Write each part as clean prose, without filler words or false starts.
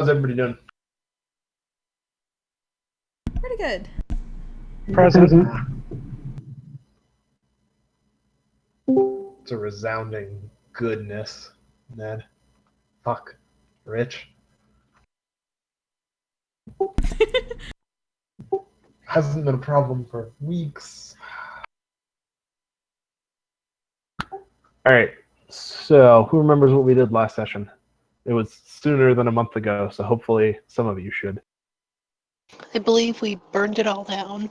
everybody doing? Pretty good. Present. It's a resounding goodness, Ned. Fuck. Rich. Hasn't been a problem for weeks. Alright, so who remembers what we did last session? It was sooner than a month ago, so hopefully some of you should. I believe we burned it all down.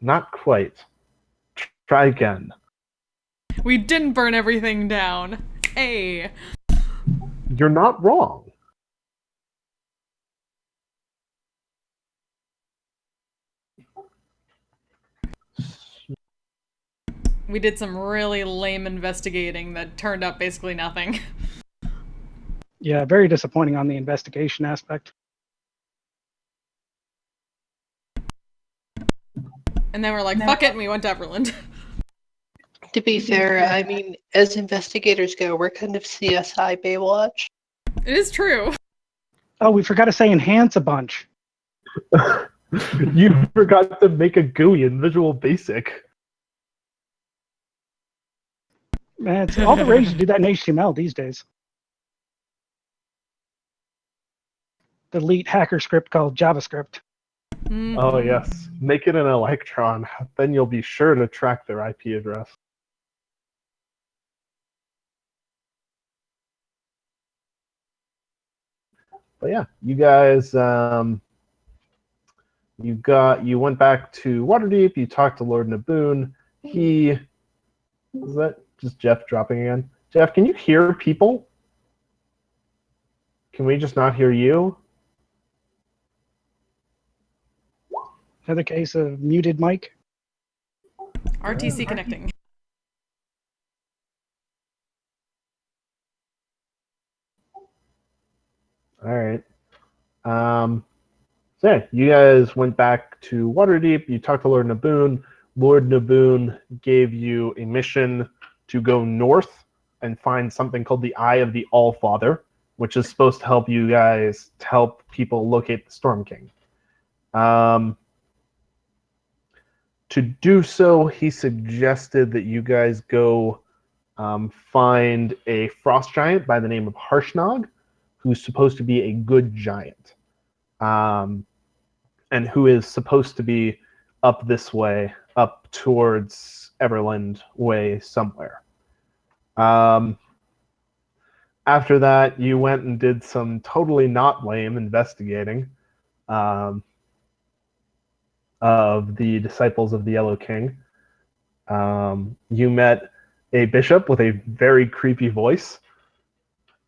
Not quite. Try again. We didn't burn everything down. Hey. You're not wrong. We did some really lame investigating that turned up basically nothing. Yeah, very disappointing on the investigation aspect. And then we're like, fuck it, and we went to Everland. To be fair, I mean, as investigators go, we're kind of CSI Baywatch. It is true. Oh, we forgot to say enhance a bunch. You forgot to make a GUI in Visual Basic. Man, it's all the rage to do that in HTML these days. Delete hacker script called JavaScript. Mm-hmm. Oh, yes. Make it an Electron. Then you'll be sure to track their IP address. But yeah, you guys, you went back to Waterdeep. You talked to Lord Naboon. Was that just Jeff dropping again? Jeff, can you hear people? Can we just not hear you? Another case of muted mic. RTC connecting. All right. So yeah, you guys went back to Waterdeep. You talked to Lord Naboon. Lord Naboon gave you a mission to go north and find something called the Eye of the Allfather, which is supposed to help you guys to help people locate the Storm King. To do so, he suggested that you guys go find a frost giant by the name of Harshnag, who's supposed to be a good giant, and who is supposed to be up this way, up towards Everland way somewhere. After that, you went and did some totally not lame investigating of the disciples of the Yellow King. You met a bishop with a very creepy voice.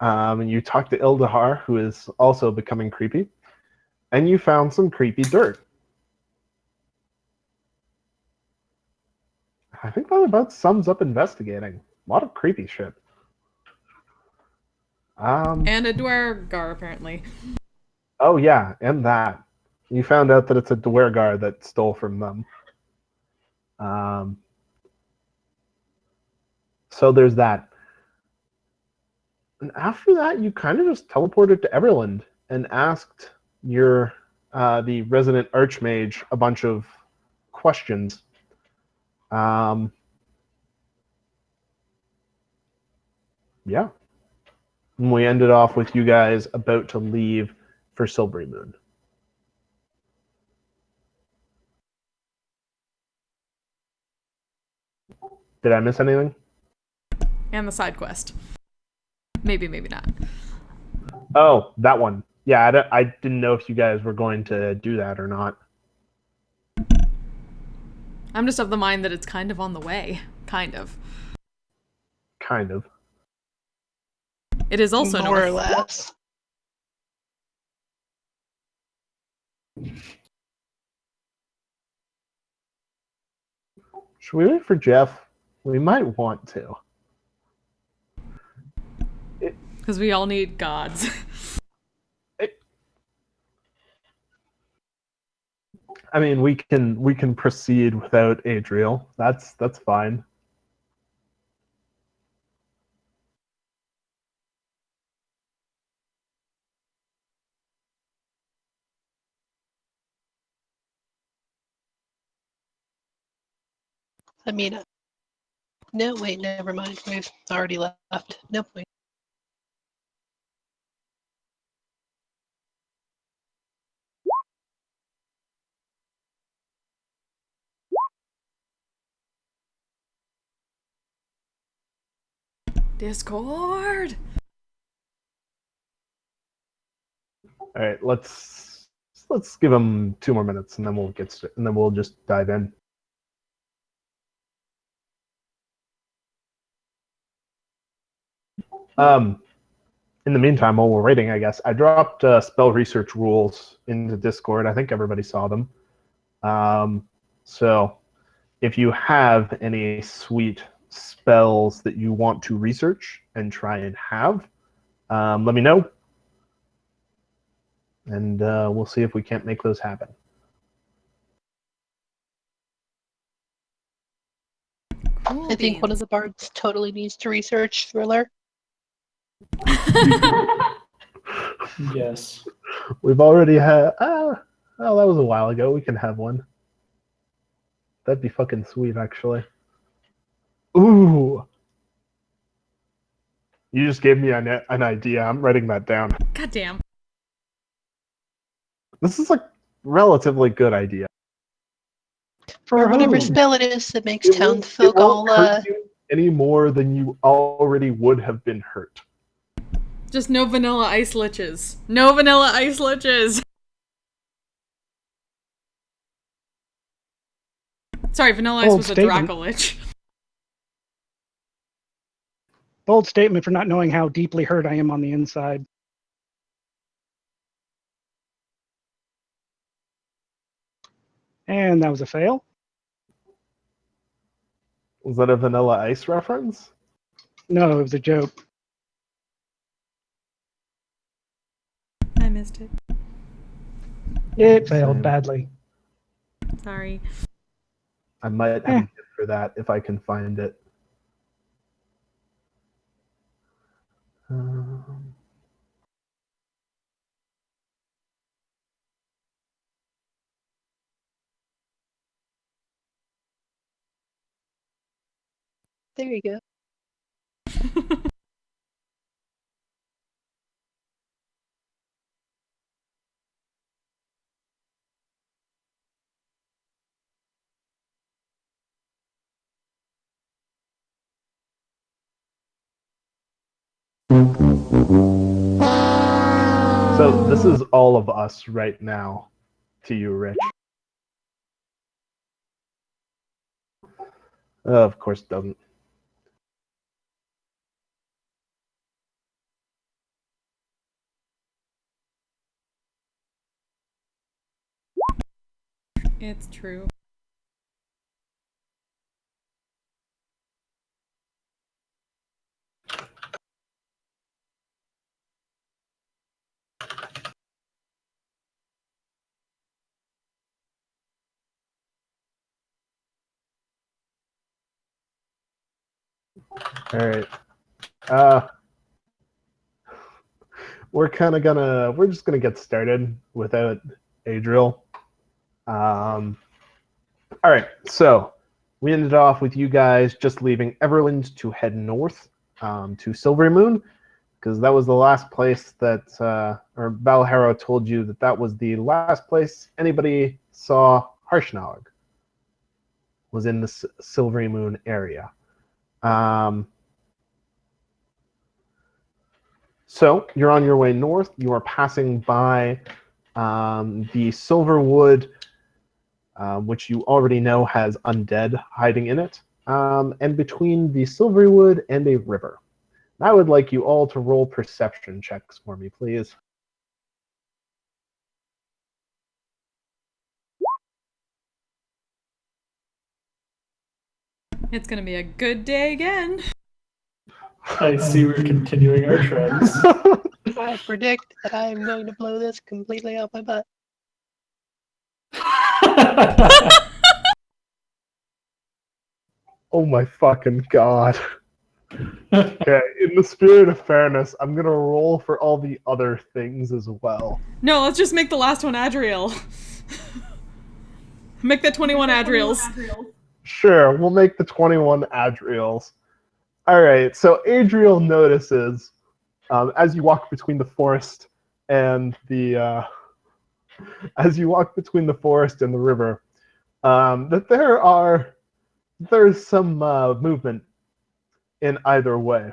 And you talked to Ildahar, who is also becoming creepy. And you found some creepy dirt. I think that about sums up investigating. A lot of creepy shit. And a Dwergar, apparently. Oh, yeah, and that. You found out that it's a Dwergar that stole from them. So there's that. And after that, you kind of just teleported to Everland and asked the resident archmage a bunch of questions. Yeah. And we ended off with you guys about to leave for Silvery Moon. Did I miss anything? And the side quest. Maybe, maybe not. Oh, that one. Yeah, I didn't know if you guys were going to do that or not. I'm just of the mind that it's kind of on the way. Kind of. Kind of. It is also more or less. Should we wait for Jeff? We might want to. Because we all need gods. I mean, we can proceed without Adriel. That's fine. I mean, no, wait, never mind. We've already left. No point. Discord. All right, let's give them 2 more minutes, and then we'll just dive in. In the meantime, while we're waiting, I guess I dropped spell research rules into Discord. I think everybody saw them. So if you have any sweet spells that you want to research and try and have, let me know, and we'll see if we can't make those happen. Cool I think one of the bards totally needs to research Thriller. Yes. We've already had. Oh, that was a while ago. We can have one. That'd be fucking sweet, actually. Ooh. You just gave me an idea. I'm writing that down. Goddamn. This is a relatively good idea. For whatever who? spell it is that makes It townsfolk won't all, hurt you any more than you already would have been hurt. Just no vanilla ice liches. No vanilla ice liches. Sorry, vanilla ice Bold was a statement. Dracolich. Bold statement for not knowing how deeply hurt I am on the inside. And that was a fail. Was that a Vanilla Ice reference? No, it was a joke. I missed it. It failed Same. badly. Sorry. I might have a gift for that if I can find it. There you go. So this is all of us right now to you, Rich. Of course it doesn't. It's true. All right. We're just gonna get started without Adriel. All right. So we ended off with you guys just leaving Everland to head north to Silvery Moon, because that was the last place that, or Valhara told you that was the last place anybody saw Harshnag, was in the Silvery Moon area. So you're on your way north. You are passing by the Silverwood, which you already know has undead hiding in it, and between the Silverwood and a river. I would like you all to roll perception checks for me, please. It's gonna be a good day again. I see we're continuing our trends. I predict that I am going to blow this completely out my butt. Oh my fucking god. Okay, in the spirit of fairness, I'm gonna roll for all the other things as well. No, let's just make the last one Adriel. Make that 21 Adriels. Sure, we'll make the 21 Adriels. All right, so Adriel notices as you walk between the forest and the river that there's some movement in either way.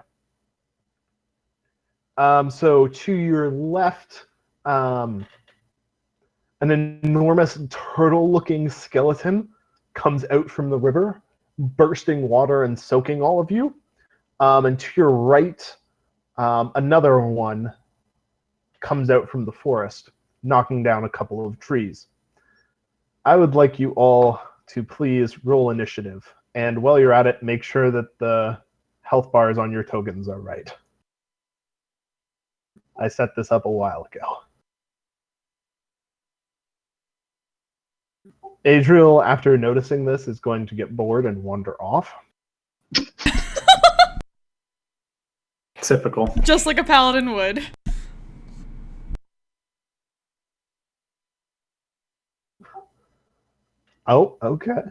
So to your left, an enormous turtle-looking skeleton comes out from the river, bursting water and soaking all of you. And to your right, another one comes out from the forest, knocking down a couple of trees. I would like you all to please roll initiative. And while you're at it, make sure that the health bars on your tokens are right. I set this up a while ago. Adriel, after noticing this, is going to get bored and wander off. Typical. Just like a paladin would. Oh, okay.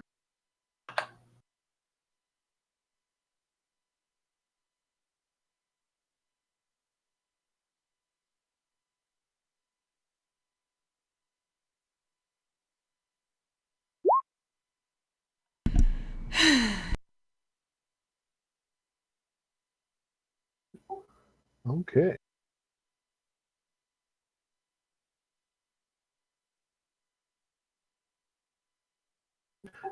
Okay.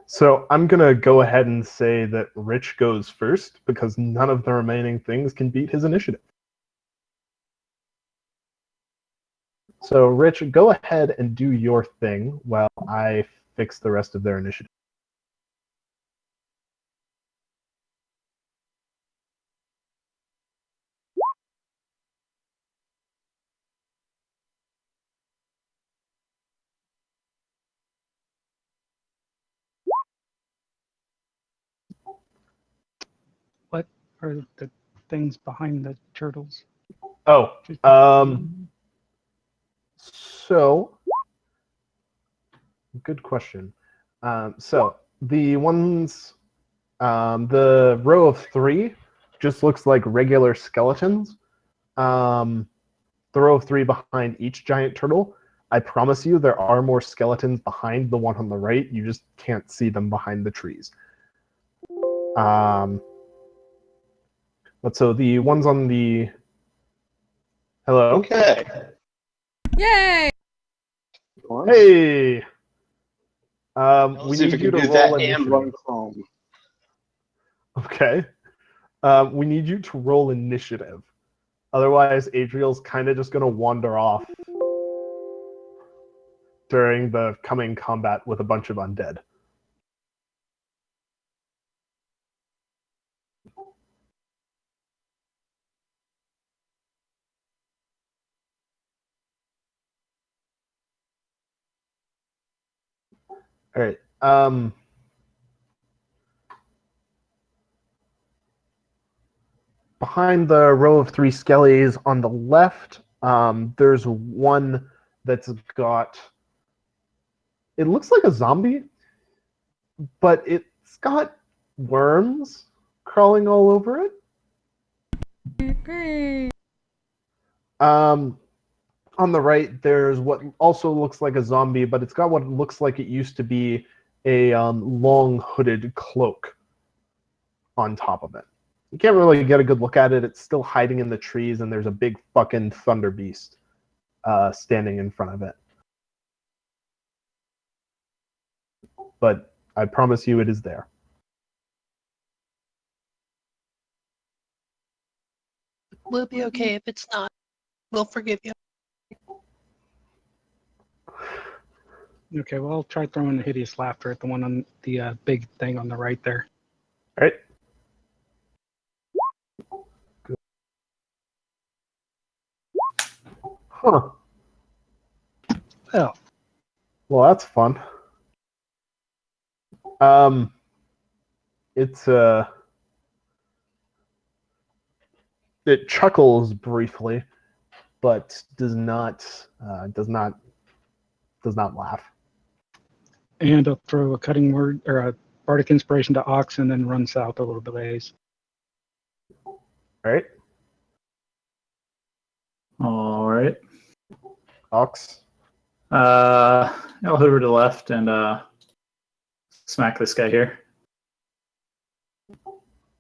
So I'm going to go ahead and say that Rich goes first because none of the remaining things can beat his initiative. So Rich, go ahead and do your thing while I fix the rest of their initiative. What are the things behind the turtles? Oh, so good question. So the ones, the row of 3 just looks like regular skeletons. The row of 3 behind each giant turtle. I promise you there are more skeletons behind the one on the right. You just can't see them behind the trees. But so the ones on the... Hello? Okay. Yay! Hey! Let's We see if need we you can to do roll that and run initiative. Chrome. Okay. We need you to roll initiative. Otherwise, Adriel's kind of just going to wander off during the coming combat with a bunch of undead. All right. Behind the row of 3 skellies on the left, there's one that's got... It looks like a zombie, but it's got worms crawling all over it. Great. On the right, there's what also looks like a zombie, but it's got what looks like it used to be a long hooded cloak on top of it. You can't really get a good look at it. It's still hiding in the trees, and there's a big fucking thunder beast standing in front of it. But I promise you it is there. We'll be okay if it's not. We'll forgive you. Okay, well, I'll try throwing the hideous laughter at the one on the big thing on the right there. All right. Good. Huh. Oh, Well, that's fun. It's it chuckles briefly, but does not laugh. and I'll throw a cutting word or a Bardic Inspiration to Ox and then run south a little bit ways. All right. All right. Ox. I'll head over to the left and smack this guy here.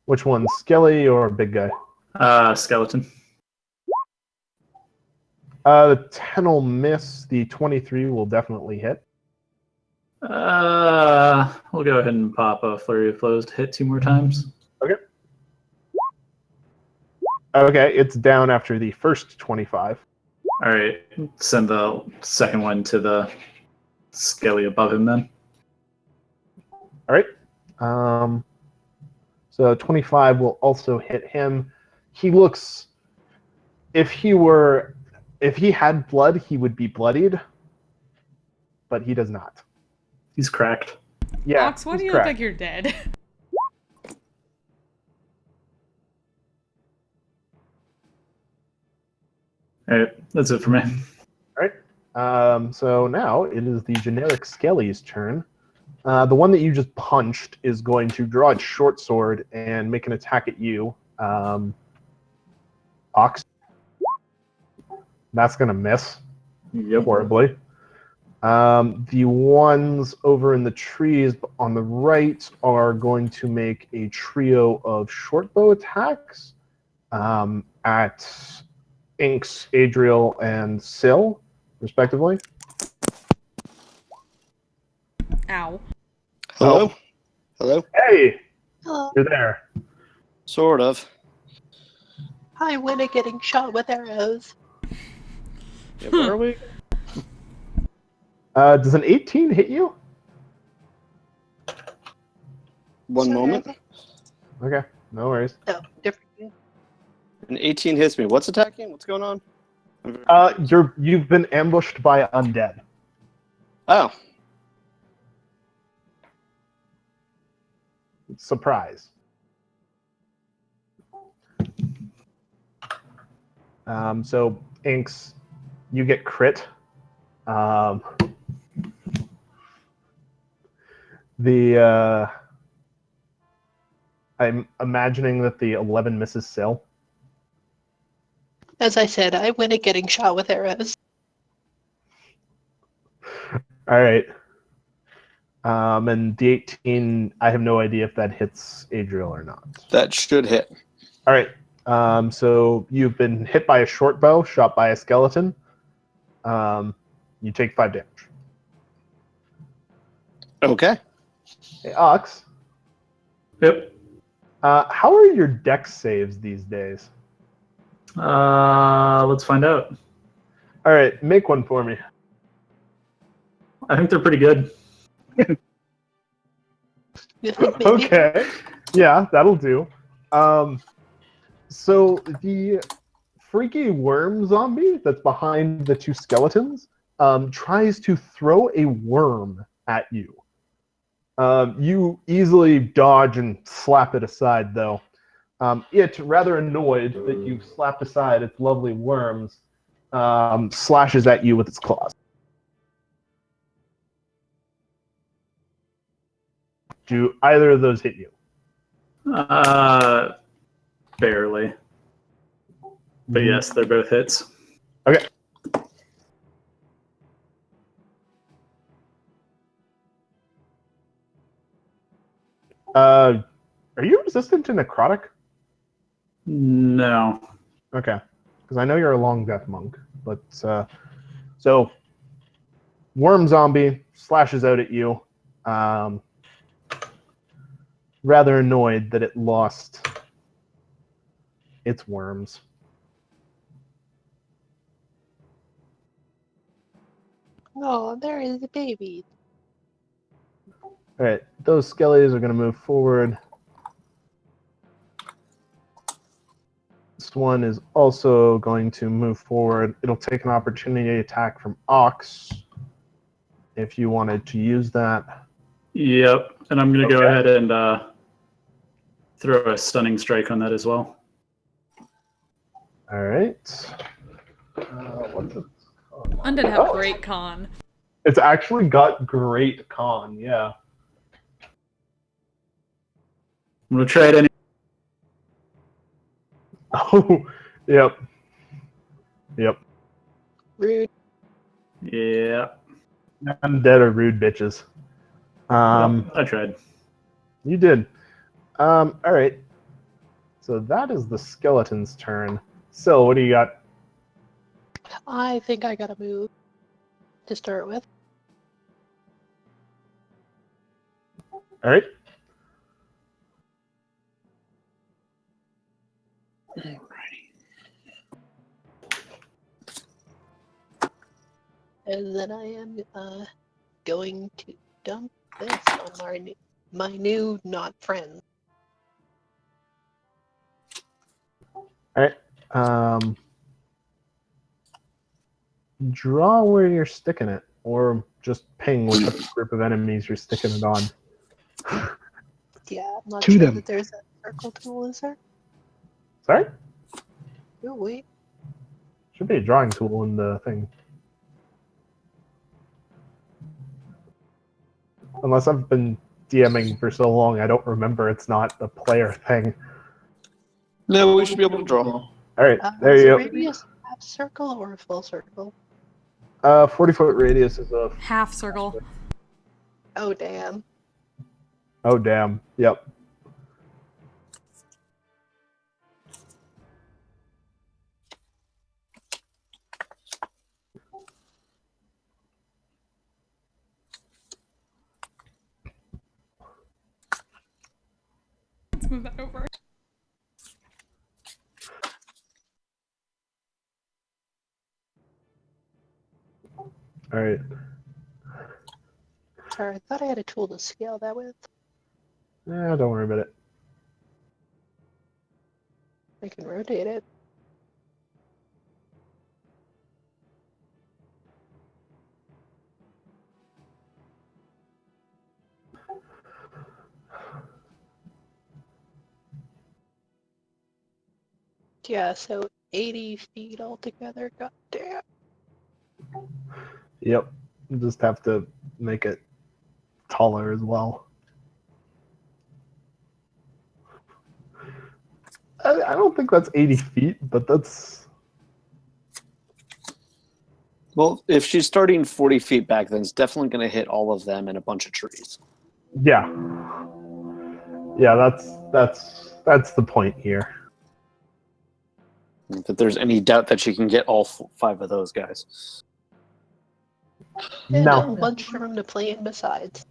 Which one, Skelly or big guy? Skeleton. The 10 will miss. The 23 will definitely hit. We'll go ahead and pop a Flurry of Blows to hit 2 more times. Okay, it's down after the first 25. All right, send the second one to the skelly above him then. All right. So 25 will also hit him. He looks, if he had blood, he would be bloodied, but he does not. He's cracked. Yeah. Ox, why he's do you look cracked. like you're dead? All right, that's it for me. So now it is the generic Skelly's turn. The one that you just punched is going to draw its short sword and make an attack at you. Ox. That's going to miss Yep. horribly. The ones over in the trees on the right are going to make a trio of short bow attacks at Inks, Adriel, and Syl, respectively. Ow. Hello? Hello? Hey, Hello. you're there. Sort of. I win at getting shot with arrows. Yeah, where are we? Does an 18 hit you? One Sorry. moment. Okay, no worries. No, different. An 18 hits me. What's attacking? What's going on? I'm very- You've been ambushed by undead. Oh. Surprise. So Inks, you get crit. I'm imagining that the 11 misses Syl. As I said, I win at getting shot with arrows. All right. And the 18, I have no idea if that hits Adriel or not. That should hit. All right. So you've been hit by a short bow, shot by a skeleton. You take 5 damage. Okay. Hey, Ox, Yep. how are your dex saves these days? Let's find out. All right, make one for me. I think they're pretty good. You think maybe? Okay. Yeah, that'll do. So the freaky worm zombie that's behind the 2 skeletons tries to throw a worm at you. You easily dodge and slap it aside, though. It, rather annoyed that you've slapped aside its lovely worms, slashes at you with its claws. Do either of those hit you? Barely. But yes, they're both hits. Okay. Are you resistant to necrotic? No. Okay, because I know you're a long death monk, but so worm zombie slashes out at you, rather annoyed that it lost its worms. Oh, there is a baby. All right, those skellies are going to move forward. This one is also going to move forward. It'll take an opportunity attack from Ox if you wanted to use that. Yep. And I'm going to go Okay. ahead and throw a stunning strike on that as well. All right. What's it called? Undead have Oh. great con. It's actually got great con, yeah. I'm gonna try it anyway. Oh, yep. Yep. Rude. Yeah. Undead are rude bitches. Well, I tried. You did. All right. So that is the skeleton's turn. Syl, what do you got? I think I gotta move to start with. All right. And then I am going to dump this on my new not friend. All right. Draw where you're sticking it, or just ping which group of enemies you're sticking it on. Yeah, I'm not To sure them. that there's a circle tool, is there? Sorry? Oh, wait. Should be a drawing tool in the thing. Unless I've been DMing for so long, I don't remember it's not the player thing. No, we should be able to draw. All right, there Is you the go. radius half circle or a full circle? 40-foot radius is a... Half circle. Oh, damn. Oh, damn. Yep. Let's move that over. All right. Sorry, I thought I had a tool to scale that with. Don't worry about it. I can rotate it. Yeah, so 80 feet altogether. God damn. Yep. You just have to make it taller as well. I don't think that's 80 feet, but that's... Well, if she's starting 40 feet back, then it's definitely going to hit all of them and a bunch of trees. Yeah. Yeah, that's the point here. If there's any doubt that she can get all 5 of those guys. And a No. bunch of room to play in besides.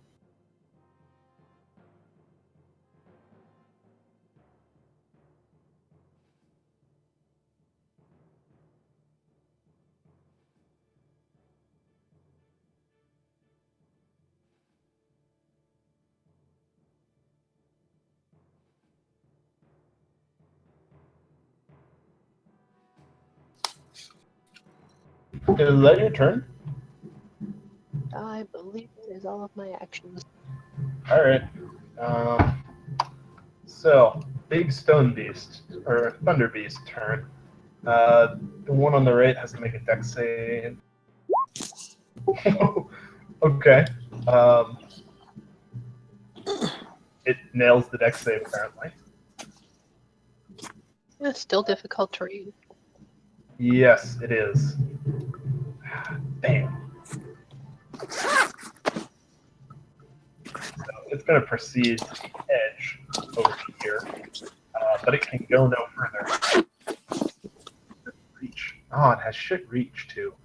Is that your turn? I believe that is all of my actions. All right. So, big stone beast or thunder beast turn. The one on the right has to make a dex save. Okay. It nails the dex save apparently. Yeah, still difficult to read. Yes, it is. Damn. So it's going to proceed to the edge over here, but it can go no further. Reach. Oh, it has shit reach too.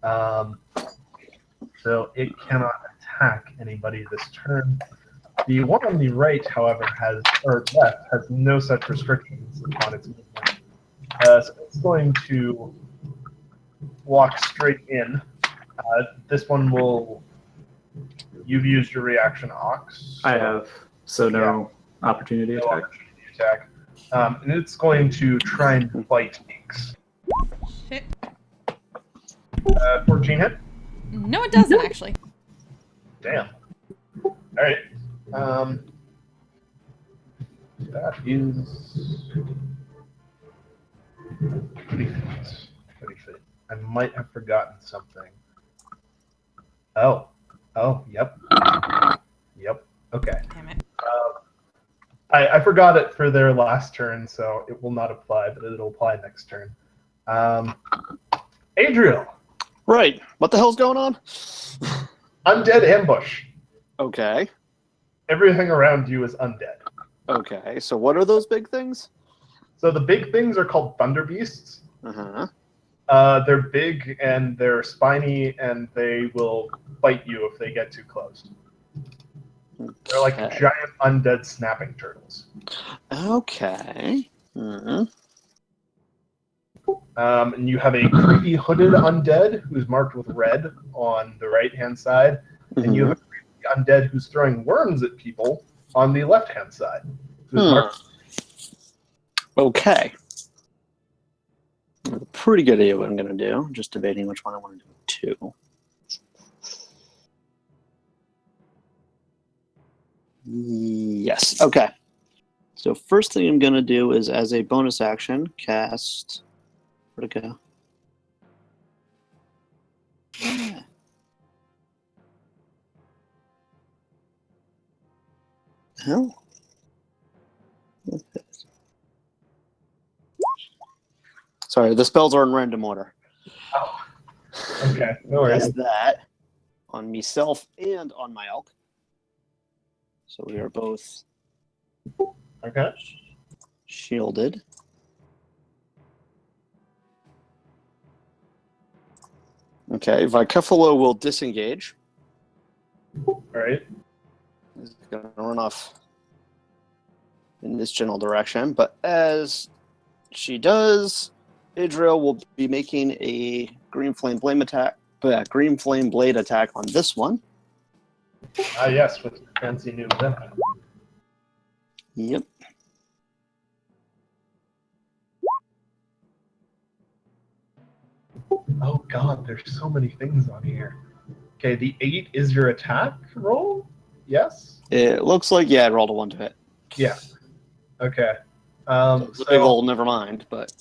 So it cannot attack anybody this turn. The one on the right, however, left has no such restrictions on its movement. So it's going to walk straight in. This one will. You've used your reaction, Ox. I have. So no opportunity No attack. opportunity attack. And it's going to try and bite Inks. Shit. 14 hit? No, it doesn't actually. Damn. Alright. That is 30 feet. 30 feet. I might have forgotten something. Oh. Oh, yep. Yep. Okay. Damn it. I forgot it for their last turn, so it will not apply, but it'll apply next turn. Adriel, Right. What the hell's going on? undead ambush. Okay. Everything around you is undead. Okay. So what are those big things? So the big things are called thunder beasts. Uh-huh. They're big and they're spiny, and they will bite you if they get too close. They're like Okay. giant undead snapping turtles. Okay. Hmm. And you have a creepy hooded undead who's marked with red on the right-hand side, and you have a creepy undead who's throwing worms at people on the left-hand side. Who's marked. Okay. I have a pretty good idea what I'm going to do. I'm just debating which one I want to do too. Yes. Okay. So first thing I'm going to do is, as a bonus action, cast... Where'd it go? Yeah. Hell? Sorry, the spells are in random order. Oh, okay. No worries. Cast that on myself and on my elk. So we are both Okay. shielded. Okay, Vicuffalo will disengage. All right. He's going to run off in this general direction. But as she does, Idril will be making a green flame blade attack. Green flame blade attack on this one. Yes, with fancy new weapon. Yep. Oh god, there's so many things on here. Okay, the 8 is your attack roll? Yes? It looks like, yeah, I rolled a 1 to hit. Yeah. Okay. It's a big old never mind, but...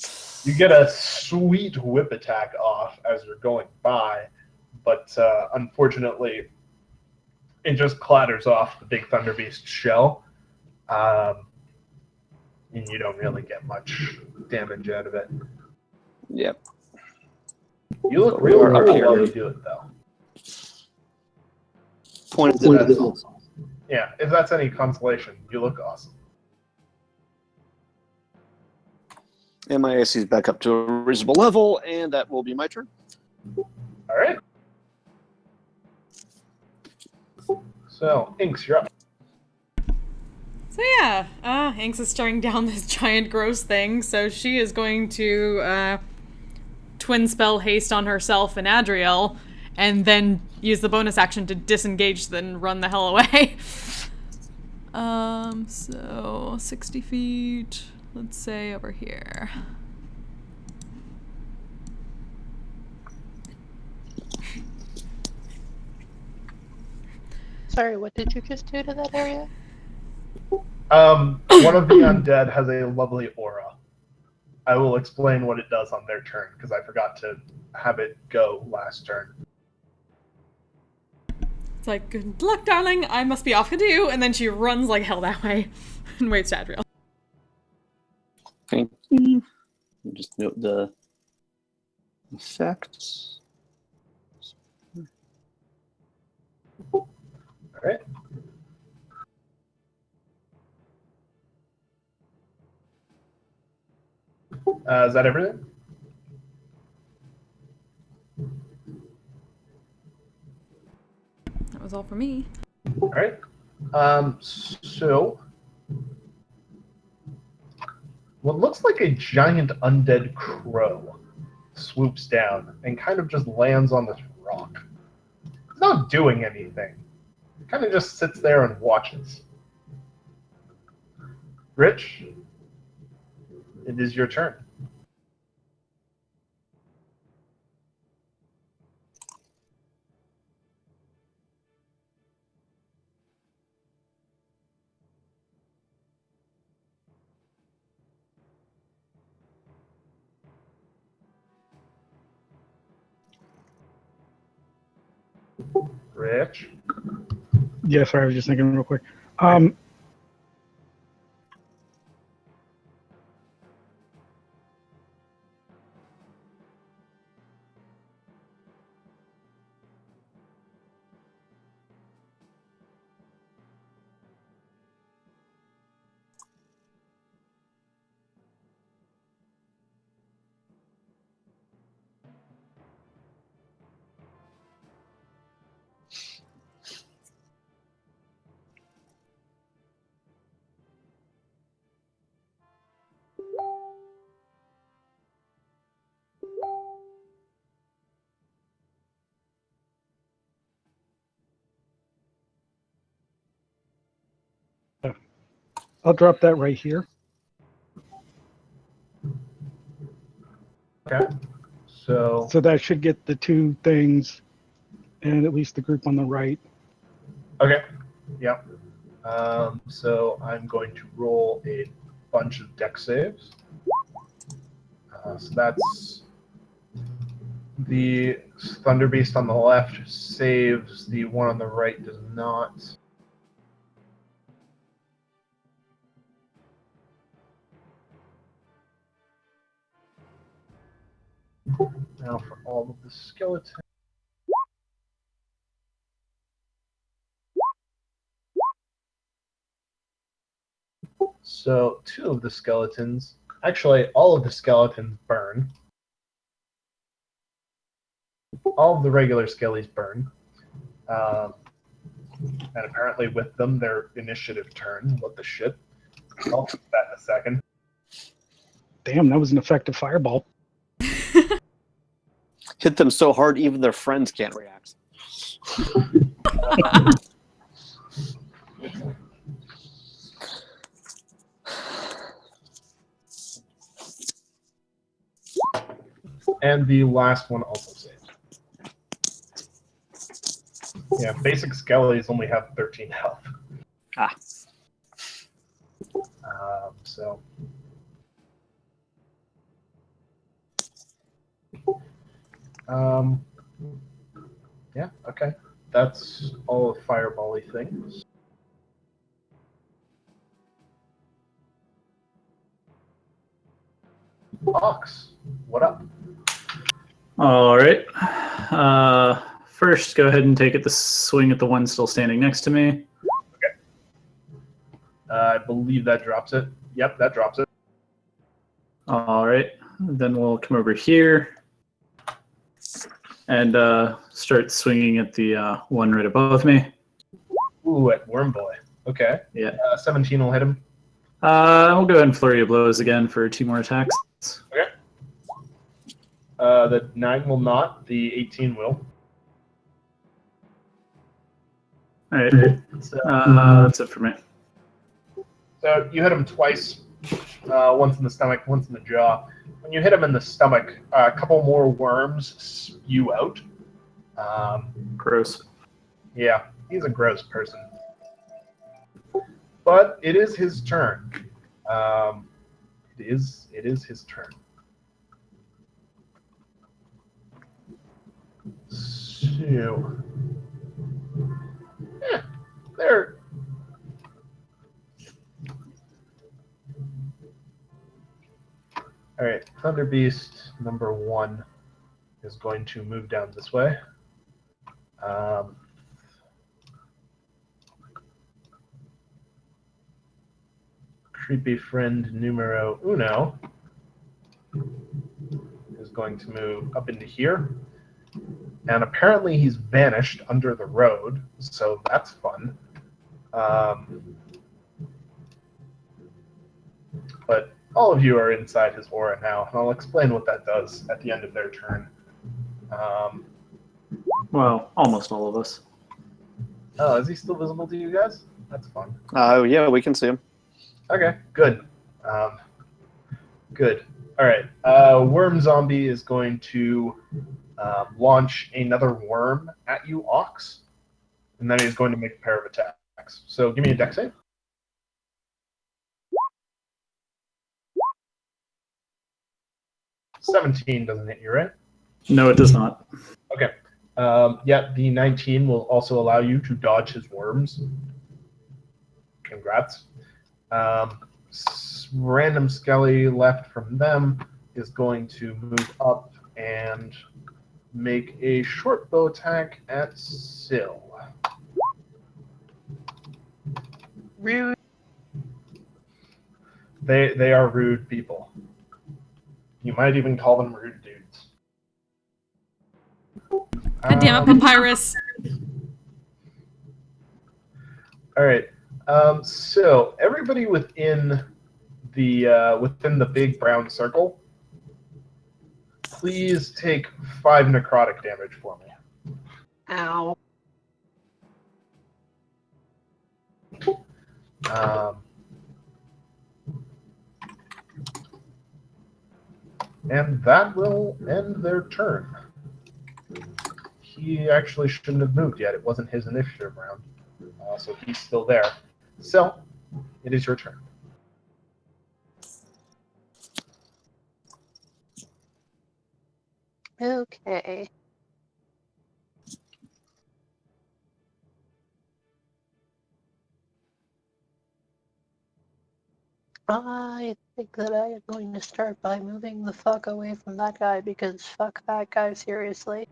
You get a sweet whip attack off as you're going by, but unfortunately, it just clatters off the big Thunder Beast shell, and you don't really get much damage out of it. Yep. You look So real we're up cool here. while you do it, though. Point So at that's- the Yeah, if that's any consolation, you look awesome. And my AC is back up to a reasonable level, and that will be my turn. All right. So, Inks, you're up. So yeah, Inks is staring down this giant gross thing, so she is going to twin spell haste on herself and Adriel, and then use the bonus action to disengage, then run the hell away. So 60 feet, let's say over here. Sorry, what did you just do to that area? One of the undead has a lovely aura. I will explain what it does on their turn, because I forgot to have it go last turn. It's like, good luck, darling, I must be off to do, and then she runs like hell that way and waits to Adriel. Thank you. Just note the effects. All right. Is that everything? That was all for me. All right. So, what looks like a giant undead crow swoops down and kind of just lands on this rock. It's not doing anything. It kind of just sits there and watches. Rich, it is your turn. Rich. Yeah, sorry, I was just thinking real quick. I'll drop that right here. Okay. So So that should get the 2 things and at least the group on the right. okay. Yep. So I'm going to roll a bunch of deck saves. So that's the Thunder Beast on the left saves, the one on the right does not. Now for all of the skeletons. So 2 of the skeletons, actually all of the skeletons burn. All of the regular skellies burn. And apparently with them, their initiative turn. What the shit? I'll do that in a second. Damn, that was an effective fireball. Hit them so hard, even their friends can't react. And the last one also saves. Yeah, basic skellies only have 13 health. Ah. So. Yeah, okay. That's all the fireball-y things. Ox, what up? All right. First, go ahead and take it the swing at the one still standing next to me. I believe that drops it. Yep, that drops it. All right. Then we'll come over here and start swinging at the one right above me. Ooh, at Worm Boy. Okay. Yeah. 17 will hit him. We'll go ahead and flurry of blows again for 2 more attacks. Okay. The 9 will not. The 18 will. All right. That's it for me. So you hit him twice. Once in the stomach, once in the jaw. When you hit him in the stomach, a couple more worms spew out. Gross. Yeah, he's a gross person. But it is his turn. It is his turn. So, there. All right, Thunder Beast number 1 is going to move down this way. Creepy friend numero uno is going to move up into here. And apparently he's vanished under the road, so that's fun. But all of you are inside his aura now, and I'll explain what that does at the end of their turn. Well, almost all of us. Oh, is he still visible to you guys? That's fun. Yeah, we can see him. Okay, good. Good. All right. Worm Zombie is going to launch another worm at you, Ox, and then he's going to make a pair of attacks. So give me a dex save. $17 doesn't hit you, right? No, it does not. Okay. Yeah, the 19 will also allow you to dodge his worms. Congrats. Random Skelly left from them is going to move up and make a short bow attack at Syl. Rude. They are rude people. You might even call them rude dudes. God damn it, Papyrus. All right. So everybody within the big brown circle, please take 5 necrotic damage for me. Ow. And that will end their turn. He actually shouldn't have moved yet. It wasn't his initiative round. So he's still there. So, it is your turn. Okay. I think that I am going to start by moving the fuck away from that guy because fuck that guy, seriously.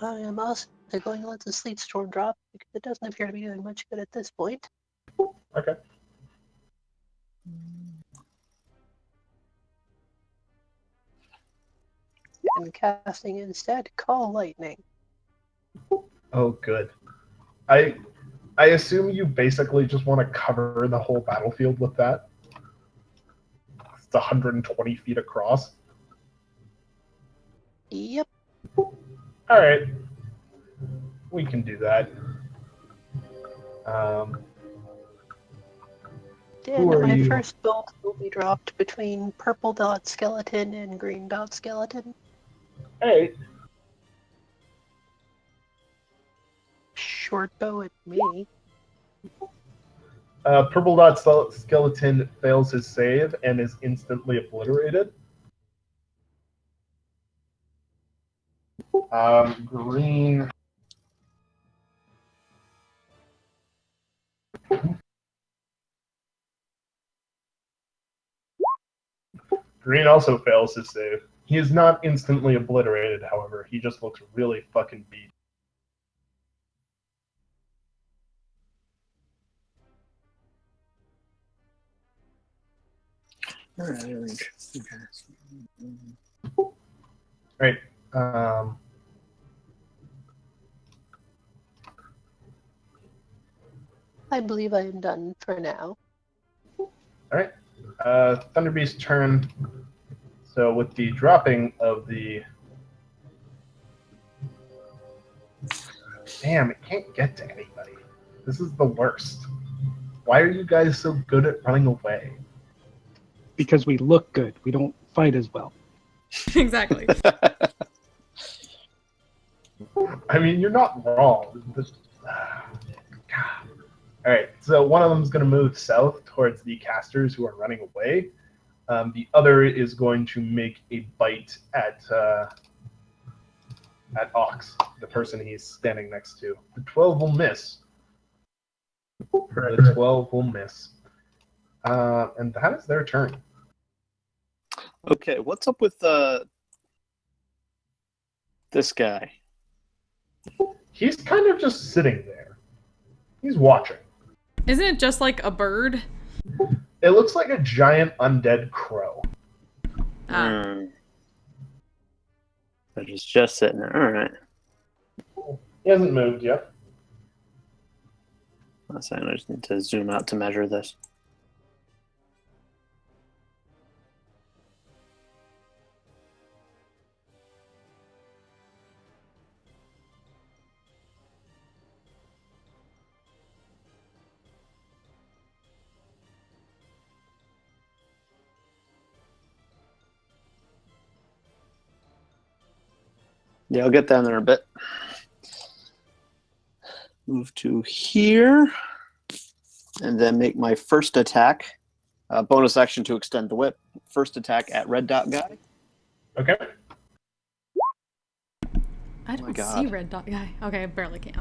I am also going to let the sleet storm drop because it doesn't appear to be doing much good at this point. Okay. And casting instead Call Lightning. Oh, good. I assume you basically just want to cover the whole battlefield with that. It's 120 feet across. Yep. All right. We can do that. And are my you? first bolt will be dropped between purple dot skeleton and green dot skeleton. Hey, Short bow at me. Purple Dot Skeleton fails his save and is instantly obliterated. Green. Green also fails his save. He is not instantly obliterated, however. He just looks really fucking beat. Alright. Right. I believe I am done for now. All right. Thunderbeast's turn. So with the dropping of the... Damn, it can't get to anybody. This is the worst. Why are you guys so good at running away? Because we look good. We don't fight as well. Exactly. I mean, you're not wrong. All right, so one of them is going to move south towards the casters who are running away. The other is going to make a bite at Ox, the person he's standing next to. The 12 will miss. The 12 will miss. And that is their turn. Okay, what's up with this guy? He's kind of just sitting there. He's watching. Isn't it just like a bird? It looks like a giant undead crow. But he's just sitting there. All right. He hasn't moved yet. I just need to zoom out to measure this. Yeah, I'll get down there a bit. Move to here. And then make my first attack. Bonus action to extend the whip. First attack at red dot guy. Okay. I don't see red dot guy. Okay, I barely can.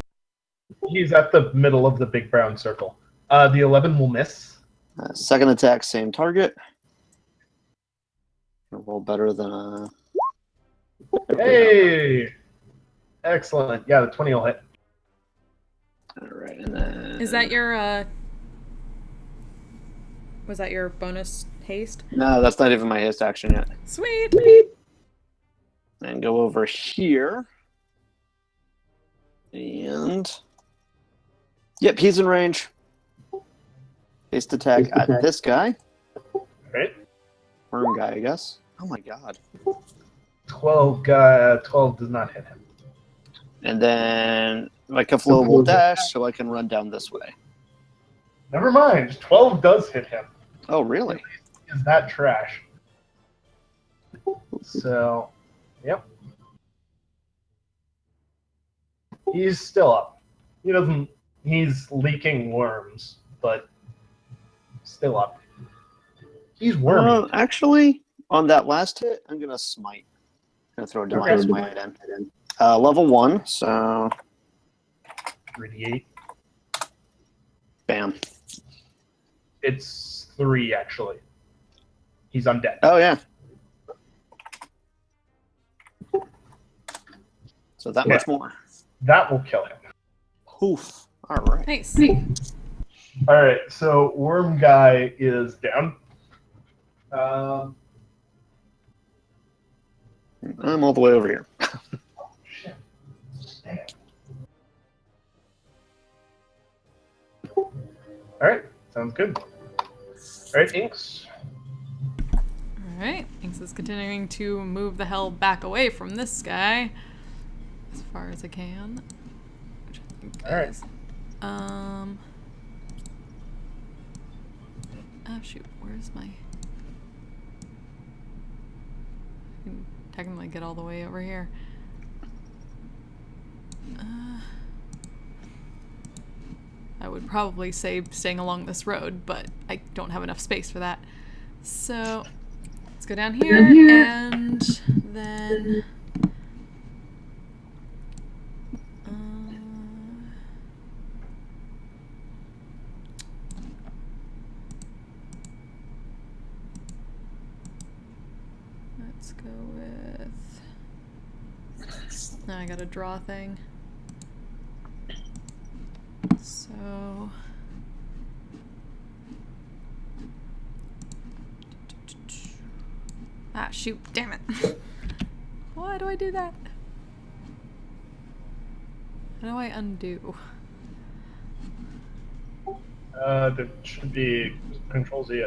He's at the middle of the big brown circle. The 11 will miss. Second attack, same target. Roll better than Hey! Excellent. Yeah, the 20 will hit. All right, and then Is that your was that your bonus haste? No, that's not even my haste action yet. Sweet. And go over here. And yep, he's in range. Haste attack at this guy. Right? Worm guy, I guess. Oh my god. 12 does not hit him. And then my Keflo will dash so I can run down this way. Never mind. 12 does hit him. Oh, really? Is that trash? So, yep. He's still up. He doesn't. He's leaking worms, but still up. He's wormy. Actually, on that last hit, I'm gonna smite. I'm gonna throw a divine smite in. Level 1, so 3d8. bam. It's 3 actually. He's undead. Oh yeah. So that much more. That will kill him. Oof. All right. Nice. All right. So worm guy is down. I'm all the way over here. Shit. Damn. All right. Sounds good. All right, Inks. Alright, Inks is continuing to move the hell back away from this guy as far as I can. Which I think Alright. is. Oh shoot, where's my. I can technically get all the way over here. I would probably say staying along this road, but I don't have enough space for that. So let's go down here and then let's go with. Now I got a draw thing. So ah, shoot, damn it. Why do I do that? How do I undo? There should be Control Z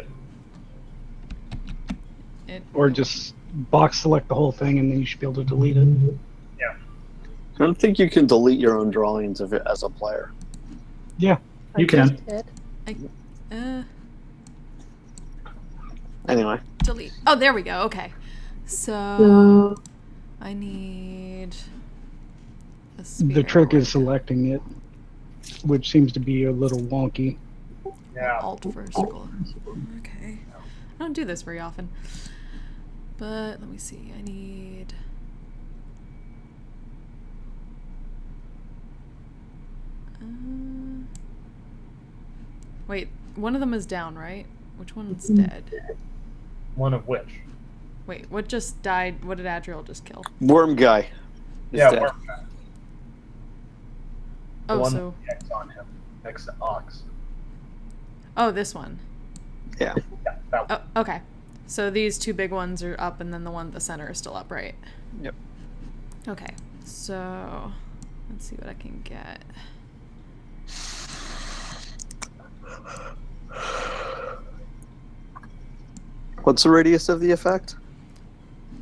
it. Or just box select the whole thing and then you should be able to delete it. Yeah. I don't think you can delete your own drawings of it as a player. Yeah. You can. Anyway. Delete. Oh, there we go. Okay. So I need a sphere. The trick is selecting it, which seems to be a little wonky. Yeah. Alt for circle. Okay. I don't do this very often. But let me see. I need. Wait, one of them is down, right? Which one's dead? One of which? Wait, what just died? What did Adriel just kill? Worm guy. is Yeah, dead. worm guy. The Oh, one so. with the X on him, next to Ox. Oh, this one. Yeah. Yeah, that one. Oh, okay. So these two big ones are up, and then the one at the center is still up, right? Yep. Okay, so let's see what I can get. What's the radius of the effect?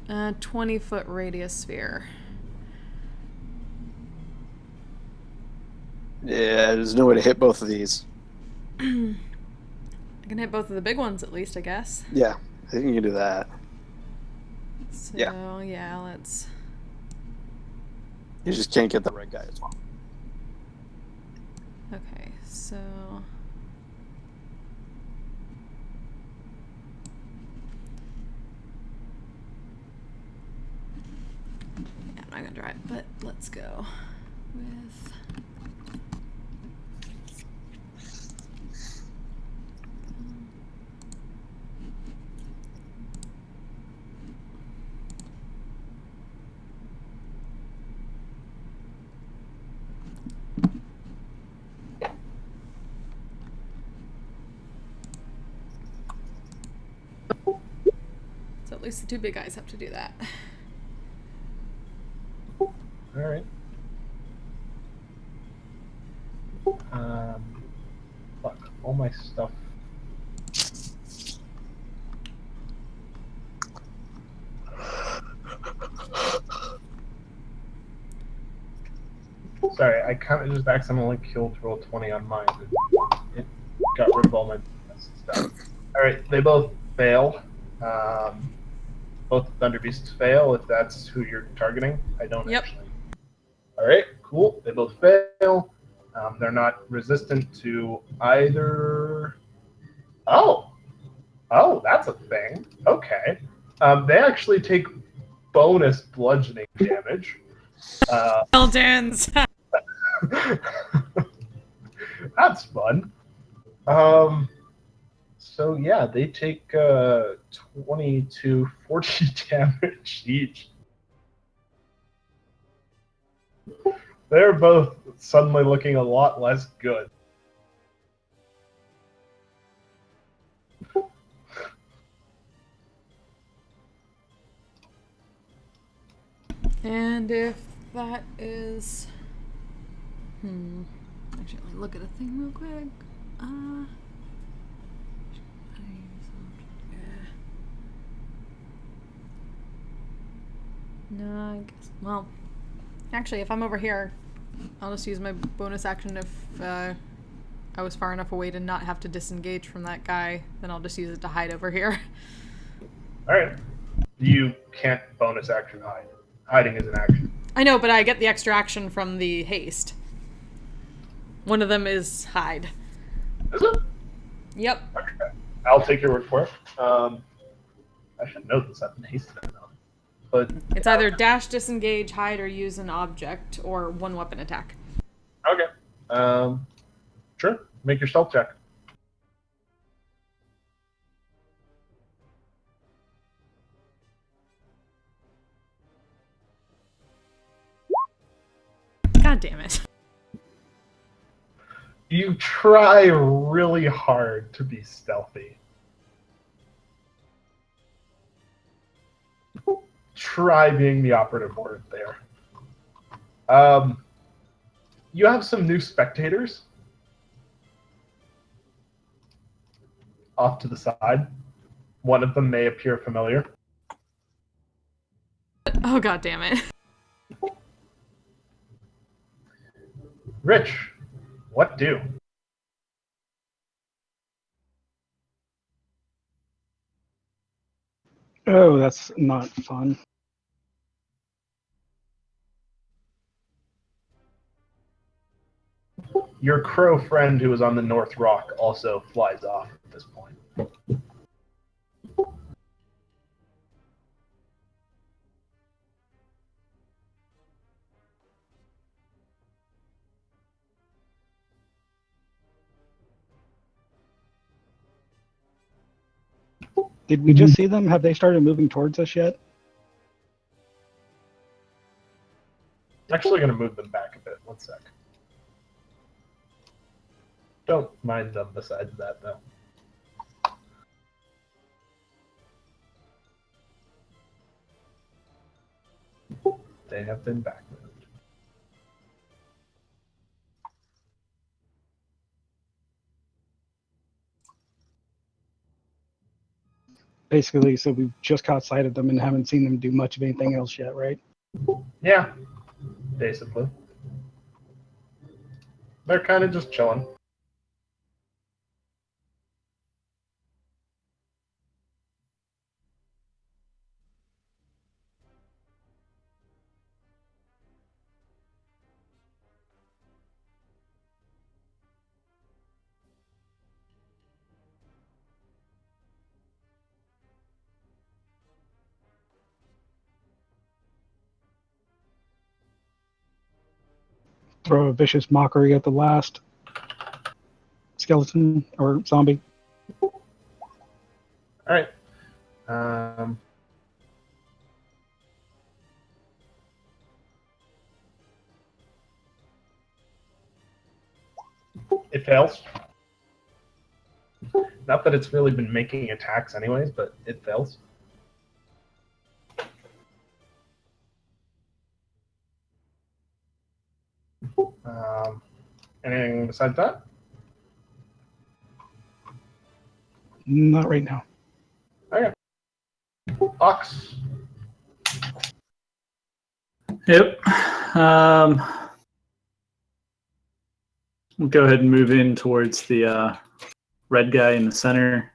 20-foot radius sphere. Yeah, there's no way to hit both of these. I can hit both of the big ones at least, I guess. Yeah, I think you can do that. So, Yeah. yeah, let's. You just can't get the red guy as well. Okay, so. Yeah, I'm not gonna try it, but let's go with. So at least the two big guys have to do that. All right. Fuck, all my stuff. Sorry, I kind of just accidentally killed roll 20 on mine. It got rid of all my stuff. All right, they both fail. Both Thunder Beasts fail if that's who you're targeting. I don't Yep. actually. All right, cool. They both fail. They're not resistant to either. Oh, that's a thing. Okay. They actually take bonus bludgeoning damage. Skeletons. That's fun. So yeah, they take 20 to 40 damage each. They're both suddenly looking a lot less good. And if that is... Actually, let me look at a thing real quick. No, I guess... Well, actually, if I'm over here, I'll just use my bonus action if I was far enough away to not have to disengage from that guy. Then I'll just use it to hide over here. All right. You can't bonus action hide. Hiding is an action. I know, but I get the extra action from the haste. One of them is hide. Is it? Yep. Okay. I'll take your word for it. I should know this. I've been hasted enough. But It's either dash, disengage, hide, or use an object, or one weapon attack. okay. Sure. Make your stealth check. God damn it. You try really hard to be stealthy. Try being the operative word there. You have some new spectators off to the side. One of them may appear familiar. Oh, god damn it. Rich, what do? Oh, that's not fun. Your crow friend who was on the North Rock also flies off at this point. Did we just see them? Have they started moving towards us yet? Actually going to move them back a bit. One sec. Don't mind them besides that, though. They have been back moved. Basically, so we've just caught sight of them and haven't seen them do much of anything else yet, right? Yeah, basically. They're kind of just chilling. Throw a vicious mockery at the last skeleton or zombie. All right. Um, it fails. Not that it's really been making attacks anyways, but it fails. Anything besides that? Not right now. Okay. Ox. Yep. We'll go ahead and move in towards the red guy in the center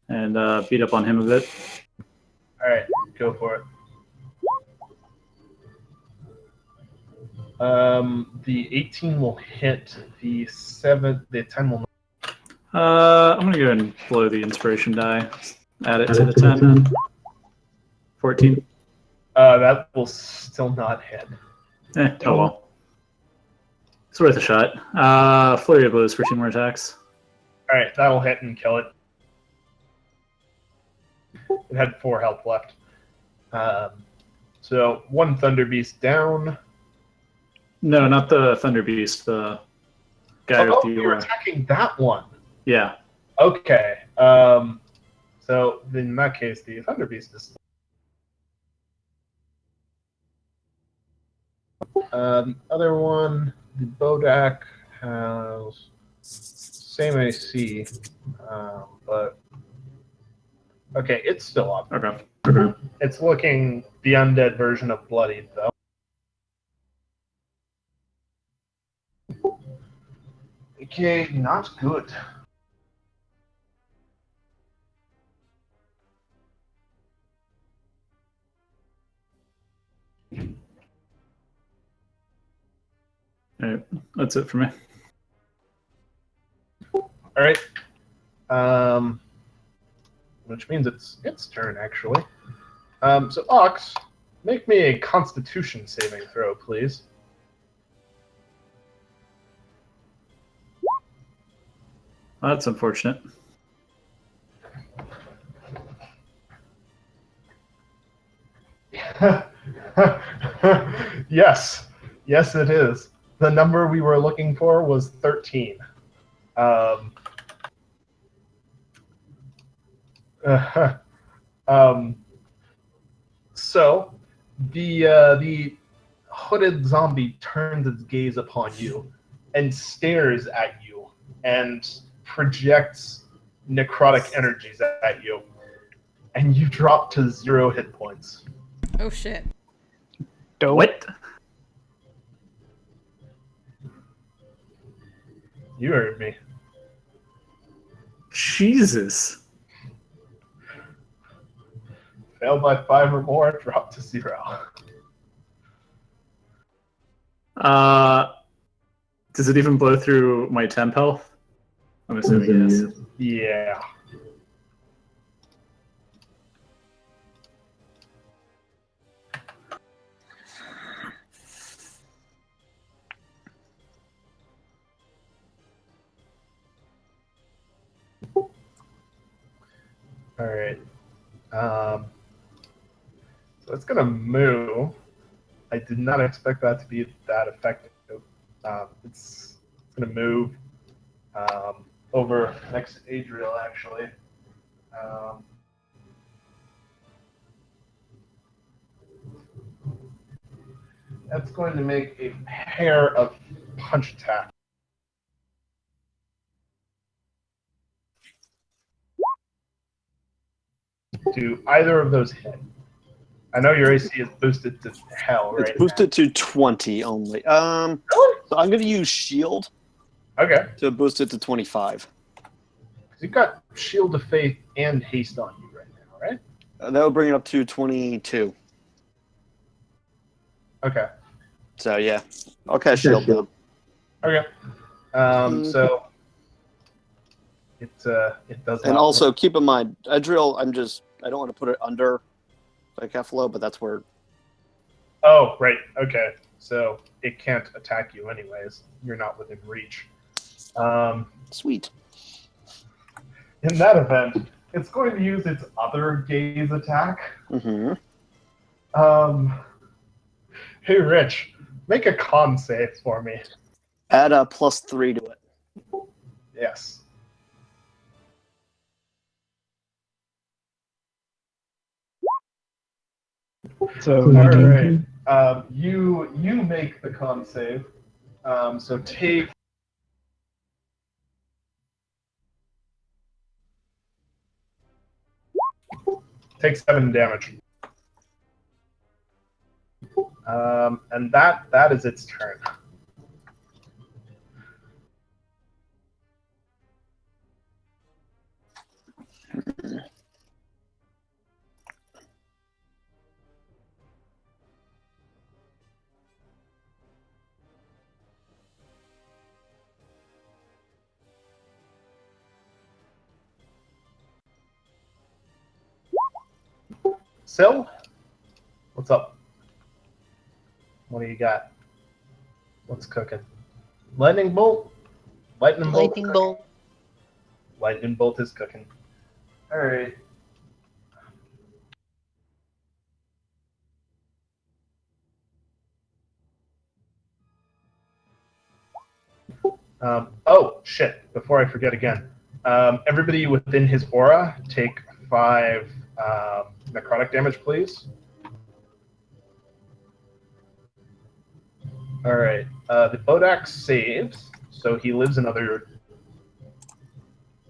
and beat up on him a bit. All right, go for it. The 18 will hit. The 10 will. I'm going to go ahead and blow the inspiration die. Add it to the 10. 14. That will still not hit. Oh well. It's worth a shot. Flurry of blows for 2 more attacks. All right, that'll hit and kill it. It had 4 health left. So 1 Thunder Beast down. No, not the Thunder Beast. The guy with the. You're attacking that one. Yeah. Okay. So in that case, the Thunder Beast is. The other one, the Bodak, has same AC, but okay, it's still up. Okay. It's looking the undead version of Bloodied, though. Okay, not good. All right, that's it for me. All right. Which means it's its turn, actually. So, Ox, make me a Constitution saving throw, please. That's unfortunate. Yes. Yes, it is. The number we were looking for was 13. So the hooded zombie turns its gaze upon you and stares at you and projects necrotic energies at you, and you drop to 0 hit points. Oh shit. Dope. What? You heard me. Jesus. Fail by 5 or more, drop to 0. Does it even blow through my temp health? I'm assuming yes. Yeah. All right. So it's gonna move. I did not expect that to be that effective. It's gonna move over next to Adriel, actually. That's going to make a pair of punch attacks. Do either of those hit? I know your AC is boosted to hell, right? It's boosted to 20 only. So I'm going to use shield Okay. to boost it to 25. You've got Shield of Faith and Haste on you right now, right? That would bring it up to 22. Okay. So yeah, okay, shield though. Okay. So it does. And not also work. keep in mind, Edriel, I don't want to put it under Cephallo, but that's where. Oh, right. Okay. So it can't attack you anyways. You're not within reach. Sweet. In that event, it's going to use its other gaze attack. Mm-hmm. Hey, Rich, make a con save for me. Add a +3 to it. Yes. So All 19. right. You make the con save. So take 7 damage. And that is its turn. Sil, what's up? What do you got? What's cooking? Lightning bolt? Lightning bolt. Lightning bolt. Lightning bolt is cooking. All right. Oh, shit. Before I forget again. Everybody within his aura, take 5 necrotic damage, please. All right. The Bodax saves, so he lives another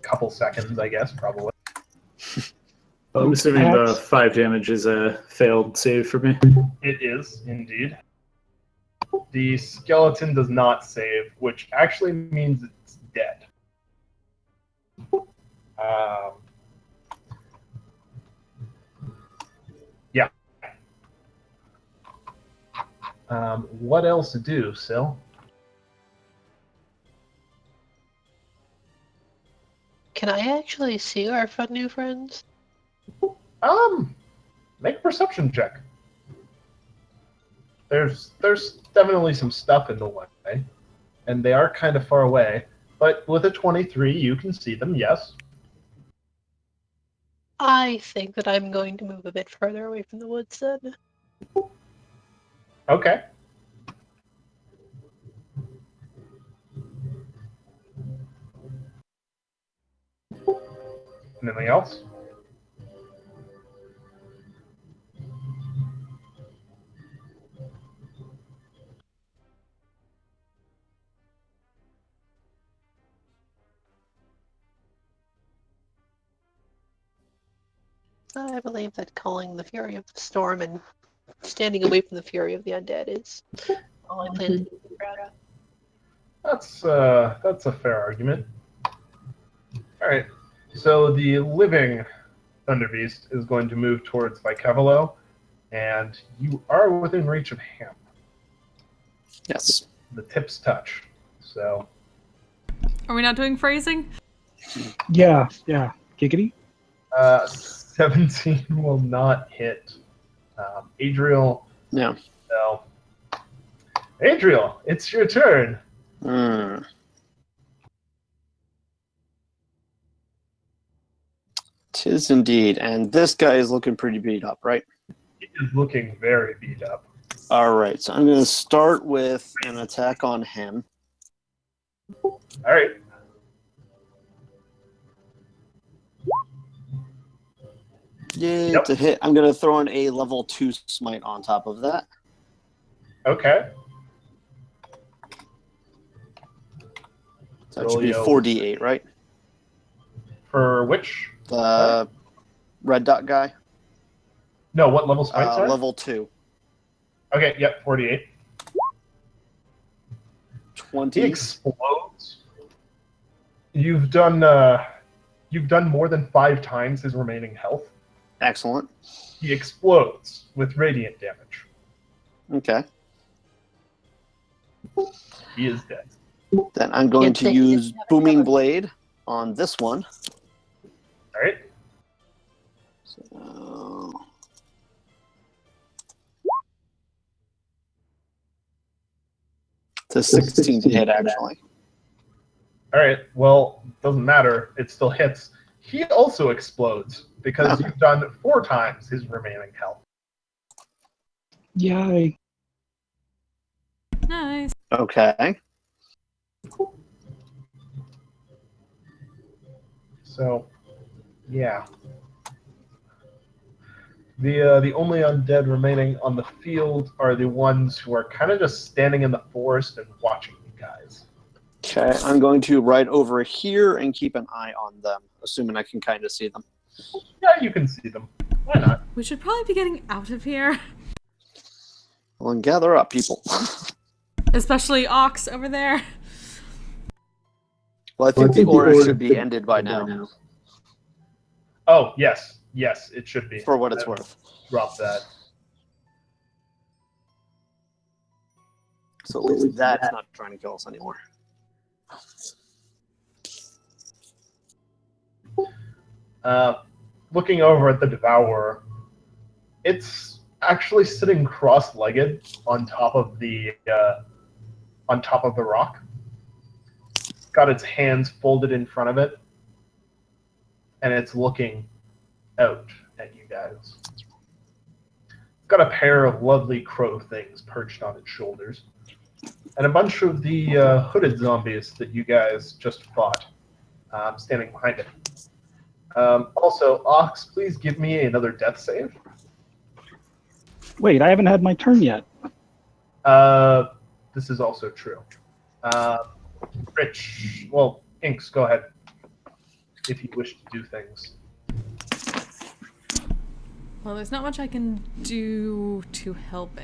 couple seconds, I guess, probably. I'm assuming the 5 damage is a failed save for me. It is, indeed. The skeleton does not save, which actually means it's dead. Yeah. What else to do, Sil? Can I actually see our new friends? Make a perception check. There's definitely some stuff in the way, and they are kind of far away. But with a 23, you can see them. Yes. I think that I'm going to move a bit further away from the woods then. Okay. Anything else? I believe that calling the fury of the storm and standing away from the fury of the undead is all I plan to do. That's a fair argument. All right. So the living Thunder Beast is going to move towards Vicavolo, and you are within reach of him. Yes. The tips touch. So. Are we not doing phrasing? Yeah. Giggity. 17 will not hit. Adriel. No. No. Adriel, it's your turn. Tis indeed. And this guy is looking pretty beat up, right? He is looking very beat up. All right. So I'm going to start with an attack on him. All right. Yay, Yep. to hit. I'm going to throw in a level 2 smite on top of that. Okay. So it should be 4d8, right? For which? The red dot guy? No, what level smite, sorry? Level 2. Okay, yep, 48. 20. He explodes. You've done more than 5 times his remaining health. Excellent. He explodes with radiant damage. Okay. He is dead. Then I'm going Can't to say he use didn't have it Booming covered. Blade on this one. All right. So... It's a 16 to hit, actually. All right. Well, doesn't matter. It still hits. He also explodes because you've done 4 times his remaining health. Yay. Nice. Okay. So, yeah. The only undead remaining on the field are the ones who are kind of just standing in the forest and watching you guys. Okay, I'm going to ride over here and keep an eye on them, assuming I can kind of see them. Yeah, you can see them. Why not? We should probably be getting out of here. Well, and gather up, people. Especially Ox over there. Well, I think the aura should be ended by now, Oh, yes. Yes, it should be. for what it's worth. Drop that. So at least that's not trying to kill us anymore. Looking over at the Devourer, It's actually sitting cross-legged on top of the rock. It's got its hands folded in front of it, and it's looking out at you guys. It's got a pair of lovely crow things perched on its shoulders, and a bunch of the hooded zombies that you guys just fought standing behind it. Also, Ox, please give me another death save. Wait, I haven't had my turn yet. This is also true. Rich, well, Inks, go ahead if you wish to do things. Well, there's not much I can do to help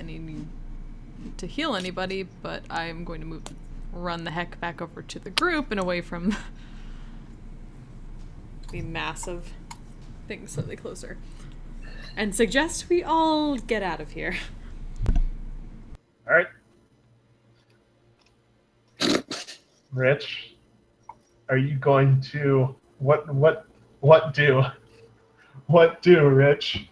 to heal anybody, but I'm going to run the heck back over to the group and away from the massive thing slightly closer. And suggest we all get out of here. All right. Rich, are you going to what do? What do, Rich?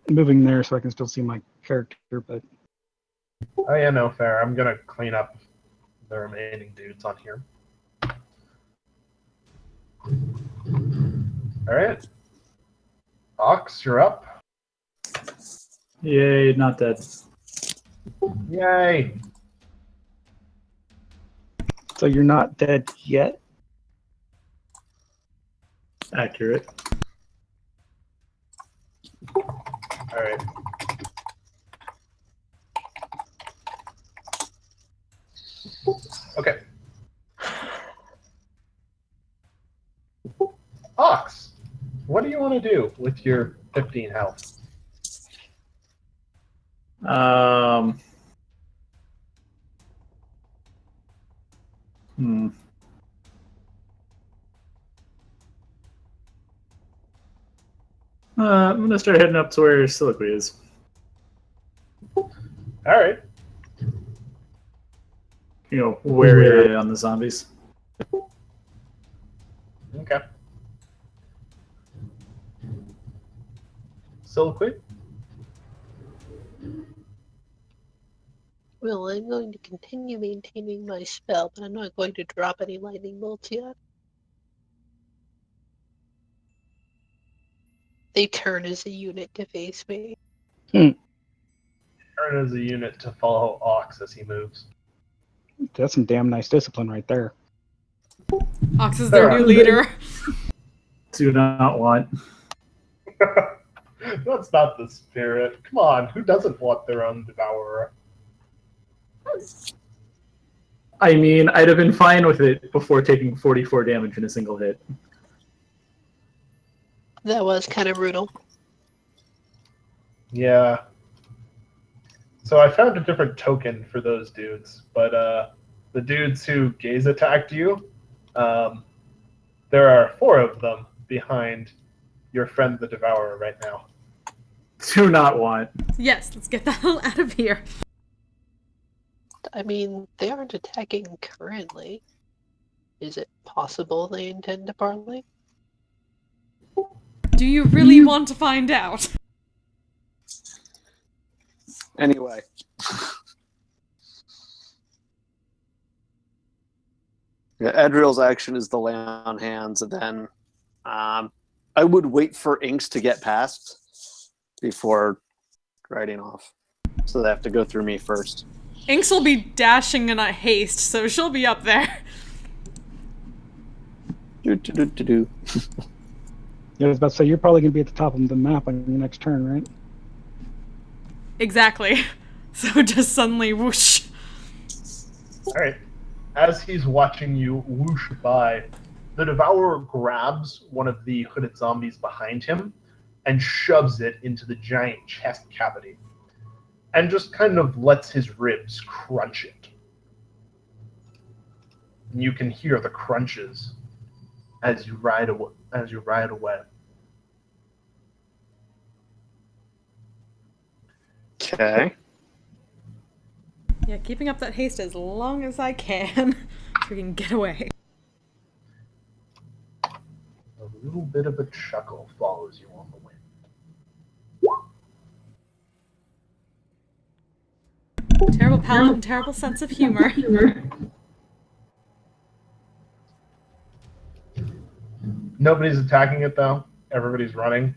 I'm moving there so I can still see my character, but Oh yeah, no fair. I'm gonna clean up the remaining dudes on here. All right. Ox, you're up. Yay, not dead. Yay. so you're not dead yet. Accurate. All right. Okay. Ox, what do you want to do with your 15 health? Hmm. I'm gonna start heading up to where Soliloquy is. All right. You know, wary on the zombies. Okay. Soliloquy? Well, I'm going to continue maintaining my spell, but I'm not going to drop any lightning bolts yet. They turn as a unit to face me. Turn as a unit to follow Ox as he moves. That's some damn nice discipline right there. Ox is their new leader. Do not want. That's not the spirit. Come on, who doesn't want their own devourer? I mean, I'd have been fine with it before taking 44 damage in a single hit. That was kind of brutal. Yeah. So I found a different token for those dudes, but the dudes who gaze attacked you, there are 4 of them behind your friend the Devourer right now. Do not want. Yes, let's get the hell out of here. I mean, they aren't attacking currently. Is it possible they intend to parley? Do you really want to find out? Anyway. Yeah, Adriel's action is the lay on hands, and then I would wait for Inks to get past before riding off. So they have to go through me first. Inks will be dashing in a haste, so she'll be up there. Do. Yeah, I was about to say, you're probably going to be at the top of the map on your next turn, right? Exactly. So just suddenly whoosh. All right. As he's watching you whoosh by, the Devourer grabs one of the hooded zombies behind him and shoves it into the giant chest cavity and just kind of lets his ribs crunch it. And you can hear the crunches as you ride away. Okay. Yeah, keeping up that haste as long as I can so we can get away. A little bit of a chuckle follows you on the way. Terrible paladin, terrible sense of humor. Nobody's attacking it though. Everybody's running.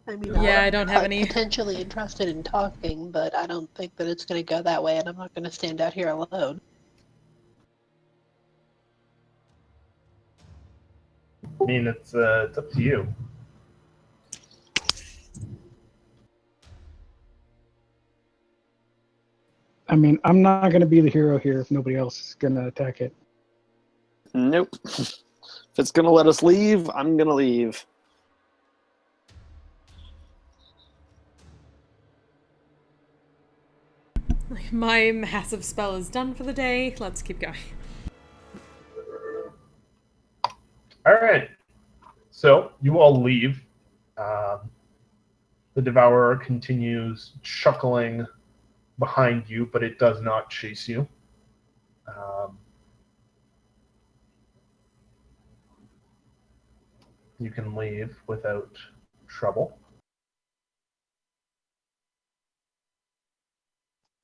I mean, Yeah, I don't have I'm any. potentially interested in talking, but I don't think that it's going to go that way, and I'm not going to stand out here alone. I mean, it's up to you. I mean, I'm not going to be the hero here if nobody else is going to attack it. Nope. If it's gonna let us leave, I'm gonna leave. My massive spell is done for the day. Let's keep going. All right. So you all leave. The Devourer continues chuckling behind you, but it does not chase you. You can leave without trouble.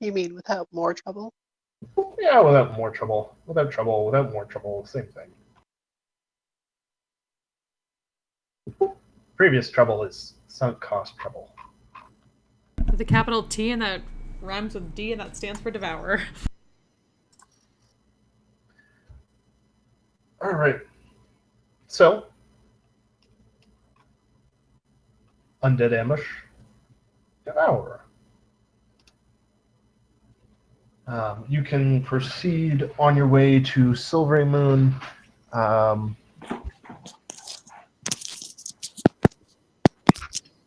You mean without more trouble? Yeah, without more trouble. Without trouble, without more trouble, same thing. Previous trouble is sunk cost trouble. With a capital T and that rhymes with D and that stands for Devourer. All right. So, Undead Ambush, Devourer. You can proceed on your way to Silvery Moon.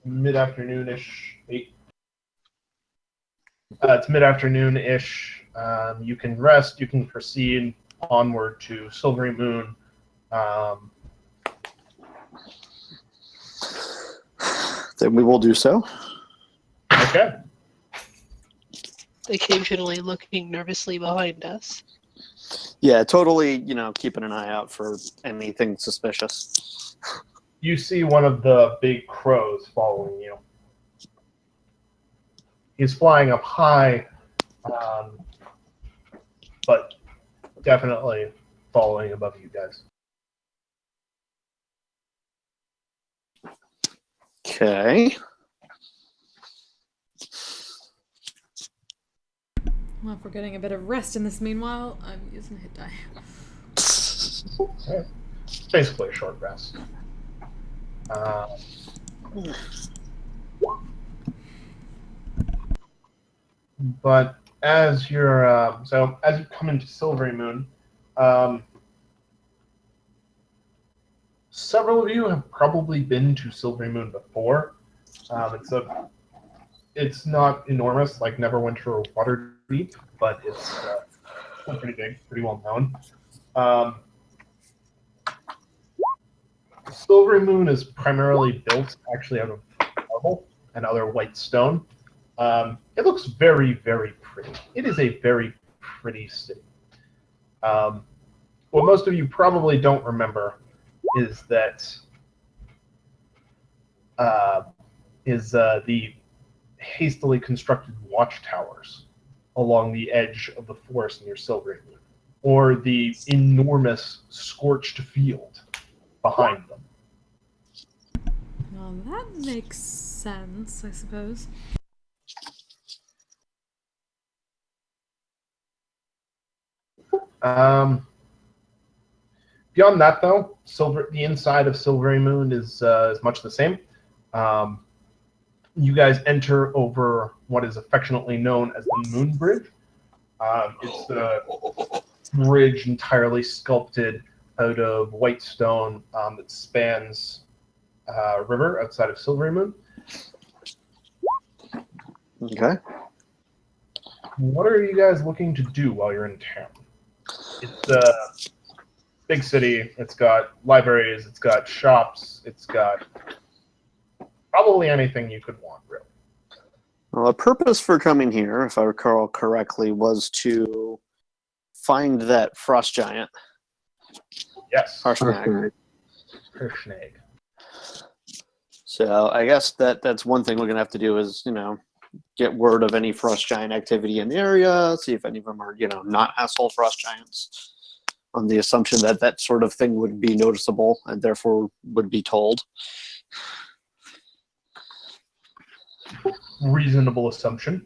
Mid-afternoon-ish. It's mid-afternoon-ish. You can rest. You can proceed onward to Silvery Moon. Then we will do so. Okay. Occasionally looking nervously behind us. Yeah, totally, keeping an eye out for anything suspicious. You see one of the big crows following you. He's flying up high, but definitely following above you guys. Okay. Well, if we're getting a bit of rest in this meanwhile, I'm using hit die. Okay. It's basically a short rest. But as you're as you come into Silvery Moon, several of you have probably been to Silvery Moon before. It's not enormous like Neverwinter or Waterdeep, but it's pretty big, pretty well known. Silvery Moon is primarily built actually out of marble and other white stone. It looks very, very pretty. It is a very pretty city. What most of you probably don't remember is that the hastily constructed watchtowers along the edge of the forest near Silvery Moon, or the enormous scorched field behind them. Well, that makes sense, I suppose. Beyond that, though, the inside of Silvery Moon is much the same. You guys enter over what is affectionately known as the Moon Bridge. It's a bridge entirely sculpted out of white stone that spans a river outside of Silvery Moon. Okay. What are you guys looking to do while you're in town? It's a big city. It's got libraries. It's got shops. It's got probably anything you could want, really. Well, a purpose for coming here, if I recall correctly, was to find that frost giant, Yes. Harshnag. Harshnag. So I guess that's one thing we're going to have to do is, get word of any frost giant activity in the area, see if any of them are, not asshole frost giants, on the assumption that that sort of thing would be noticeable and therefore would be told. Reasonable assumption.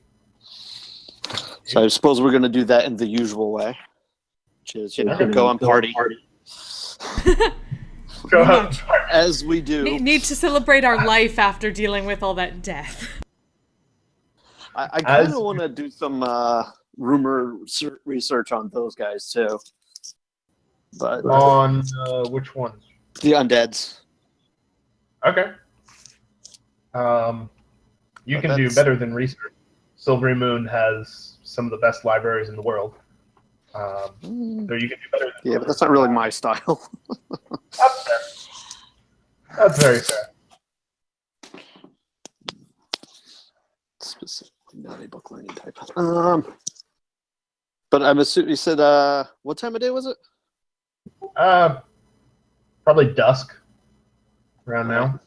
So I suppose we're going to do that in the usual way, which is, go and party. Go ahead. much. As we do. Need to celebrate our life after dealing with all that death. I kind of want to do some rumor research on those guys, too. But On which ones? the undeads. Okay. You But can do that's- better than research. Silvery Moon has some of the best libraries in the world. So you can do better than Yeah, but that's not really my style. That's fair. That's very fair. Specifically not a book learning type. But I'm assuming you said, what time of day was it? Probably dusk around now.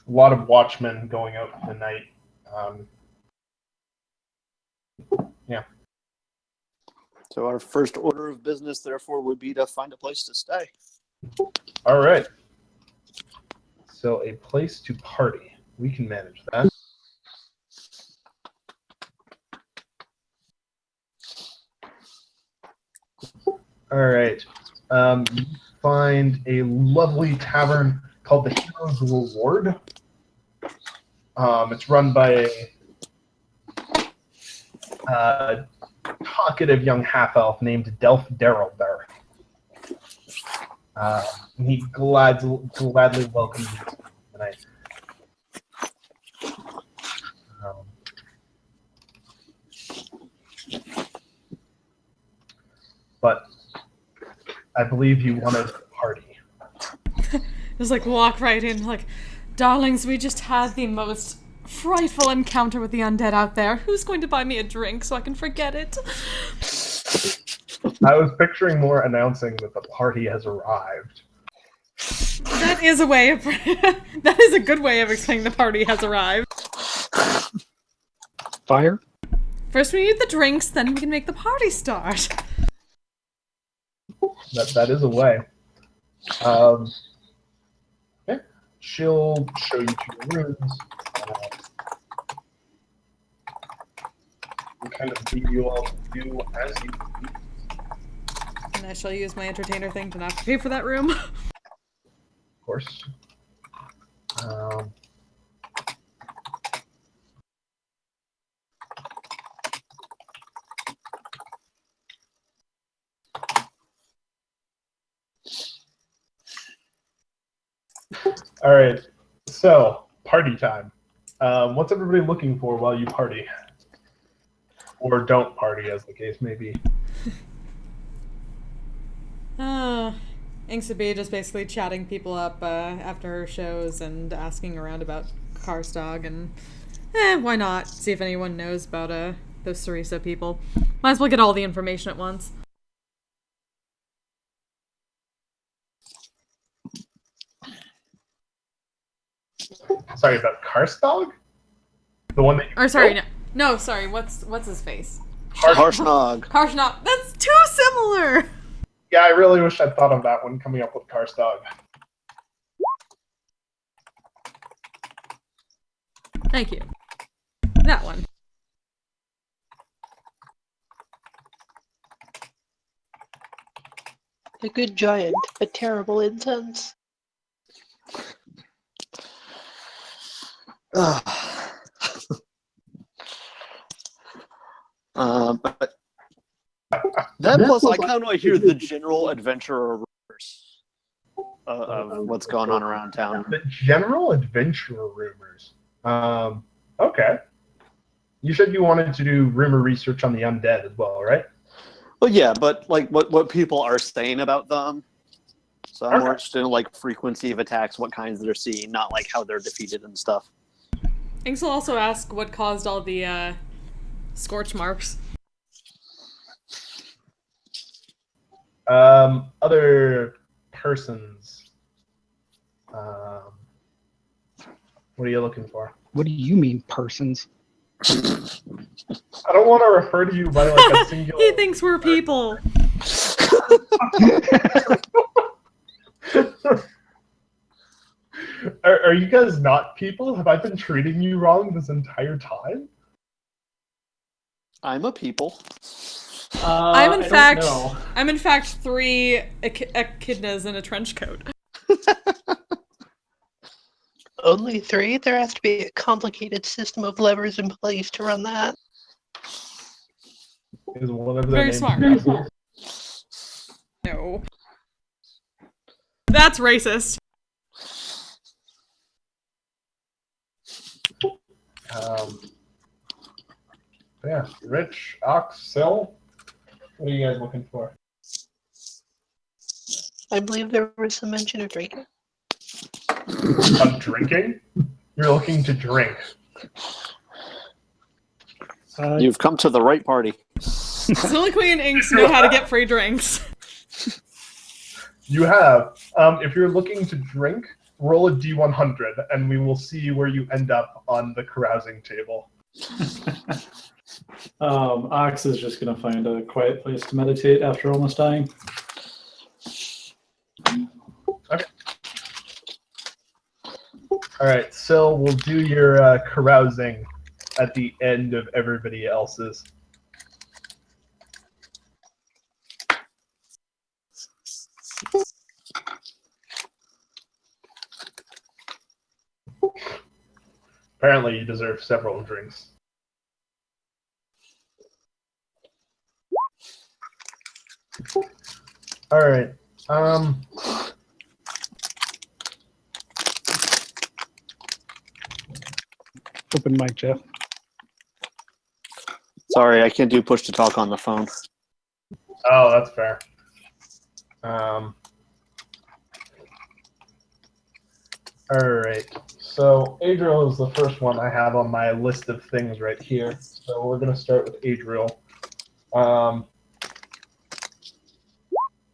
A lot of watchmen going out in the night. Yeah. So our first order of business, therefore, would be to find a place to stay. All right. So a place to party. We can manage that. All right. You find a lovely tavern called the Hero's Reward. It's run by a talkative young half-elf named Delph Darrelbear. He gladly welcomes you tonight. But I believe you wanted to party. Just like walk right in, like, darlings, we just had the most frightful encounter with the undead out there. Who's going to buy me a drink so I can forget it? I was picturing more announcing that the party has arrived. That is a way of that is a good way of explaining the party has arrived. Fire? First we need the drinks, then we can make the party start. That is a way. Okay. She'll show you to your rooms. And kind of leave you all to do as you please. And I shall use my entertainer thing to not pay for that room. Of course. All right. So, party time. What's everybody looking for while you party? Or don't party, as the case may be. Inksabi just basically chatting people up after her shows and asking around about Karstog and why not? See if anyone knows about those Sarisa people. Might as well get all the information at once. Sorry, about Karstog? The one that you Or sorry, killed? no, sorry. What's his face? Harshnag. Karshnog. That's too similar. Yeah, I really wish I'd thought of that one coming up with Karstog. Thank you. That one. A good giant, but terrible incense. But that plus, I kind of hear the general adventurer rumors of what's going on around town. The general adventurer rumors. Okay. You said you wanted to do rumor research on the undead as well, right? Well, yeah, but like what people are saying about them. So I'm more interested in like frequency of attacks, what kinds they're seeing, not like how they're defeated and stuff. Inks will also ask what caused all the scorch marks. Other persons. What are you looking for? What do you mean, persons? I don't want to refer to you by like a singular. He thinks we're people. Are you guys not people? Have I been treating you wrong this entire time? I'm a people. I'm in I don't fact, know. I'm in fact 3 echidnas in a trench coat. Only 3? There has to be a complicated system of levers in place to run that. Is one of their Very names smart. Russell? No. That's racist. Yeah, Rich, Ox, Sil. What are you guys looking for? I believe there was some mention of drinking. Of drinking? You're looking to drink. You've come to the right party. Soliloquy and Inks know how to get free drinks. You have. If you're looking to drink, roll a D100, and we will see where you end up on the carousing table. Ox is just going to find a quiet place to meditate after almost dying. Okay. All right, Sil, we'll do your carousing at the end of everybody else's. Apparently, you deserve several drinks. All right. Open mic, Jeff. Sorry, I can't do push to talk on the phone. Oh, that's fair. All right. So Adriel is the first one I have on my list of things right here. So we're going to start with Adriel.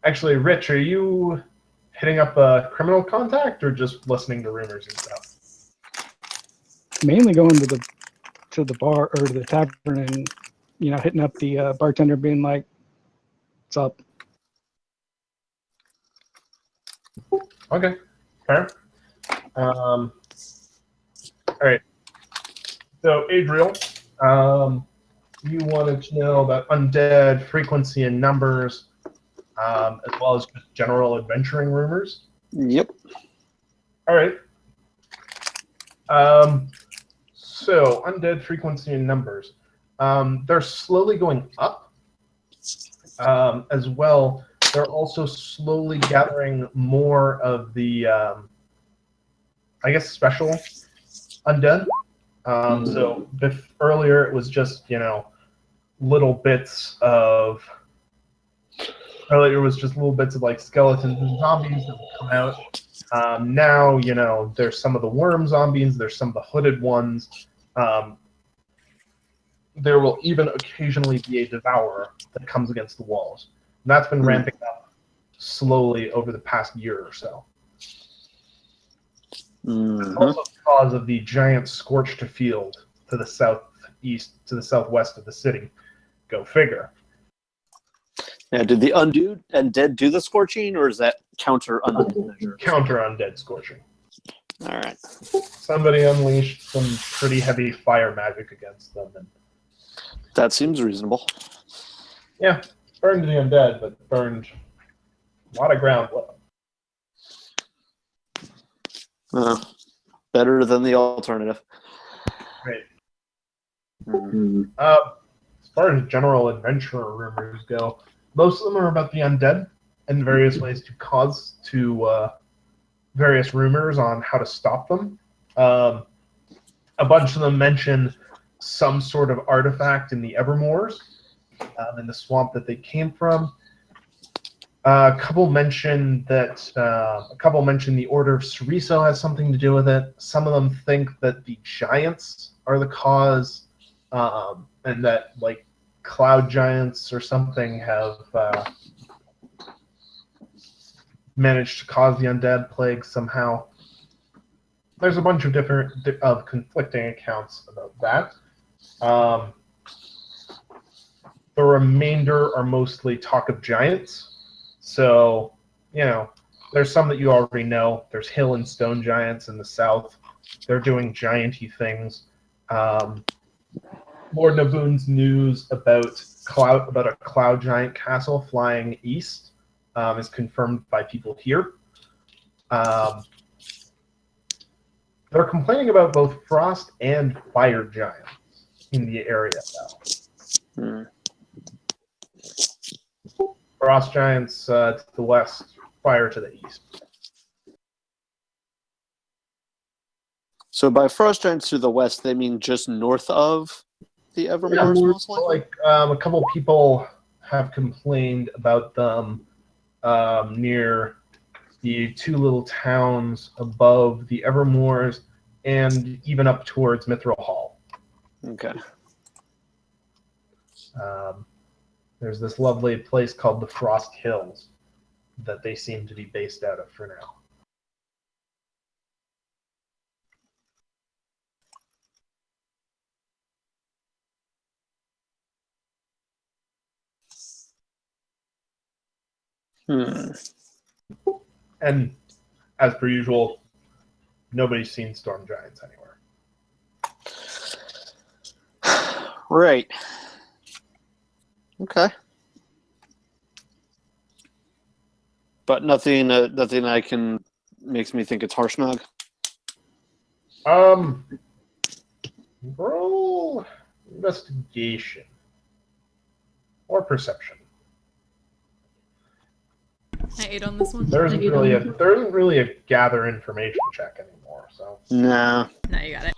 Actually, Rich, are you hitting up a criminal contact or just listening to rumors and stuff? Mainly going to the bar or to the tavern and hitting up the bartender, being like, "What's up?" Okay, fair. All right. So, Adriel, you wanted to know about undead frequency and numbers, as well as just general adventuring rumors. Yep. All right. So, undead frequency and numbers. They're slowly going up. As well, they're also slowly gathering more of the, I guess, special undead. So earlier it was just, little bits of. Earlier it was just little bits of like skeletons and zombies that would come out. Now, there's some of the worm zombies, there's some of the hooded ones. There will even occasionally be a devourer that comes against the walls. And that's been ramping up slowly over the past year or so. Mm-hmm. Also because of the giant scorched field to the southeast, to the southwest of the city. Go figure. Now, did the undead do the scorching, or is that counter undead measure? Counter undead scorching. All right. Somebody unleashed some pretty heavy fire magic against them. And That seems reasonable. yeah, burned the undead, but burned a lot of ground. Better than the alternative. Right. Mm-hmm. As far as general adventurer rumors go, most of them are about the undead and various ways to cause various rumors on how to stop them. A bunch of them mention some sort of artifact in the Evermoors, in the swamp that they came from. A couple mentioned that the Order of Ceriso has something to do with it. Some of them think that the giants are the cause, and that like cloud giants or something have managed to cause the undead plague somehow. There's a bunch of different conflicting accounts about that. The remainder are mostly talk of giants. So, there's some that you already know. There's hill and stone giants in the south. They're doing gianty things. Lord Naboon's news about a cloud giant castle flying east is confirmed by people here. They're complaining about both frost and fire giants in the area now. Frost giants to the west, fire to the east. So by frost giants to the west, they mean just north of the Evermoors, most likely? Like a couple people have complained about them near the two little towns above the Evermoors and even up towards Mithril Hall. Okay. There's this lovely place called the Frost Hills that they seem to be based out of for now. And as per usual, nobody's seen storm giants anywhere. Right. Okay. But nothing I can makes me think it's Harshnag. Roll investigation or perception. I ate on this one. There isn't really a gather information check anymore. So Nah. No, you got it.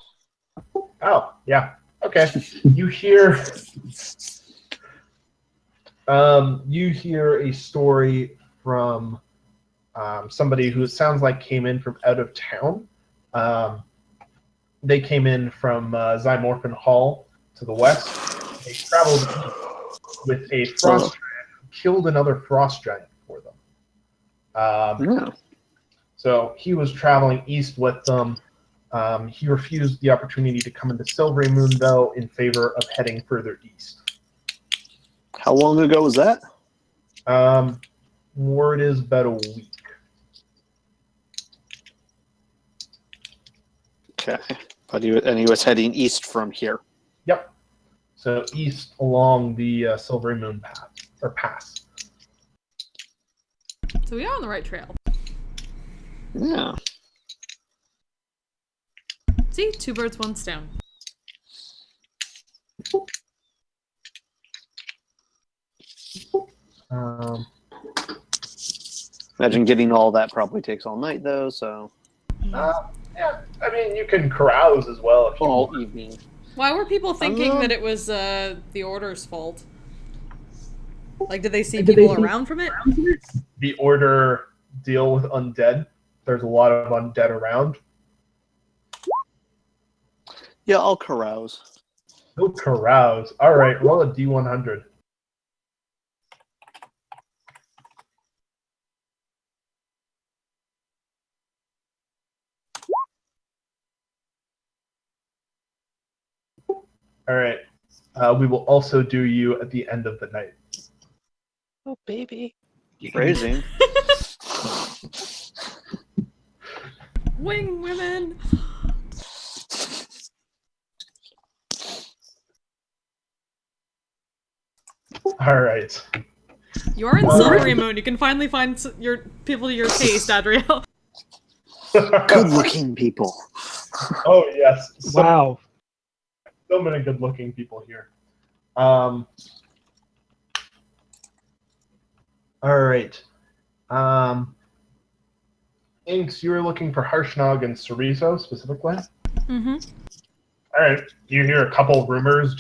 oh yeah, okay. You hear a story from somebody who sounds like came in from out of town. They came in from Zymorphin Hall to the west. They traveled with a frost giant who killed another frost giant for them. So he was traveling east with them. He refused the opportunity to come into Silvery Moon, though, in favor of heading further east. How long ago was that? Word is about a week. Okay. But he was heading east from here. Yep. So east along the Silvery Moon path or pass. So we are on the right trail. Yeah. See, 2 birds, 1 stone. Imagine getting all that probably takes all night, though, so... Yeah, I mean, you can carouse as well if you all want. evening. Why were people thinking that it was the Order's fault? Like, did they see people around from it? The Order deal with undead. There's a lot of undead around. Yeah, I'll carouse. No carouse. All right, roll a D100. All right. We will also do you at the end of the night. Oh, baby. Phrasing. Wing women! All right. You are in Silvery Moon. You can finally find your people to your taste, Adriel. Good-looking people. Oh, yes. Wow. So many good-looking people here. All right. Inks, you were looking for Harshnag and Ceriso specifically? Mm-hmm. All right. You hear a couple rumors,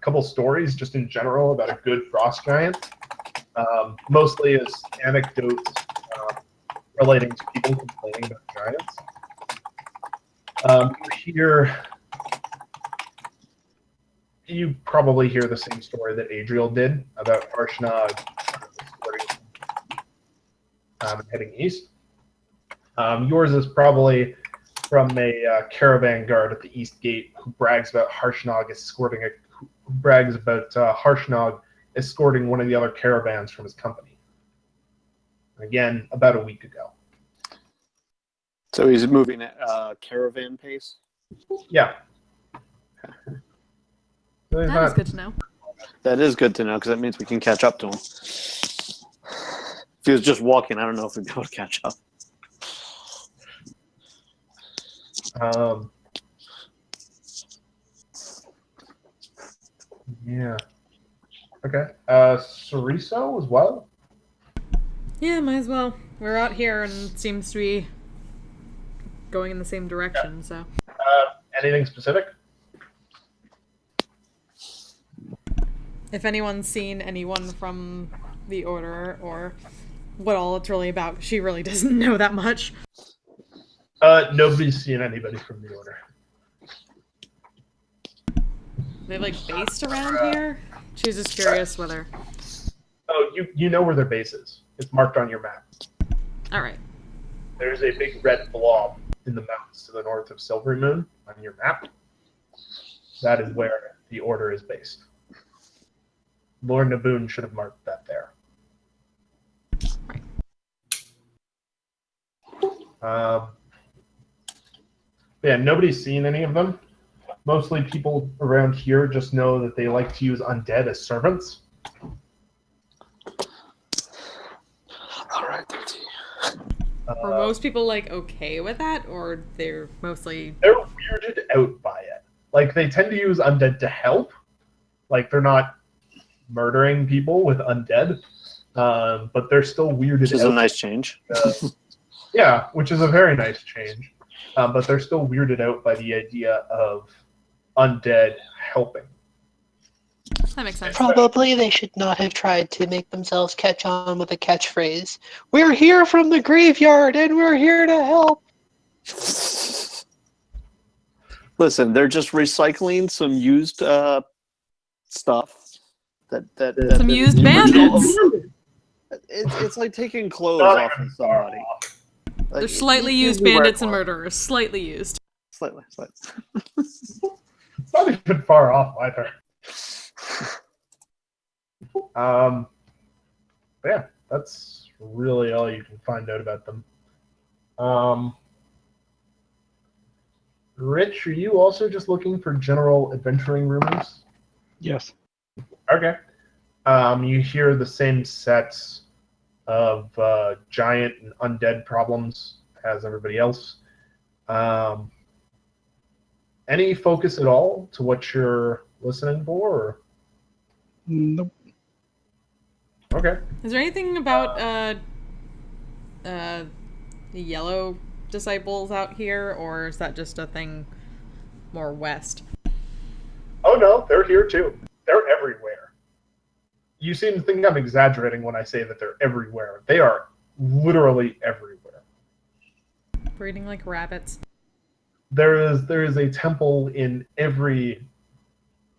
couple stories just in general about a good frost giant. mostly as anecdotes relating to people complaining about giants. You probably hear the same story that Adriel did about Harshnag heading east. Yours is probably from a caravan guard at the east gate who brags about Harshnag escorting one of the other caravans from his company. Again, about a week ago. So he's moving at caravan pace? Yeah. That is good to know. That is good to know, because that means we can catch up to him. If he was just walking, I don't know if we'd be able to catch up. Yeah. Okay. Ceriso as well? Yeah, might as well. We're out here and it seems to be going in the same direction, so. Anything specific? If anyone's seen anyone from the Order or what all it's really about, she really doesn't know that much. Nobody's seen anybody from the Order. They like based around here? She's just curious whether. Oh, you know where their base is. It's marked on your map. Alright. There's a big red blob in the mountains to the north of Silvery Moon on your map. That is where the Order is based. Lord Naboon should have marked that there. Right. Yeah, nobody's seen any of them. Mostly people around here just know that they like to use undead as servants. All right, Are most people like okay with that, or they're mostly? They're weirded out by it. Like they tend to use undead to help. Like they're not murdering people with undead, but they're still weirded out. Which is a nice change. Yeah, which is a very nice change. But they're still weirded out by the idea of undead helping. That makes sense. Probably they should not have tried to make themselves catch on with a catchphrase. We're here from the graveyard and we're here to help. Listen, they're just recycling some used stuff. Some used bandits. It's like taking clothes off of somebody. Like, They're slightly used bandits and murderers. Slightly used. Slightly. It's not even far off either. Yeah, that's really all you can find out about them. Rich, are you also just looking for general adventuring rumors? Yes. Okay. You hear the same sets of giant and undead problems as everybody else. Any focus at all to what you're listening for? Or? Nope. Okay. Is there anything about the yellow disciples out here, or is that just a thing more west? Oh no, they're here too. They're everywhere. You seem to think I'm exaggerating when I say that they're everywhere. They are literally everywhere. Breeding like rabbits. There is a temple in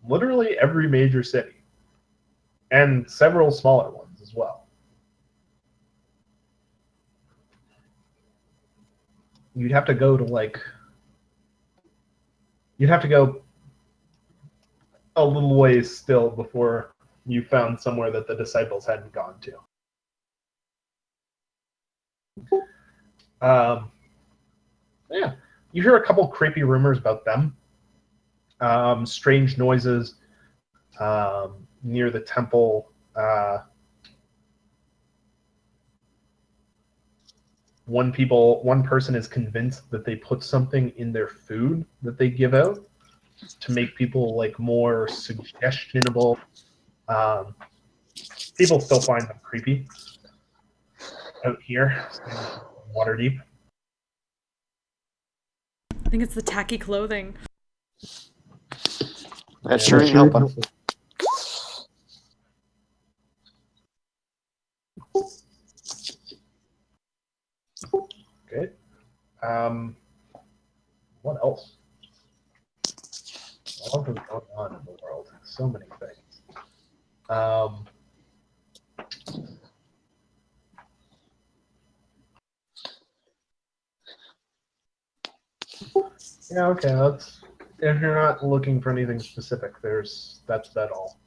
literally every major city, and several smaller ones as well. You'd have to go a little ways still before you found somewhere that the disciples hadn't gone to. Yeah, you hear a couple creepy rumors about them. Strange noises near the temple. One person is convinced that they put something in their food that they give out to make people like more suggestionable. People still find them creepy out here, water deep. I think it's the tacky clothing. That sure ain't helping. Okay. What else? What else is going on in the world? So many things. Yeah, okay, that's if you're not looking for anything specific, that's that all.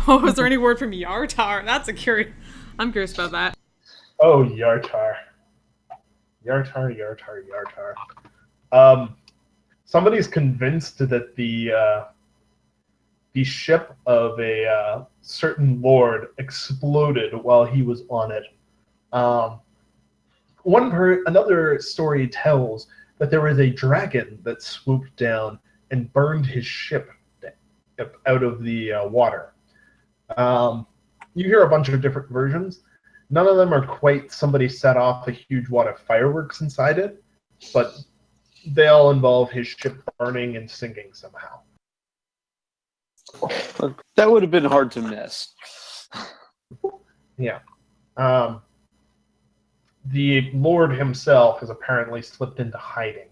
Oh, is there any word from Yartar? That's a curious. I'm curious about that. Oh, Yartar. Yartar. Somebody's convinced that the ship of a certain lord exploded while he was on it. Another story tells that there was a dragon that swooped down and burned his ship out of the water. You hear a bunch of different versions. None of them are quite somebody set off a huge wad of fireworks inside it, but they all involve his ship burning and sinking somehow. That would have been hard to miss. Yeah. The Lord himself has apparently slipped into hiding.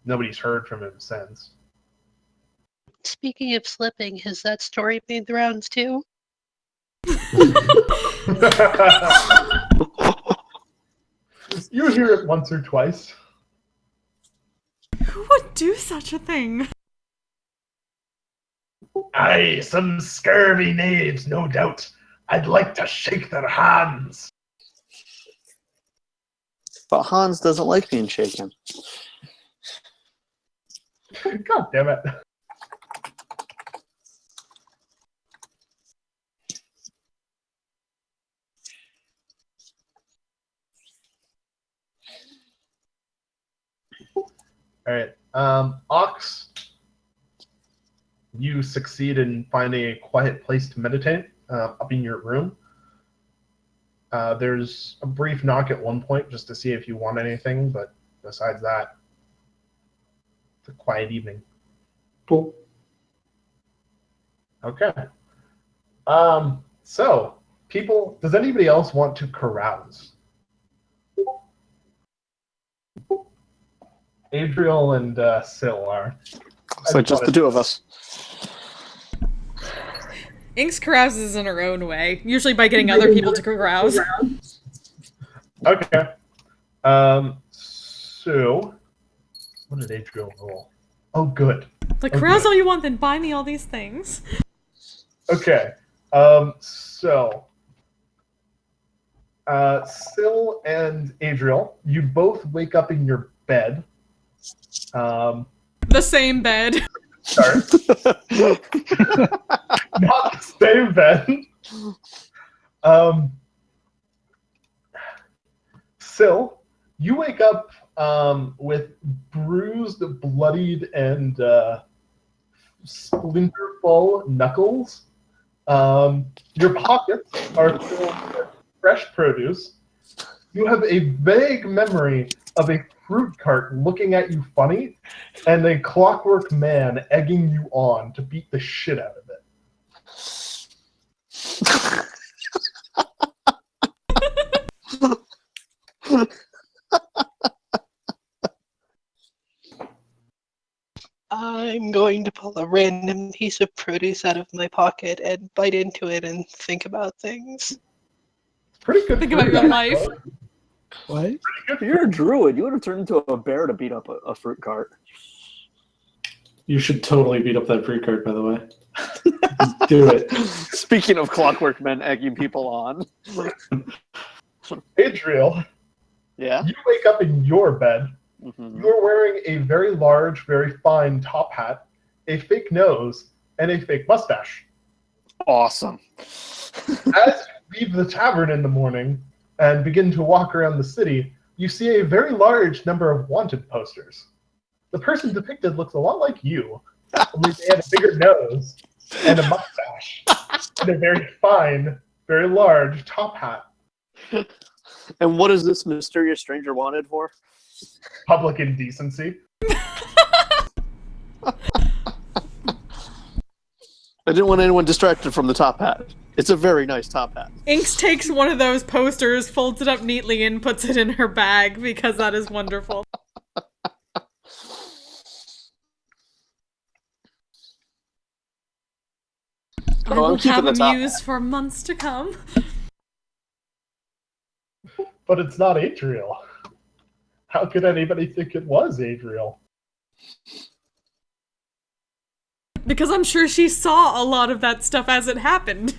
Nobody's heard from him since. Speaking of slipping, has that story made the rounds too? You hear it once or twice. Who would do such a thing? Aye, some scurvy knaves, no doubt. I'd like to shake their hands. But Hans doesn't like being shaken. God damn it. Alright. Ox, you succeed in finding a quiet place to meditate up in your room. There's a brief knock at one point just to see if you want anything, but besides that, it's a quiet evening. Cool. Okay. So, people, does anybody else want to carouse? Adriel and Syl are. So just the two of us. Inks carouses in her own way, usually by getting other people to carouse. Okay. So, what did Adriel roll? Oh, good. Like, Oh, carouse good. all you want, then buy me all these things. Okay. So, Syl and Adriel, you both wake up in your bed. The same bed. Sorry. Not the same bed. Syl, you wake up with bruised, bloodied, and splinter-full knuckles. Your pockets are filled with fresh produce. You have a vague memory of a fruit cart looking at you funny, and a clockwork man egging you on to beat the shit out of it. I'm going to pull a random piece of produce out of my pocket and bite into it and think about things. Pretty good. Think about your fruit, life. actually. What? If you're a druid, you would have turned into a bear to beat up a fruit cart. You should totally beat up that fruit cart, by the way. Do it. Speaking of clockwork men egging people on. Adriel, Yeah? you wake up in your bed. Mm-hmm. You're wearing a very large, very fine top hat, a fake nose, and a fake mustache. Awesome. As you leave the tavern in the morning and begin to walk around the city, you see a very large number of wanted posters. The person depicted looks a lot like you, only they had a bigger nose and a mustache and a very fine, very large top hat. And what is this mysterious stranger wanted for? Public indecency. I didn't want anyone distracted from the top hat. It's a very nice top hat. Inks takes one of those posters, folds it up neatly, and puts it in her bag because that is wonderful. I Oh, I'm will keeping have the a top muse for months to come. But it's not Adriel. How could anybody think it was Adriel? Because I'm sure she saw a lot of that stuff as it happened.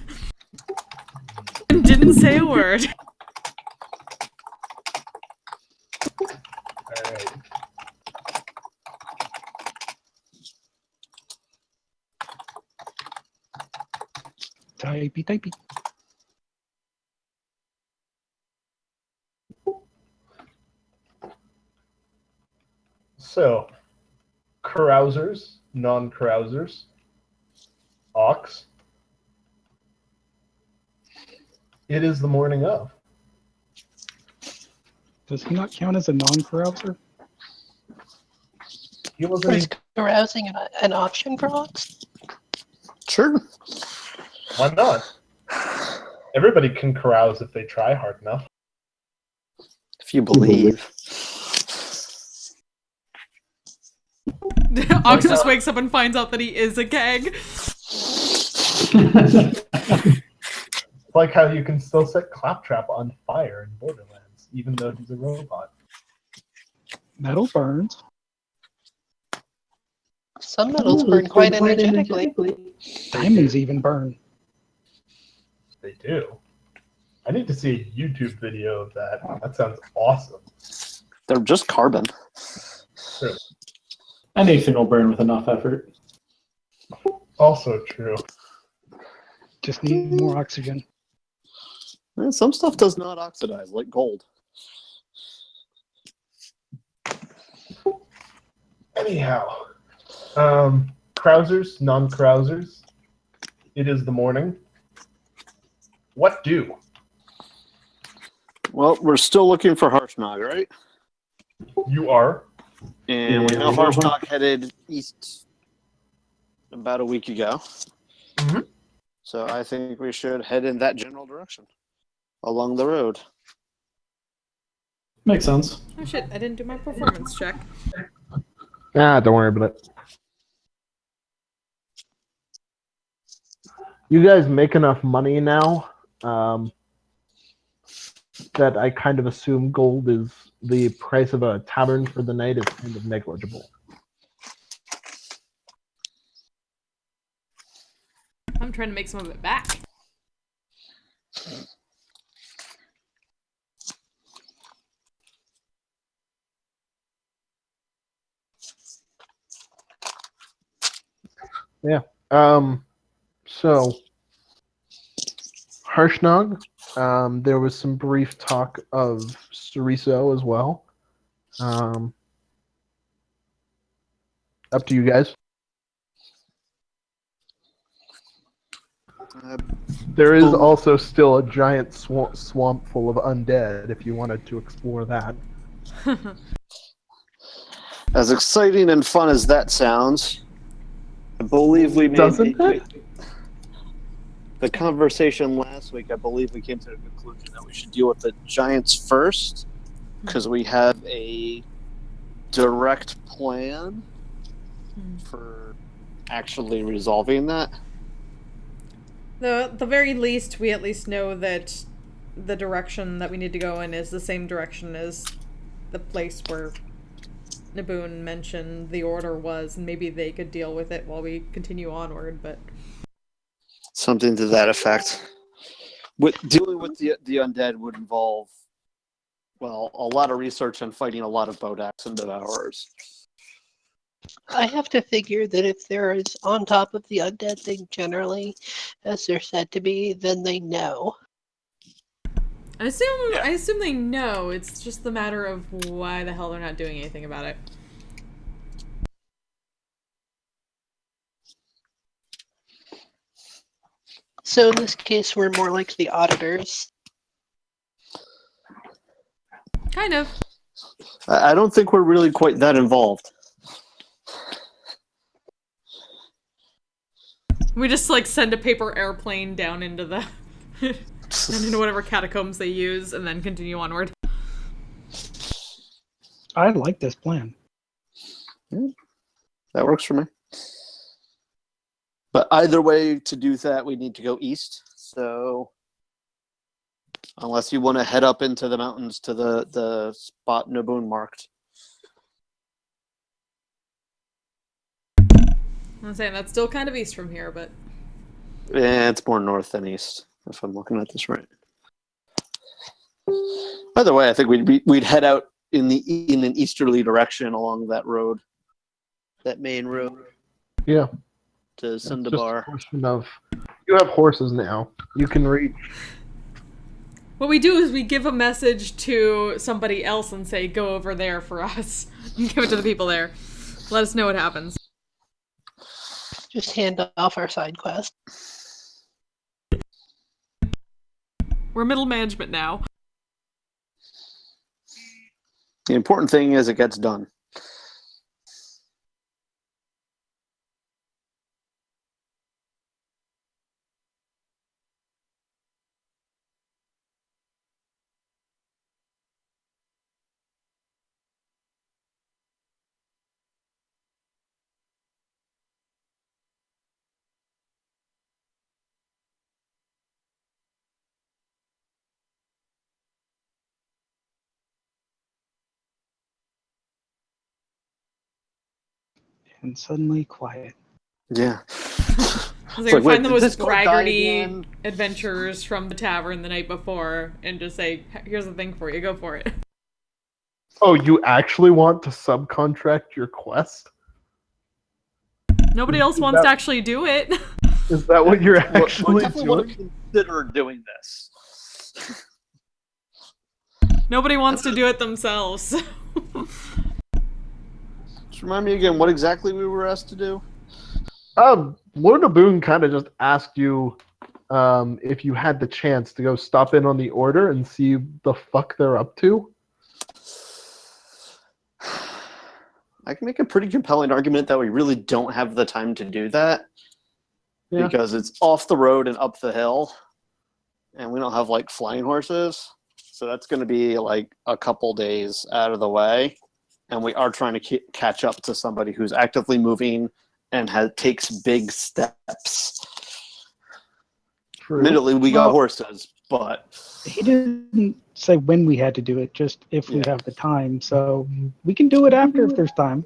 And didn't say a word. Alright. Typey. So, carousers, non-carousers, ox. It is the morning of. Does he not count as a non-carouser? He wasn't Is even, carousing an option for Ox? Sure. why not? Everybody can carouse if they try hard enough. If you believe. Ox just wakes up and finds out that he is a keg. It's like how you can still set Claptrap on fire in Borderlands, even though he's a robot. Metal burns. Some metals burn quite energetically. Diamonds even burn. They do. I need to see a YouTube video of that. That sounds awesome. They're just carbon. Anything will burn with enough effort. Also true. Just need more oxygen. And some stuff does not oxidize, like gold. Anyhow, carousers, non-carousers. It is the morning. What do? Well, we're still looking for Harshnag, right? You are. And we know Harshnag headed east about a week ago. Mhm. So I think we should head in that general direction along the road. Makes sense. Oh shit, I didn't do my performance check. Ah, don't worry about it. You guys make enough money now that I kind of assume gold is the price of a tavern for the night is kind of negligible. I'm trying to make some of it back. Yeah. So Harshnag, there was some brief talk of Ceriso as well. Up to you guys. There is also still a giant swamp full of undead if you wanted to explore that. As exciting and fun as that sounds, I believe we made Doesn't it? the conversation last week. I believe we came to the conclusion that we should deal with the giants first because we have a direct plan for actually resolving that. The very least, we at least know that the direction that we need to go in is the same direction as the place where Naboon mentioned the order was, and maybe they could deal with it while we continue onward, but... Something to that effect. Dealing with the undead would involve, well, a lot of research and fighting a lot of Bodax and Devourers. I have to figure that if they're as on top of the undead thing generally as they're said to be, then they know. I assume they know, it's just the matter of why the hell they're not doing anything about it. So in this case, we're more like the auditors. Kind of. I don't think we're really quite that involved. We just like send a paper airplane down into the down into whatever catacombs they use, and then continue onward. I like this plan. That works for me. But either way, to do that, we need to go east. So, unless you want to head up into the mountains to the spot Naboon marked. I'm saying that's still kind of east from here, but Yeah, it's more north than east, if I'm looking at this right. Either way, I think we'd head out in an easterly direction along that road, that main road Yeah. to It's just a Sundabar. question of you have horses now. You can reach. what we do is we give a message to somebody else and say, "Go over there for us." And give it to the people there. Let us know what happens. Just hand off our side quest. We're middle management now. The important thing is it gets done. And suddenly quiet. Yeah. So we like, wait, find the did most this card die braggarty again? adventurers from the tavern the night before and just say, "Here's the thing for you, go for it." Oh, you actually want to subcontract your quest? Nobody else wants to actually do it. Is that what you're We actually definitely want doing? to consider doing this. Nobody wants to do it themselves. Just remind me again what exactly we were asked to do. Lord Naboon kind of just asked you if you had the chance to go stop in on the order and see the fuck they're up to. I can make a pretty compelling argument that we really don't have the time to do that Yeah. because it's off the road and up the hill, and we don't have like flying horses, so that's going to be like a couple days out of the way, and we are trying to catch up to somebody who's actively moving and takes big steps. True. Admittedly, we got Well- horses, but He didn't say when we had to do it, just if we Yeah. have the time. So we can do it after if there's time.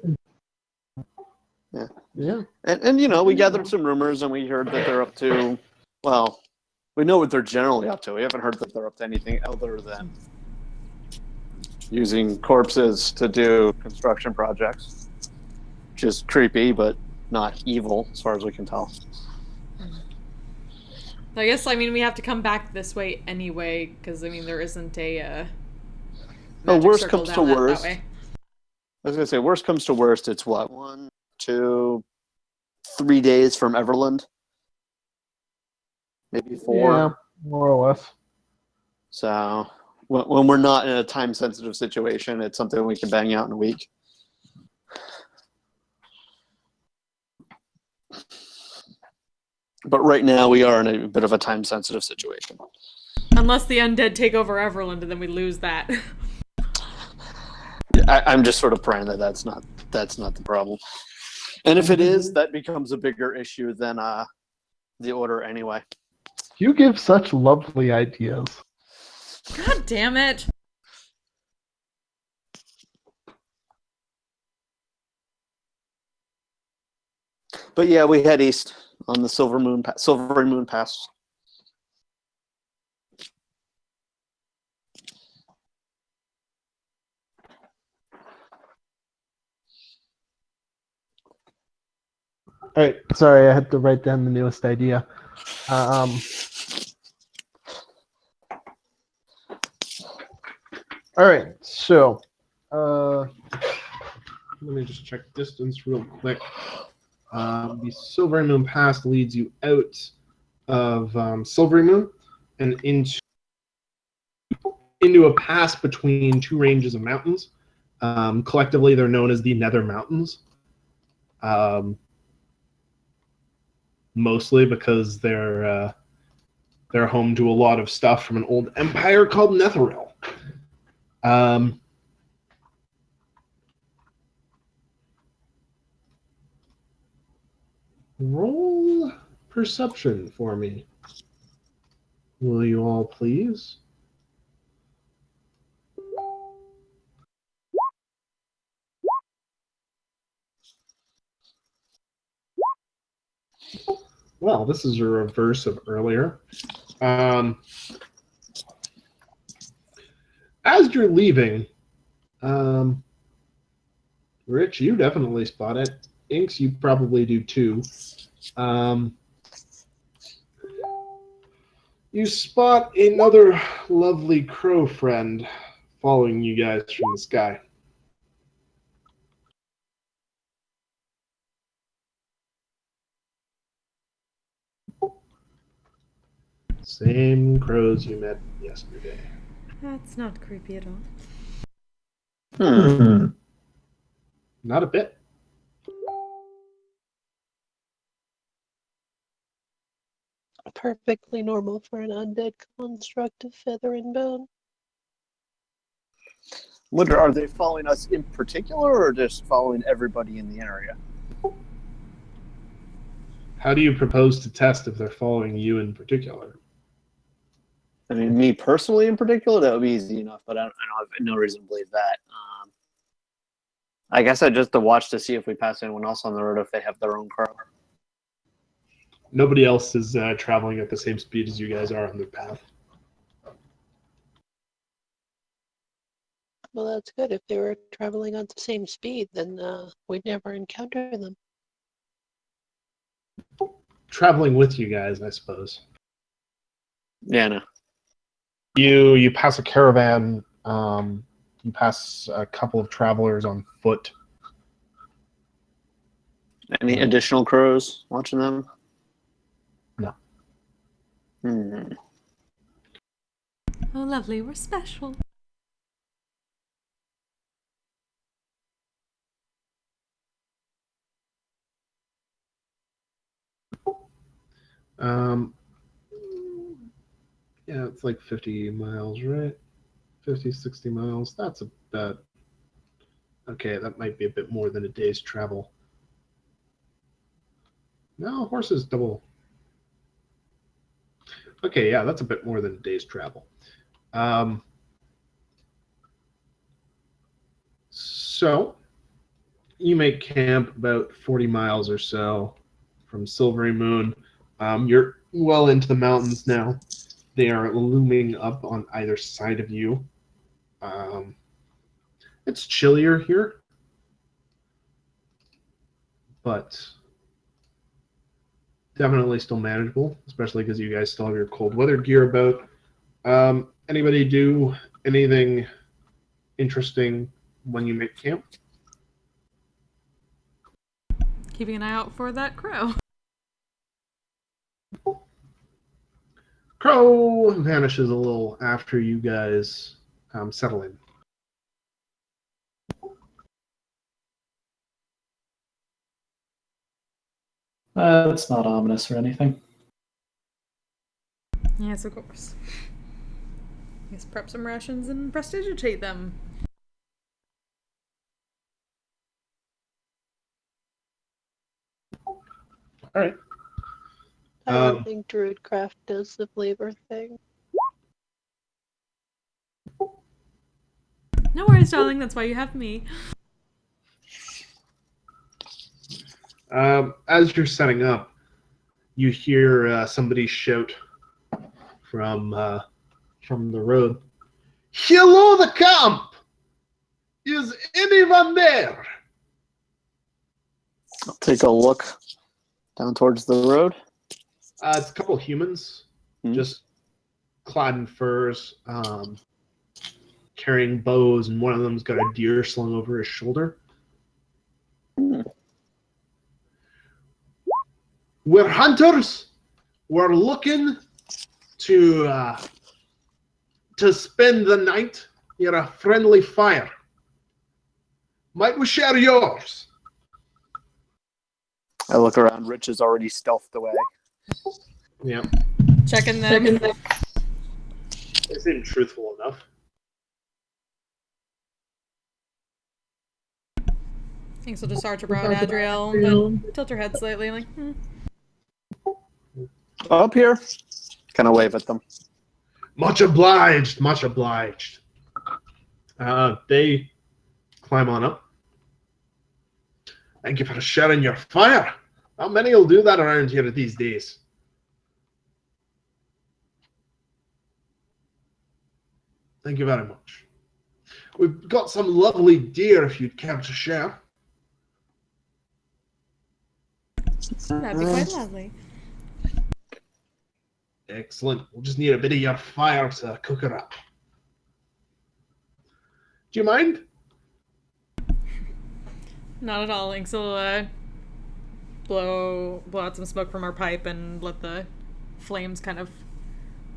Yeah. and you know, we gathered some rumors and we heard that they're up to, well, we know what they're generally up to. We haven't heard that they're up to anything other than using corpses to do construction projects, which is creepy, but not evil as far as we can tell. I guess, we have to come back this way anyway, because, there isn't a, magic worst circle comes to down that worst. way. I was gonna say, worst comes to worst, it's what, 1, 2, 3 days from Everland, maybe 4. Yeah, more or less. So when we're not in a time-sensitive situation, it's something we can bang out in a week. But right now, we are in a bit of a time-sensitive situation. Unless the undead take over Everland, and then we lose that. I'm just sort of praying that that's not the problem. And if it is, that becomes a bigger issue than the order anyway. You give such lovely ideas. God damn it. But yeah, we head east on the Silvery Moon Pass. All right, sorry, I had to write down the newest idea. All right, so let me just check distance real quick. The Silvery Moon Pass leads you out of Silvery Moon and into a pass between two ranges of mountains. Collectively, they're known as the Nether Mountains. mostly because they're home to a lot of stuff from an old empire called Netheril. Roll perception for me. Will you all please? Well, this is a reverse of earlier. As you're leaving, Rich, you definitely spot it. Inks, you probably do too. You spot another lovely crow friend following you guys from the sky. Same crows you met yesterday. That's not creepy at all. Not a bit. Perfectly normal for an undead construct of feather and bone. Wonder, are they following us in particular, or just following everybody in the area? How do you propose to test if they're following you in particular? I mean, me personally in particular, that would be easy enough, but I don't have no reason to believe that. I guess I just to watch to see if we pass anyone else on the road if they have their own car. Nobody else is traveling at the same speed as you guys are on their path. Well, that's good. If they were traveling on the same speed, then we'd never encounter them. Traveling with you guys, I suppose. Yeah, no. You pass a caravan. You pass a couple of travelers on foot. Any additional crows watching them? No. Oh, lovely. We're special. Yeah, it's like 50 miles, right? 50, 60 miles. That's about... Okay, that might be a bit more than a day's travel. No, horses double. Okay, yeah, that's a bit more than a day's travel. So, you make camp about 40 miles or so from Silvery Moon. You're well into the mountains now. They are looming up on either side of you. It's chillier here, but definitely still manageable, especially because you guys still have your cold weather gear about. Anybody do anything interesting when you make camp? Keeping an eye out for that crow. Crow vanishes a little after you guys settle in. That's not ominous or anything. Yes, of course. Yes, prep some rations and prestidigitate them. All right. I don't think Druidcraft does the flavor thing. No worries, darling. That's why you have me. As you're setting up, you hear somebody shout from the road. Hello, the camp! Is anyone there? I'll take a look down towards the road. It's a couple of humans, just clad in furs, carrying bows, and one of them's got a deer slung over his shoulder. We're hunters. We're looking to spend the night near a friendly fire. Might we share yours? I look around. Rich is already stealthed away. Yeah, Checking them. they seem truthful enough. Thanks, will just arch her brow at Adriel, then tilt her head slightly, like, Up here. Kind of wave at them. Much obliged, much obliged. They climb on up. Thank you for sharing your fire. Not many will do that around here these days. Thank you very much. We've got some lovely deer if you'd care to share. that'd be quite lovely. Excellent. We'll just need a bit of your fire to cook her up. Do you mind? Not at all. Inks will blow out some smoke from her pipe and let the flames kind of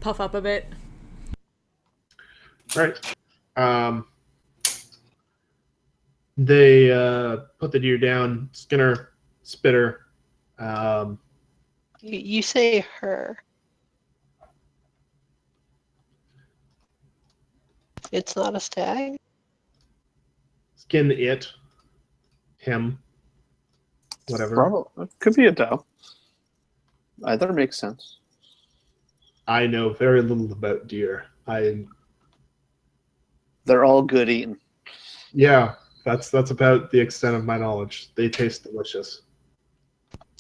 puff up a bit. Right. They put the deer down, skin her, spit her. You say her. It's not a stag? Skin it, him, whatever. Probably. It could be a doe. Either makes sense. I know very little about deer. They're all good eating. Yeah, that's about the extent of my knowledge. They taste delicious.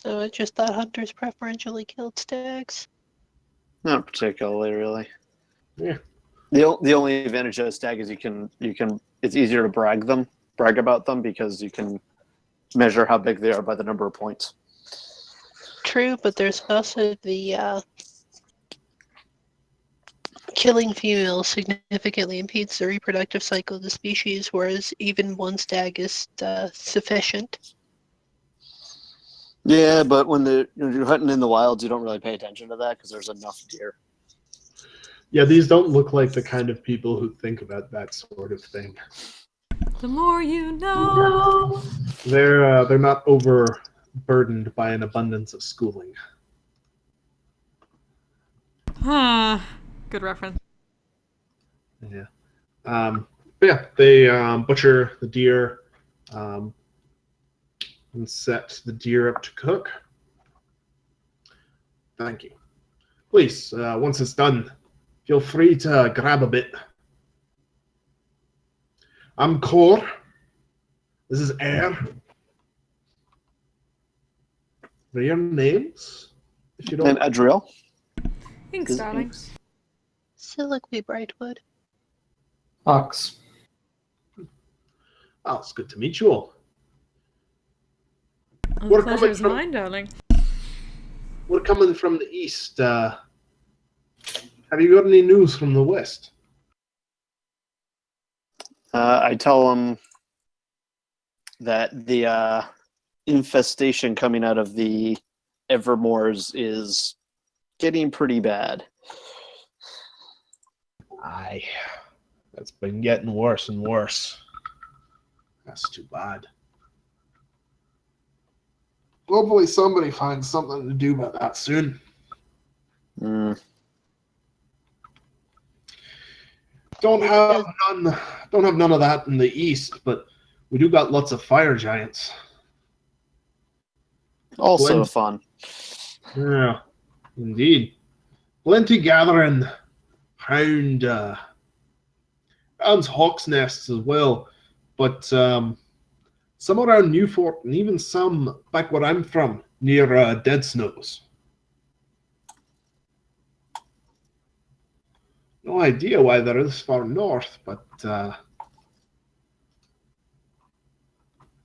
No, I just thought hunters preferentially killed stags. Not particularly, really. Yeah. The only advantage of a stag is you can it's easier to brag about them because you can measure how big they are by the number of points. True, but there's also the killing females significantly impedes the reproductive cycle of the species, whereas even one stag is sufficient. Yeah, but when you're hunting in the wilds, you don't really pay attention to that because there's enough deer. Yeah, these don't look like the kind of people who think about that sort of thing. The more you know. They're not overburdened by an abundance of schooling. Good reference. Yeah. But yeah, they butcher the deer and set the deer up to cook. Thank you. Please, once it's done, feel free to grab a bit. I'm Core. This is Air. What are your names? If you And don't. Adriel. Thanks, darling. Soliloquy Brightwood. Ox. Oh, it's good to meet you all. Oh, We're the pleasure coming is from- mine, darling. We're coming from the east. Have you got any news from the west? I tell them that the infestation coming out of the Evermores is getting pretty bad. Aye. That's been getting worse and worse. That's too bad. Hopefully somebody finds something to do about that soon. Mm. Don't have none of that in the east, but we do got lots of fire giants. Also fun. Yeah, indeed. Plenty gathering around Hawk's Nests as well, but some around Newfort and even some back where I'm from, near Dead Snows. No idea why they're this far north, but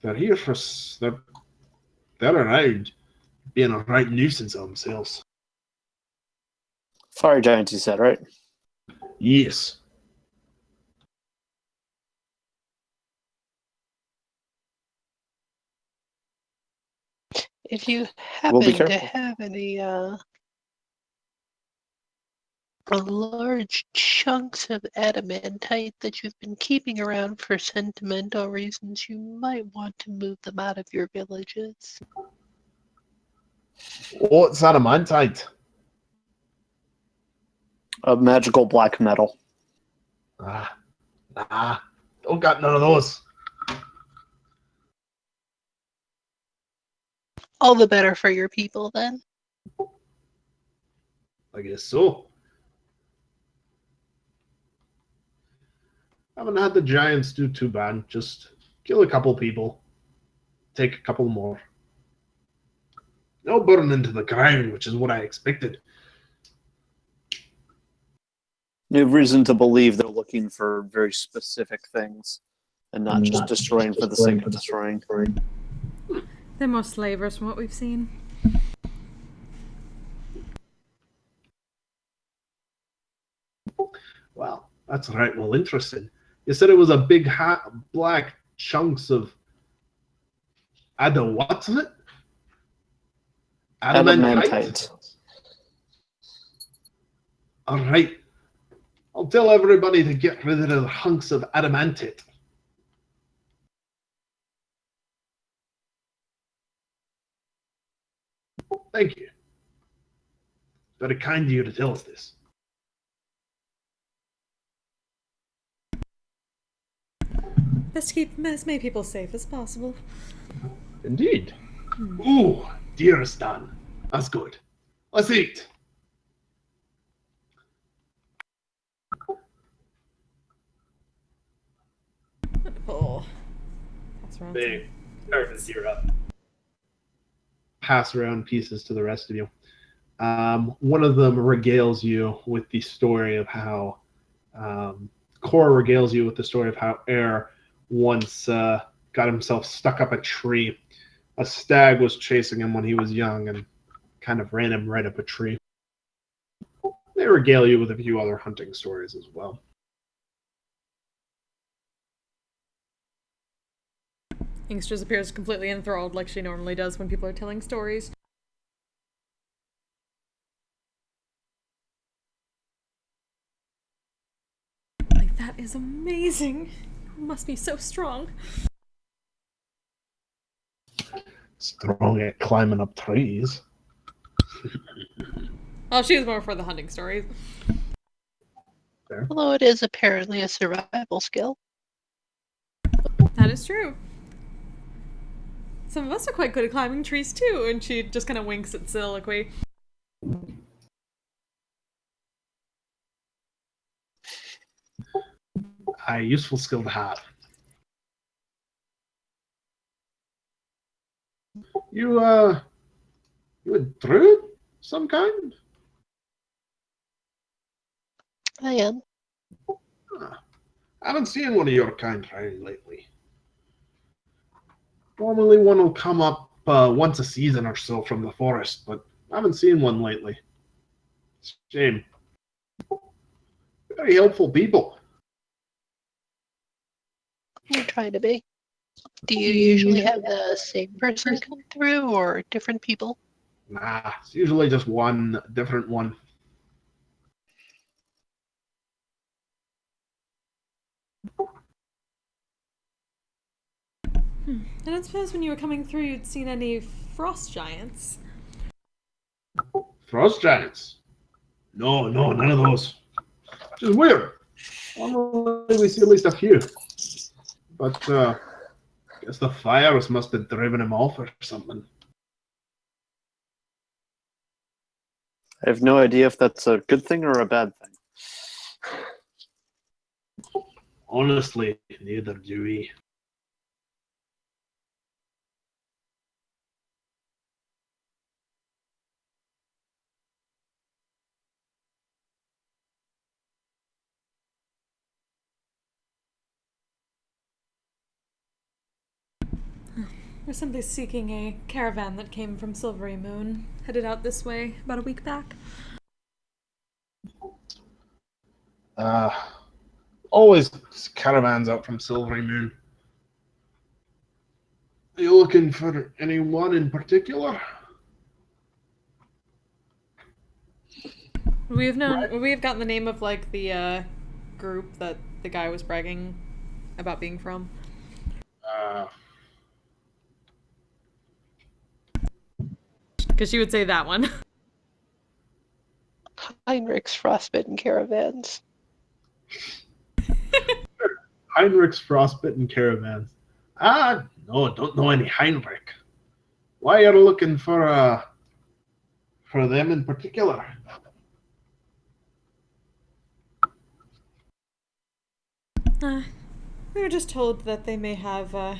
they're here for they're around, being a right nuisance of themselves. Fire giants, you said, right? Yes. If you We'll be happen to careful. have any large chunks of adamantite that you've been keeping around for sentimental reasons, you might want to move them out of your villages. Oh, it's adamantite. A magical black metal. Nah, don't got none of those. All the better for your people, then. I guess so. Haven't had the giants do too bad. Just kill a couple people. Take a couple more. No burn into the ground, which is what I expected. You have reason to believe they're looking for very specific things and not just destroying for the sake of destroying. They're more slavers from what we've seen. Well, that's right. Well, interesting. You said it was a big black chunks of what's it? Adamantite. All right. I'll tell everybody to get rid of the hunks of adamantite. Thank you. Very kind of you to tell us this. Best to keep as many people safe as possible. Indeed. Ooh, dearest done. That's good. Let's eat. Oh. That's around They start to tear up. Pass around pieces to the rest of you. One of them regales you with the story of how Cora regales you with the story of how Air once got himself stuck up a tree. A stag was chasing him when he was young and kind of ran him right up a tree. They regale you with a few other hunting stories as well. Inks just appears completely enthralled like she normally does when people are telling stories. Like, that is amazing. You must be so strong. Strong at climbing up trees. Oh, she was more for the hunting stories. There. Although it is apparently a survival skill. That is true. Some of us are quite good at climbing trees too, and she just kind of winks at Soliloquy. A useful skill to have. You a druid? Some kind? I am. Huh. I haven't seen one of your kind around lately. Normally one will come up once a season or so from the forest, but I haven't seen one lately. It's a shame. Very helpful people. You try to be. Do you usually have the same person come through or different people? Nah, it's usually just one different one. I don't suppose when you were coming through you'd seen any frost giants. Frost giants? No, none of those. Which is weird. Normally we see at least a few. But guess the fires must have driven him off or something. I have no idea if that's a good thing or a bad thing. Honestly, neither do we. We're simply seeking a caravan that came from Silvery Moon, headed out this way about a week back. Always caravans out from Silvery Moon. Are you looking for anyone in particular? We have gotten the name of like the group that the guy was bragging about being from. Because she would say that one. Heinrich's frostbitten caravans. Heinrich's frostbitten caravans. Ah, no, don't know any Heinrich. Why are you looking for them in particular? We were just told that they may have a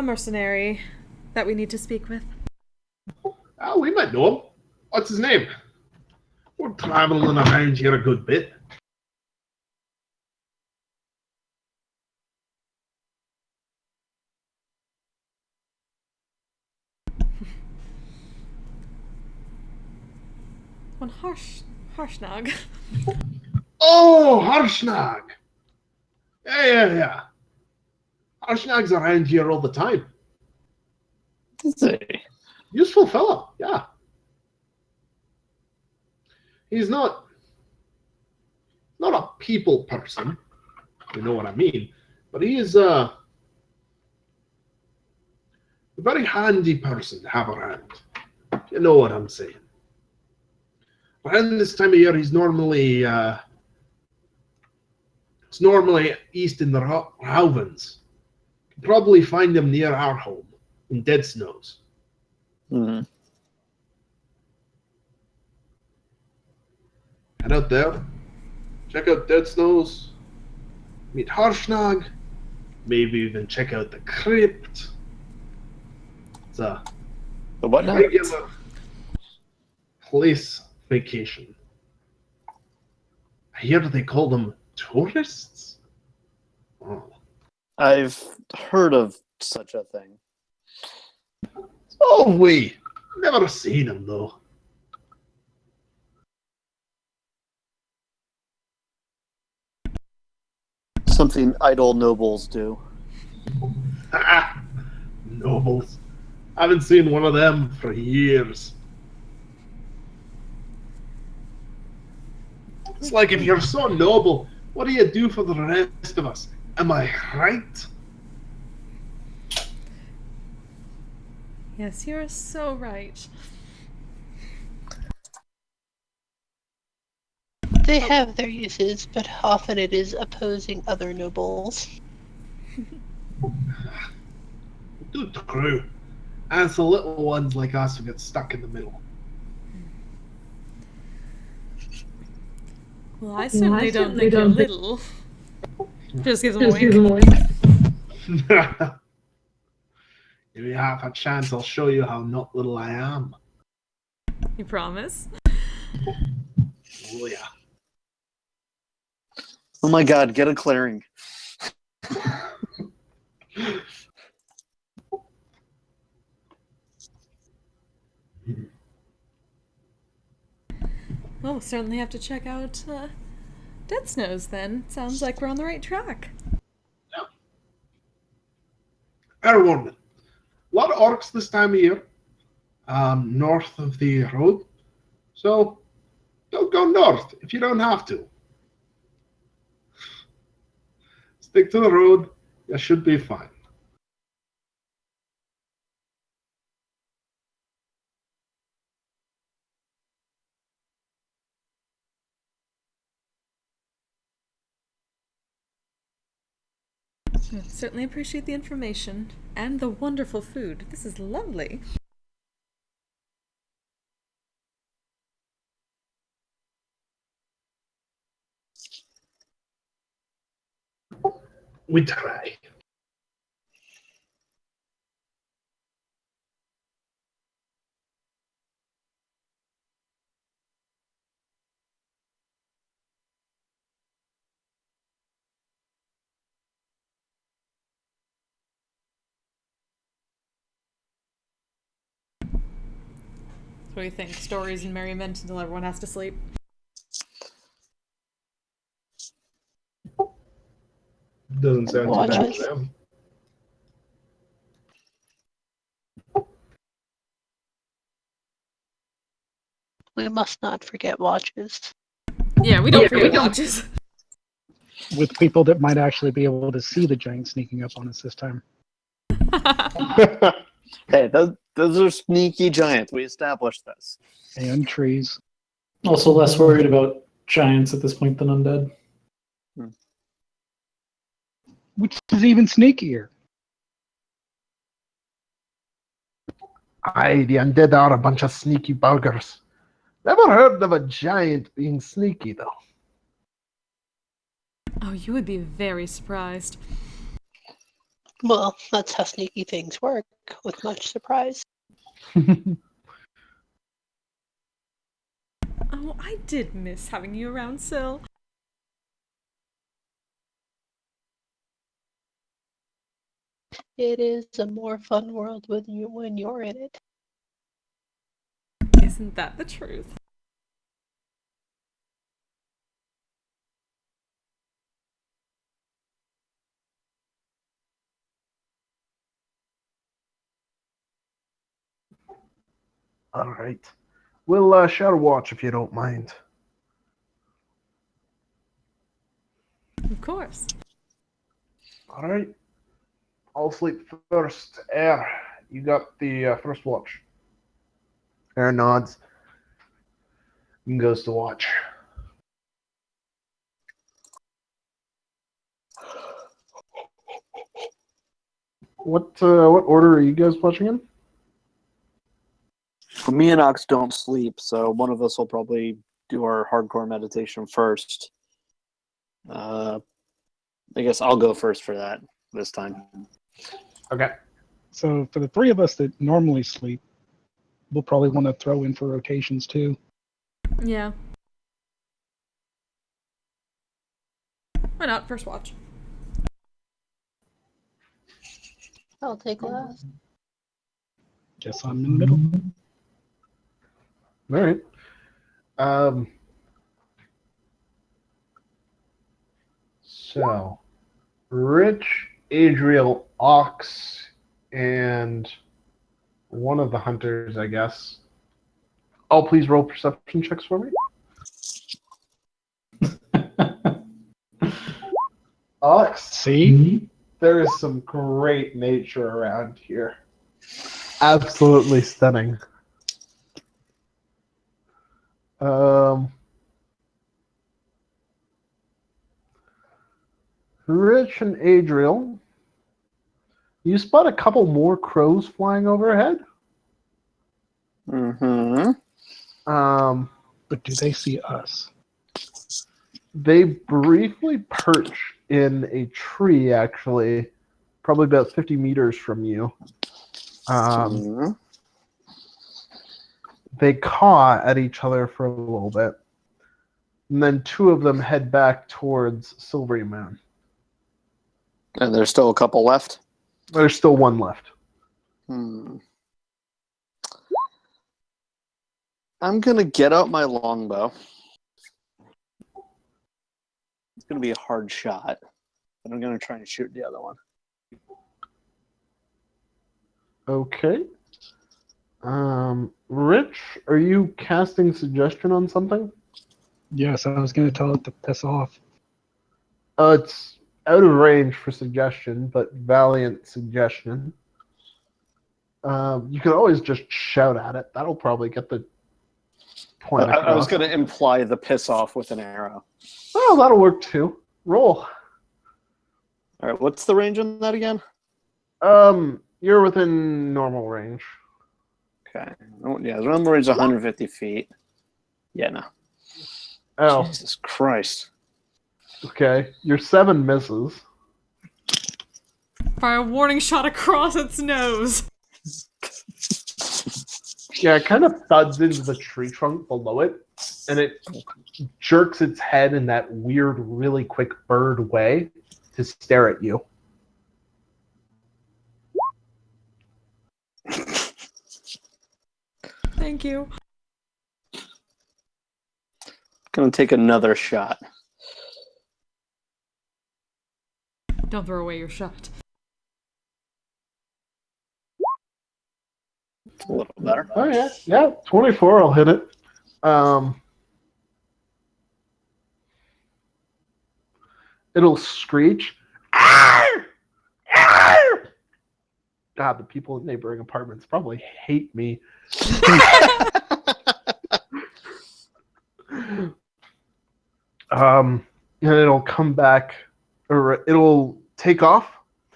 mercenary that we need to speak with. Oh, we might know him. What's his name? We're traveling around here a good bit. One Harshnag. Oh, Harshnag. Yeah. Harshnag's around here all the time. Let's see. Useful fellow, yeah. He's not a people person, you know what I mean, but he is a very handy person to have around. You know what I'm saying. Around this time of year, he's normally east in the Rauvens. You can probably find him near our home in Dead Snows. Hmm. Head out there, check out Dead Snows, meet Harshnag, maybe even check out the crypt. It's a The what now? regular place vacation. I hear they call them tourists. Oh. I've heard of such a thing. Oh, we never seen them though. Something idle nobles do. Ah, nobles. I haven't seen one of them for years. It's like if you're so noble, what do you do for the rest of us? Am I right? Yes, you're so right. They have their uses, but often it is opposing other nobles. Do true. And it's the little ones like us who get stuck in the middle. Well, I certainly don't think you're little. Just gives him a wink. If you have a chance, I'll show you how not little I am. You promise? Oh, yeah. Oh my god, get a clearing. Well, we'll certainly have to check out Dead Snows then. Sounds like we're on the right track. Erwarden. A lot of orcs this time of year, north of the road. So don't go north if you don't have to. Stick to the road. You should be fine. I certainly appreciate the information and the wonderful food. This is lovely. We try. So what do you think? Stories and merriment until everyone has to sleep? Doesn't sound too bad Watches. to them. We must not forget watches. Yeah, we don't forget watches. With people that might actually be able to see the giant sneaking up on us this time. Hey, Those are sneaky giants. We established this. And trees. Also less worried about giants at this point than undead. Which is even sneakier. Aye, the undead are a bunch of sneaky buggers. Never heard of a giant being sneaky, though. Oh, you would be very surprised. Well, that's how sneaky things work, with much surprise. Oh, I did miss having you around, Syl. It is a more fun world when you're in it. Isn't that the truth? All right. We'll share a watch if you don't mind. Of course. All right. I'll sleep first. Air, you got the first watch. Air nods and goes to watch. What order are you guys watching in? Well, me and Ox don't sleep, so one of us will probably do our hardcore meditation first. I guess I'll go first for that this time. Okay. So for the three of us that normally sleep, we'll probably want to throw in for rotations too. Yeah. Why not? First watch. I'll take last. Guess I'm in the middle. All right. So, Rich, Adriel, Ox, and one of the hunters, I guess. Oh, please roll perception checks for me. Ox, See? there is some great nature around here. Absolutely stunning. Rich and Adriel, you spot a couple more crows flying overhead. Mm-hmm. But do they see us? They briefly perch in a tree, actually, probably about 50 meters from you. Mm-hmm. They caw at each other for a little bit. And then two of them head back towards Silvery Moon. And there's still a couple left. There's still one left. I'm gonna get out my longbow. It's gonna be a hard shot, but I'm gonna try and shoot the other one. Okay. Rich, are you casting suggestion on something? Yes, I was going to tell it to piss off. It's out of range for suggestion, but valiant suggestion. You could always just shout at it. That'll probably get the point across. I was gonna imply the piss off with an arrow. Oh, that'll work too. Roll. All right, what's the range on that again? You're within normal range. Okay. Oh, yeah, the normal range is 150 feet. Yeah, no. Oh, Jesus Christ. okay. Your 7 misses. Fire a warning shot across its nose. Yeah, it kind of thuds into the tree trunk below it, and it jerks its head in that weird, really quick bird way to stare at you. Thank you. Gonna take another shot. Don't throw away your shot. It's a little better. Oh yeah, yeah. 24, I'll hit it. It'll screech. Arr! Arr! God, the people in neighboring apartments probably hate me. And it'll come back, or it'll take off,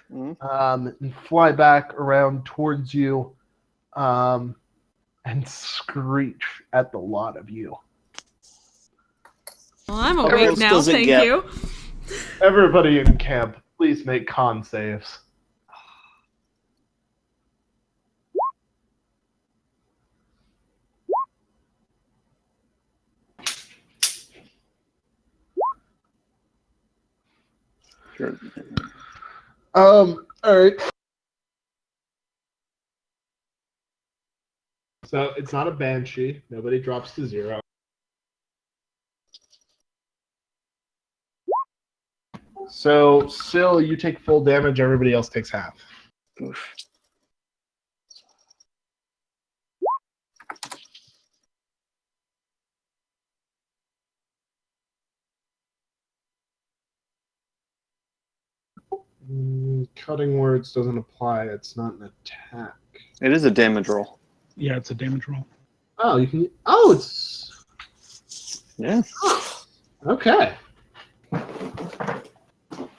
and fly back around towards you, and screech at the lot of you. Well, I'm How awake close now, does it thank get? you. Everybody in camp, please make con saves. Sure. All right. So it's not a banshee. Nobody drops to 0. So, Syl, you take full damage. Everybody else takes half. Oof. Cutting words doesn't apply. It's not an attack. It is a damage roll. Yeah, it's a damage roll. Oh, you can. Oh, it's Yeah. okay.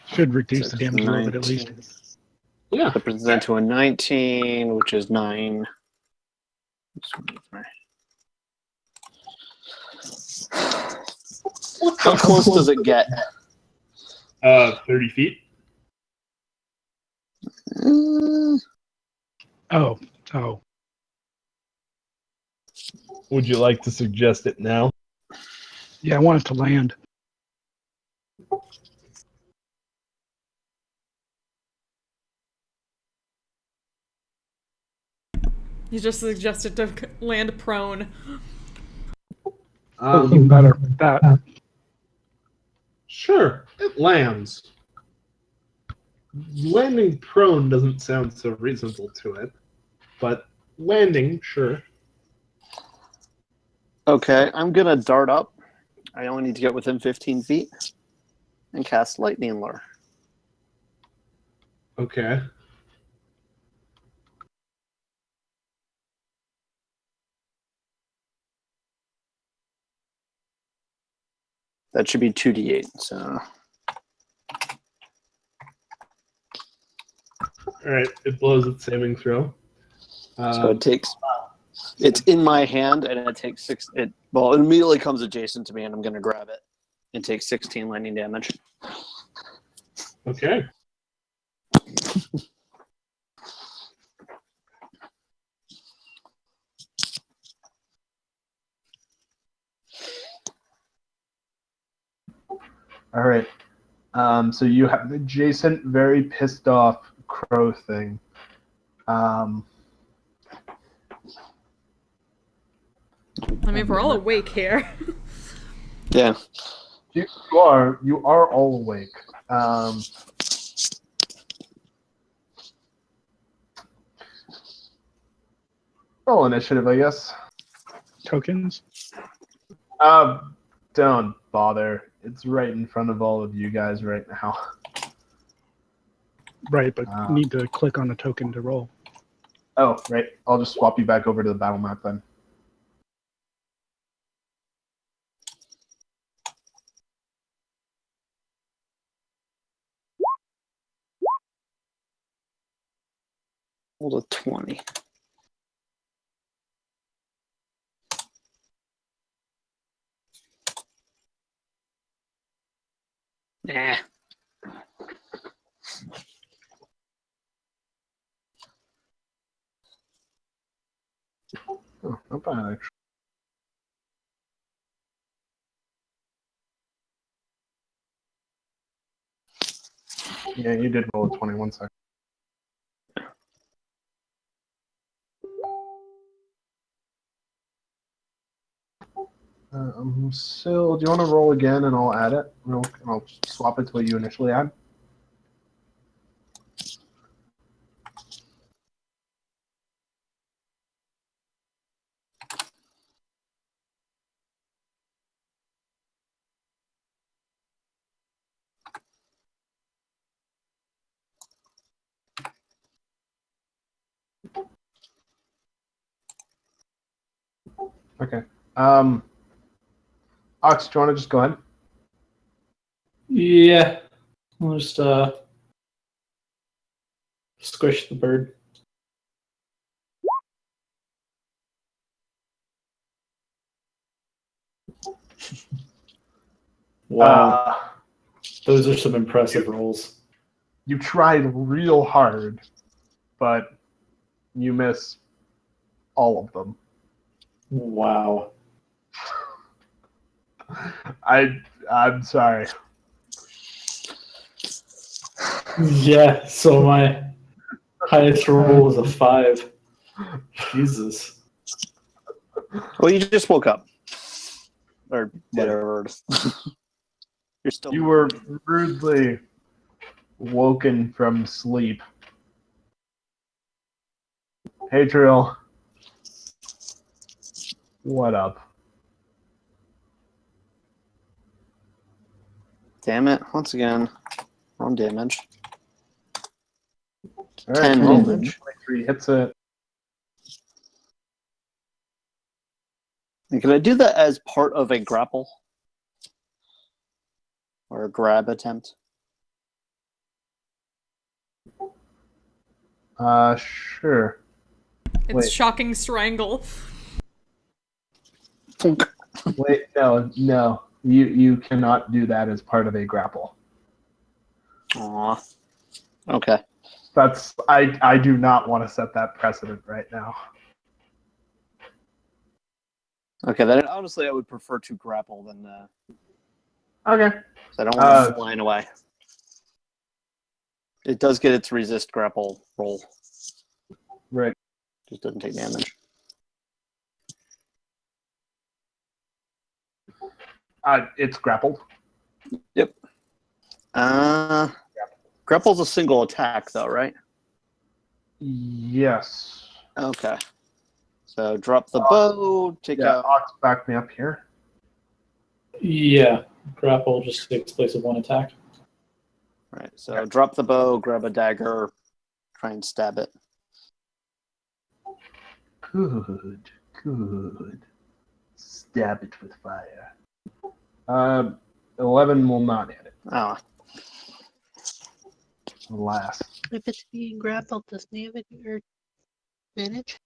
Should reduce So the damage a little bit at least. 19. Yeah. That brings that to a 19, which is 9. How close does it get? 30 feet. Oh. Would you like to suggest it now? Yeah, I want it to land. You just suggested to land prone. Even better. That. Sure, it lands. Landing prone doesn't sound so reasonable to it, but landing, sure. Okay, I'm going to dart up. I only need to get within 15 feet and cast Lightning Lure. Okay. That should be 2d8. So, All right, it blows its saving throw. so it takes. It's in my hand, and it takes 6. It immediately comes adjacent to me, and I'm going to grab it and take 16 lightning damage. Okay. All right. So you have the adjacent, very pissed off crow thing. I mean, we're all awake here. Yeah. You are all awake. Roll initiative, I guess. Tokens. Don't bother. It's right in front of all of you guys right now. Right, but you need to click on the token to roll. Oh, right. I'll just swap you back over to the battle map then. Roll a 20. Nah. Oh, not bad, actually. Yeah, you did roll a 20. 1 second. So, do you want to roll again and I'll add it? I'll swap it to what you initially had. Okay. Ox, do you want to just go ahead? Yeah. I'll just squish the bird. Wow. Those are some impressive rolls. You tried real hard, but you miss all of them. Wow. I'm sorry. Yeah, so my highest roll was a 5. Jesus. Well, you just woke up. Or whatever. You're still. You were rudely woken from sleep. Hey, Trill. What up? Damn it. Once again. Wrong damage. All right, 10 roll. damage. 23 hits it. And can I do that as part of a grapple? Or a grab attempt? Sure. It's Wait. shocking strangle. Wait, no. You cannot do that as part of a grapple. Aw. Okay. That's I do not want to set that precedent right now. Okay, then honestly I would prefer to grapple than Okay. 'cause I don't want it flying away. It does get its resist grapple roll. Right. Just doesn't take damage. It's grappled. Yep. Grapple's a single attack though, right? Yes. Okay. So drop the bow, take out. Ox, back me up here. Yeah. Grapple just takes place of one attack. Right. So drop the bow, grab a dagger, try and stab it. Good. Stab it with fire. 11 will not hit it. Oh. Alas. If it's being grappled, does damage or advantage?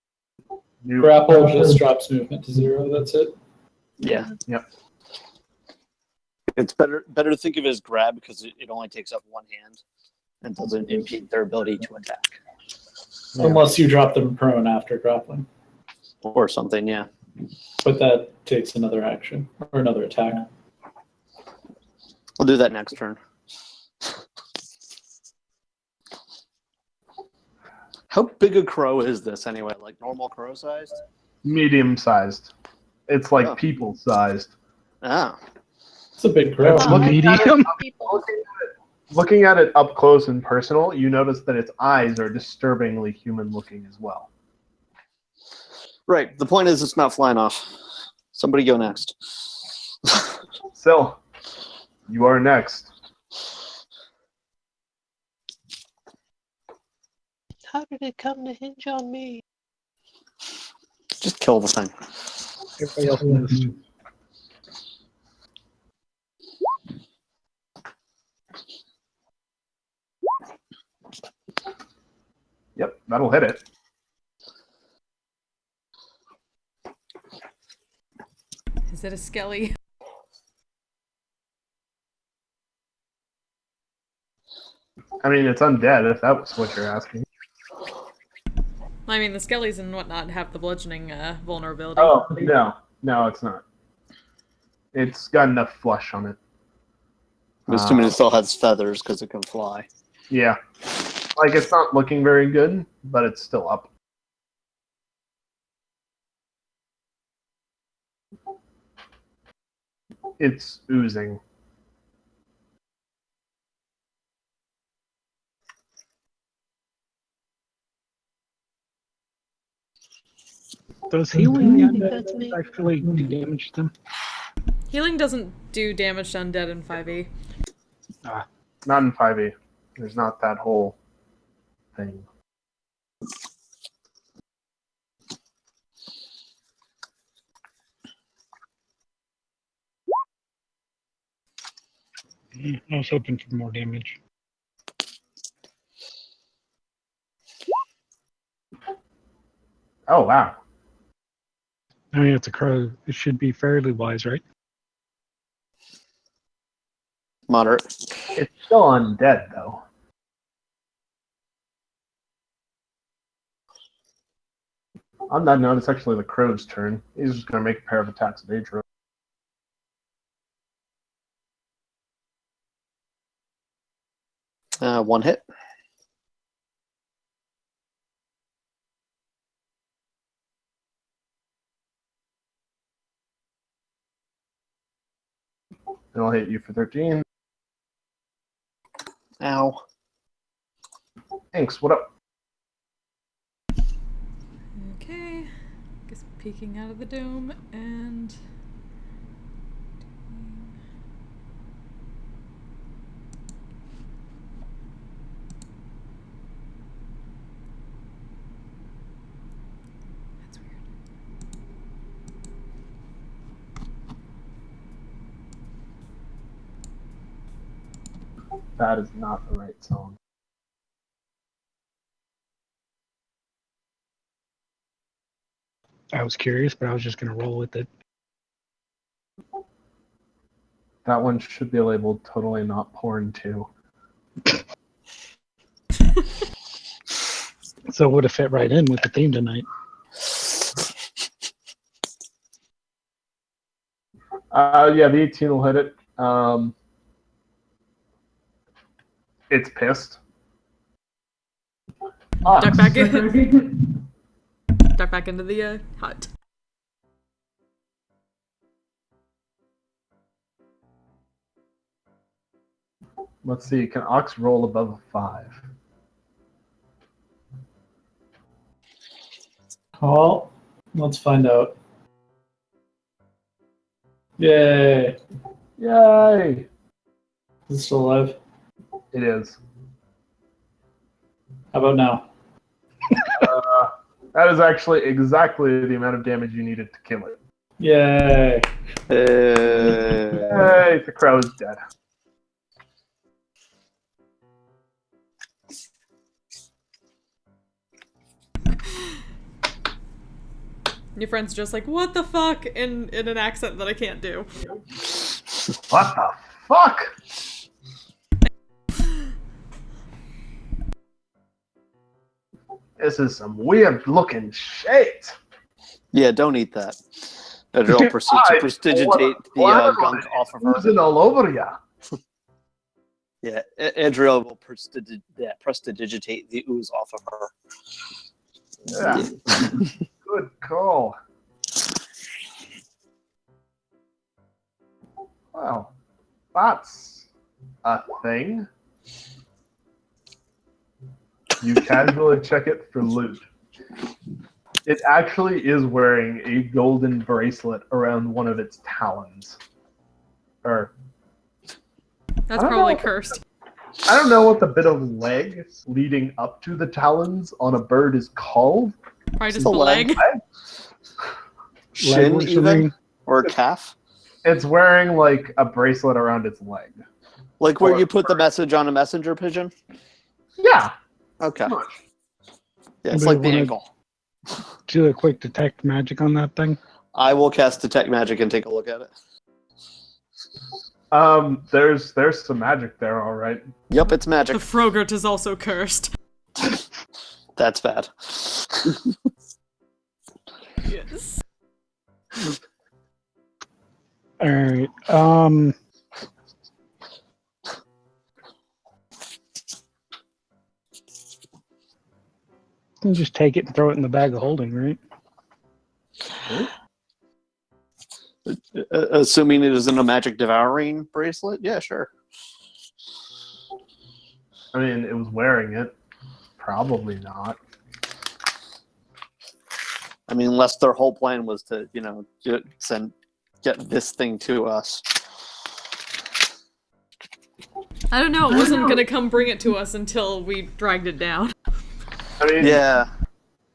Grapple just drops movement to 0. That's it. Yeah. Yep. It's better to think of it as grab because it only takes up one hand and doesn't impede their ability to attack. Yeah. Unless you drop them prone after grappling. Or something, yeah. But that takes another action or another attack. We'll do that next turn. How big a crow is this anyway? Like normal crow sized? Medium sized. It's like Oh. people sized. Ah. It's a big crow. That's Medium. Looking at it up close and personal, you notice that its eyes are disturbingly human looking as well. Right. The point is it's not flying off. Somebody go next. Sil, you are next. How did it come to hinge on me? Just kill the thing. Everybody else missed. Yep, that'll hit it. Is it a skelly? I mean, it's undead, if that was what you're asking. I mean, the skellies and whatnot have the bludgeoning vulnerability. Oh, no, it's not. It's got enough flesh on it. I'm assuming it still has feathers because it can fly. Yeah. Like, it's not looking very good, but it's still up. It's oozing. Does healing the I think undead that's me. actually do damage to them? Healing doesn't do damage to undead in 5e. Not in 5e. There's not that whole thing. I was hoping for more damage. Oh, wow. I mean, it's a crow. It should be fairly wise, right? Moderate. It's still undead, though. On that note, it's actually the crow's turn. He's just going to make a pair of attacks at Adriel. One hit. And I'll hit you for 13. Ow. Thanks, what up? Okay. Guess peeking out of the dome and. That's weird. That is not the right song. I was curious, but I was just going to roll with it. That one should be labeled totally not porn, too. So it would have fit right in with the theme tonight. Yeah, the 18 will hit it. It's pissed. Duck back in. Duck back into the hut. Let's see, can Ox roll above a 5? Well, let's find out. Yay! Yay! Is it still alive? It is. How about now? That is actually exactly the amount of damage you needed to kill it. Yay! Hey, the crow is dead. Your friend's just like, what the fuck? In an accent that I can't do. What the fuck? This is some weird looking shit. Yeah, don't eat that. Adriel proceeds to prestidigitate the gunk off of her. Oozing all over ya. Yeah, Adriel will prestidigitate the ooze off of her. Yeah. Good call. Well, that's a thing. You casually check it for loot. It actually is wearing a golden bracelet around one of its talons. Or That's I don't probably know. cursed. I don't know what the bit of leg leading up to the talons on a bird is called. Probably just It's the a leg. leg. Shin Leg or even? something? Or calf? It's wearing like a bracelet around its leg. Like where Or- you put the message on a messenger pigeon? Yeah. Okay. Pretty much. Yeah, it's Do we like the wanna- ankle. Do a quick detect magic on that thing. I will cast Detect Magic and take a look at it. There's some magic there, all right. Yep, it's The magic. Frogurt is also cursed. That's bad. Yes. All right. You can just take it and throw it in the bag of holding, right? Assuming it isn't a magic devouring bracelet? Yeah, sure. I mean, it was wearing it. Probably not. I mean, unless their whole plan was to, get this thing to us. I don't know. It wasn't gonna come bring it to us until we dragged it down. I mean, Yeah.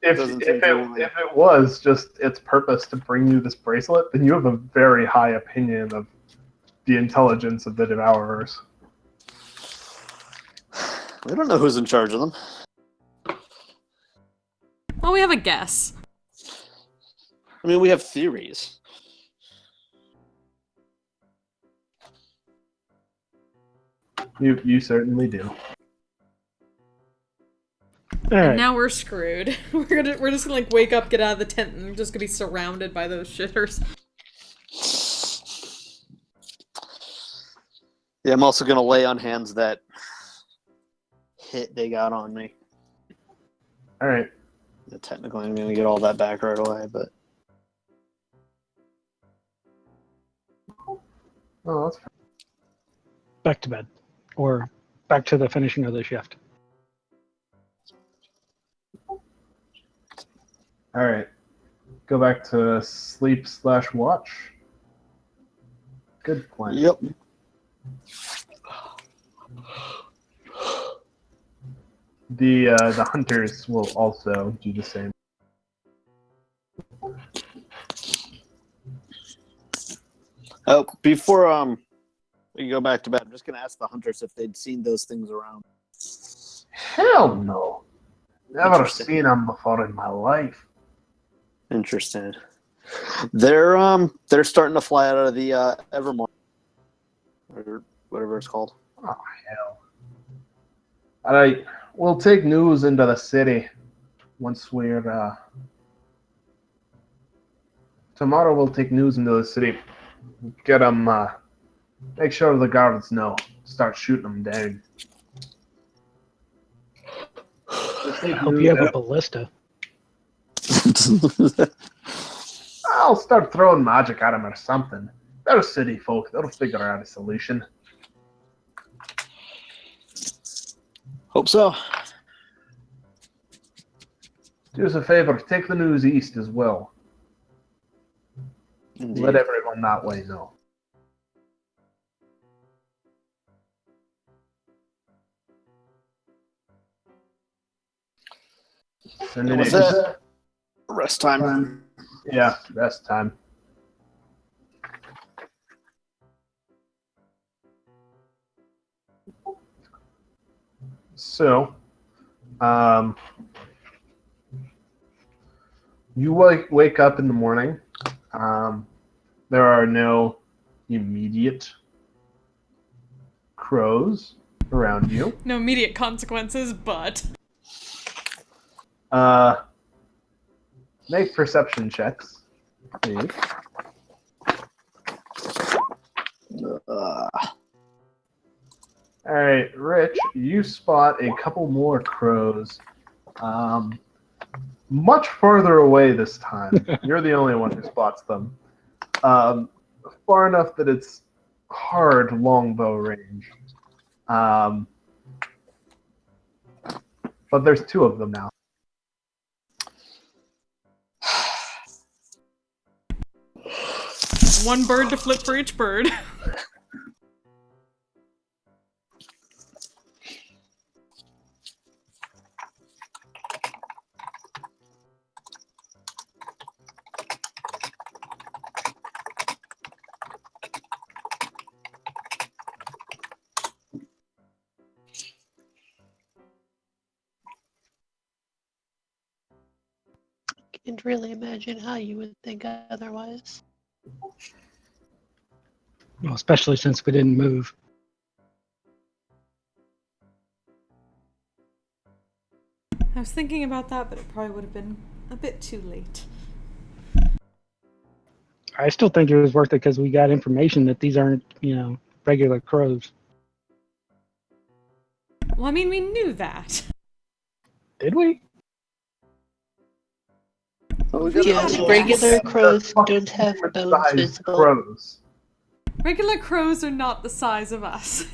if doesn't seem to really- if it was just its purpose to bring you this bracelet, then you have a very high opinion of the intelligence of the Devourers. We don't know who's in charge of them. Well, we have a guess. I mean, we have theories. You certainly do. All And right. now we're screwed. We're just gonna like wake up, get out of the tent, and we're just gonna be surrounded by those shitters. Yeah, I'm also gonna lay on hands that hit they got on me. All right. Technically, I'm gonna get all that back right away, but Oh, that's fine. Back to bed, or back to the finishing of the shift. All right. Go back to sleep/watch. Good plan. yep. The hunters will also do the same. Oh, before we go back to bed, I'm just gonna ask the hunters if they'd seen those things around. Hell no. Never Interesting. seen them before in my life. Interesting. They're starting to fly out of the Evermore, or whatever it's called. Oh hell. All right. We'll take news into the city once we're. Tomorrow we'll take news into the city. Get them. Make sure the guards know. Start shooting them down. I hope you have a ballista. I'll start throwing magic at them or something. They're city folk. They'll figure out a solution. Hope so. Do us a favor. Take the news east as well. Indeed. Let everyone that way know. And then Was that rest time? Yeah, rest time. So, you wake up in the morning. There are no immediate crows around you. No immediate consequences, but Make perception checks, please. Uh, All right, Rich, you spot a couple more crows. Much further away this time. You're the only one who spots them. Far enough that it's hard longbow range. But there's two of them now. one bird to flip for each bird. Can't really imagine how you would think otherwise. Well, especially since we didn't move. I was thinking about that, but it probably would have been a bit too late. I still think it was worth it because we got information that these aren't, regular crows. Well, I mean, we knew that. Did we? well, we got Yes, Yeah. regular crows don't have bones Human-sized visible. crows. Regular crows are not the size of us.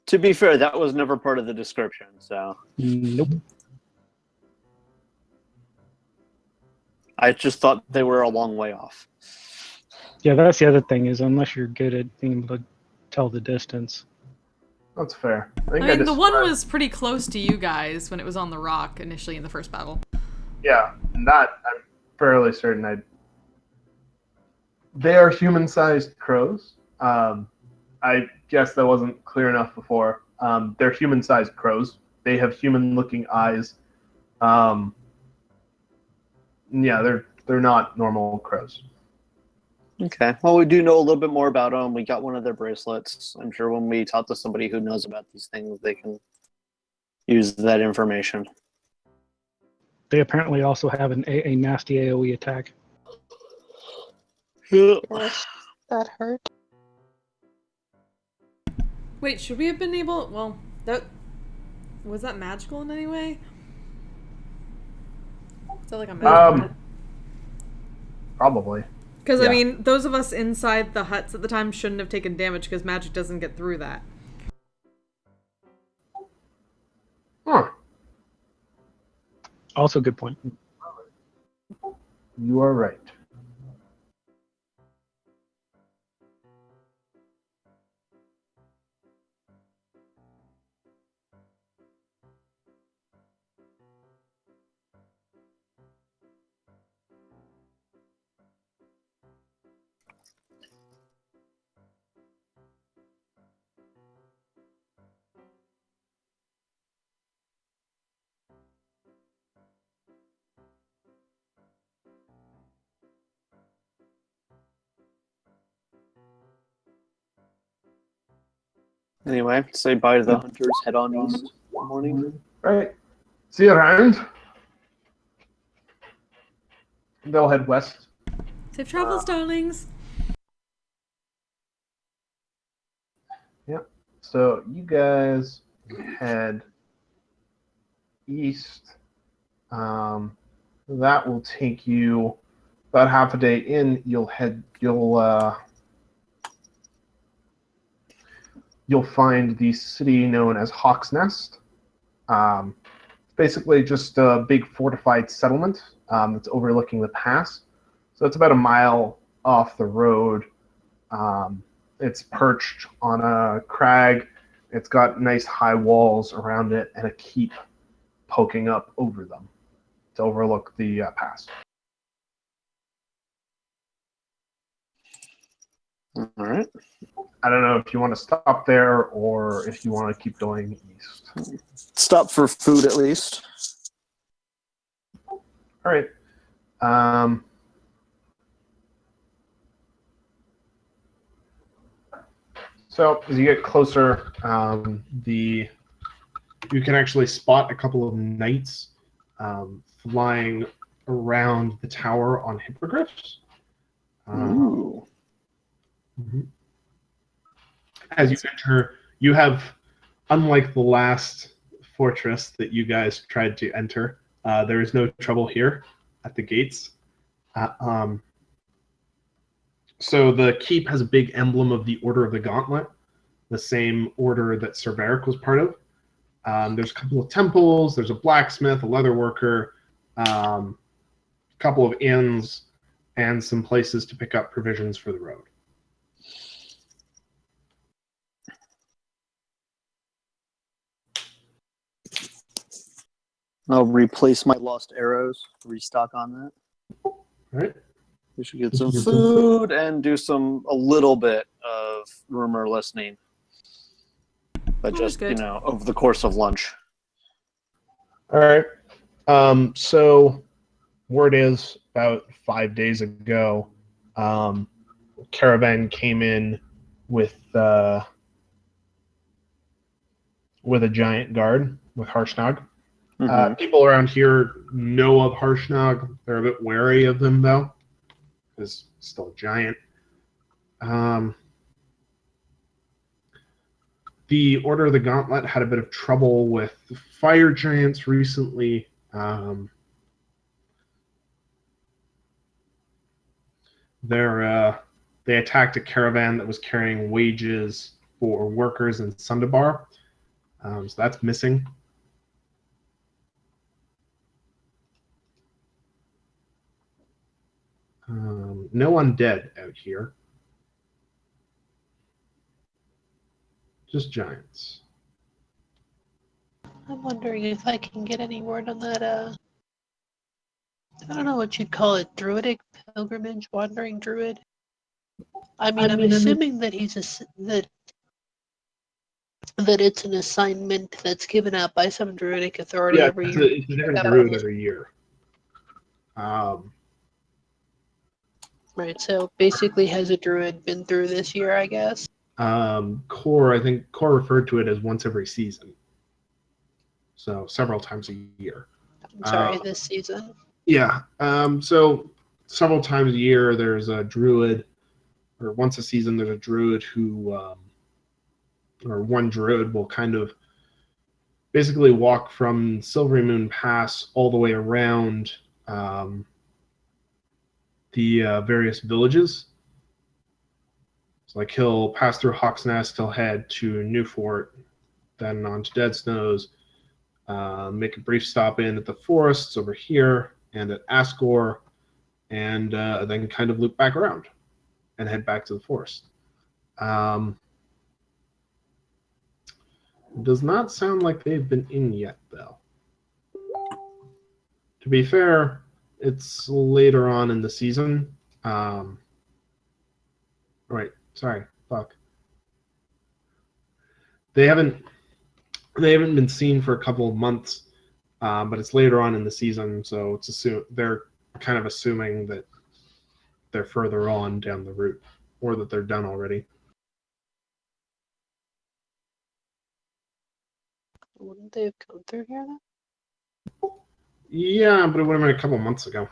To be fair, that was never part of the description, so Nope. I just thought they were a long way off. Yeah, that's the other thing is unless you're good at being able to tell the distance. That's fair. I mean, the one was pretty close to you guys when it was on the rock initially in the first battle. Yeah, and that I'm fairly certain They are human-sized crows. I guess that wasn't clear enough before. They're human-sized crows. They have human-looking eyes. Yeah, they're not normal crows. Okay. Well, we do know a little bit more about them. We got one of their bracelets. I'm sure when we talk to somebody who knows about these things, they can use that information. They apparently also have a nasty AoE attack. Yes, that hurt. Wait, should we have been able? Well, that was that magical in any way? Is that like a magical? Probably. Because yeah. I mean, those of us inside the huts at the time shouldn't have taken damage because magic doesn't get through that. Huh. Also, good point. You are right. Anyway, say bye to the hunters. Head on east. Good morning. All right. See you around. They'll head west. Safe travels, darlings. Yep. So you guys head east. That will take you about half a day in. You'll find the city known as Hawk's Nest. Basically just a big fortified settlement that's overlooking the pass. So it's about a mile off the road. It's perched on a crag. It's got nice high walls around it and a keep poking up over them to overlook the pass. All right. I don't know if you want to stop there or if you want to keep going east. Stop for food at least. All right. So as you get closer, you can actually spot a couple of knights flying around the tower on hippogriffs. Ooh. Mhm. As you enter, you have, unlike the last fortress that you guys tried to enter, there is no trouble here at the gates. So the keep has a big emblem of the Order of the Gauntlet, the same order that Sir Varric was part of. There's a couple of temples, there's a blacksmith, a leather worker, a couple of inns, and some places to pick up provisions for the road. I'll replace my lost arrows. Restock on that. All right. We should get some food and do a little bit of rumor listening. But just, good. over the course of lunch. All right. So word is about 5 days ago, caravan came in with a giant guard with Harshnag. Mm-hmm. People around here know of Harshnag. They're a bit wary of him, though, because he's still a giant. The Order of the Gauntlet had a bit of trouble with fire giants recently. They attacked a caravan that was carrying wages for workers in Sundabar. So that's missing. No undead out here. Just giants. I'm wondering if I can get any word on that, I don't know what you'd call it, druidic pilgrimage, wandering druid? I'm assuming that that it's an assignment that's given out by some druidic authority Yeah, every it's year. a different druid every year. Right, so basically has a druid been through this year, I guess? Core, I think Core referred to it as once every season. So several times a year. I'm sorry, this season. Yeah. So several times a year, there's a druid, or once a season, there's a druid who, or one druid will kind of basically walk from Silvery Moon Pass all the way around the various villages. So, like, he'll pass through Hawk's Nest, he'll head to Newfort, then on to Dead Snows, make a brief stop in at the forests over here and at Asgore, and then kind of loop back around and head back to the forest. Does not sound like they've been in yet, though. To be fair, it's later on in the season. Right, sorry, fuck. They haven't been seen for a couple of months, but it's later on in the season, so they're kind of assuming that they're further on down the route, or that they're done already. Wouldn't they have come through here then? Yeah, but it would have been a couple months ago.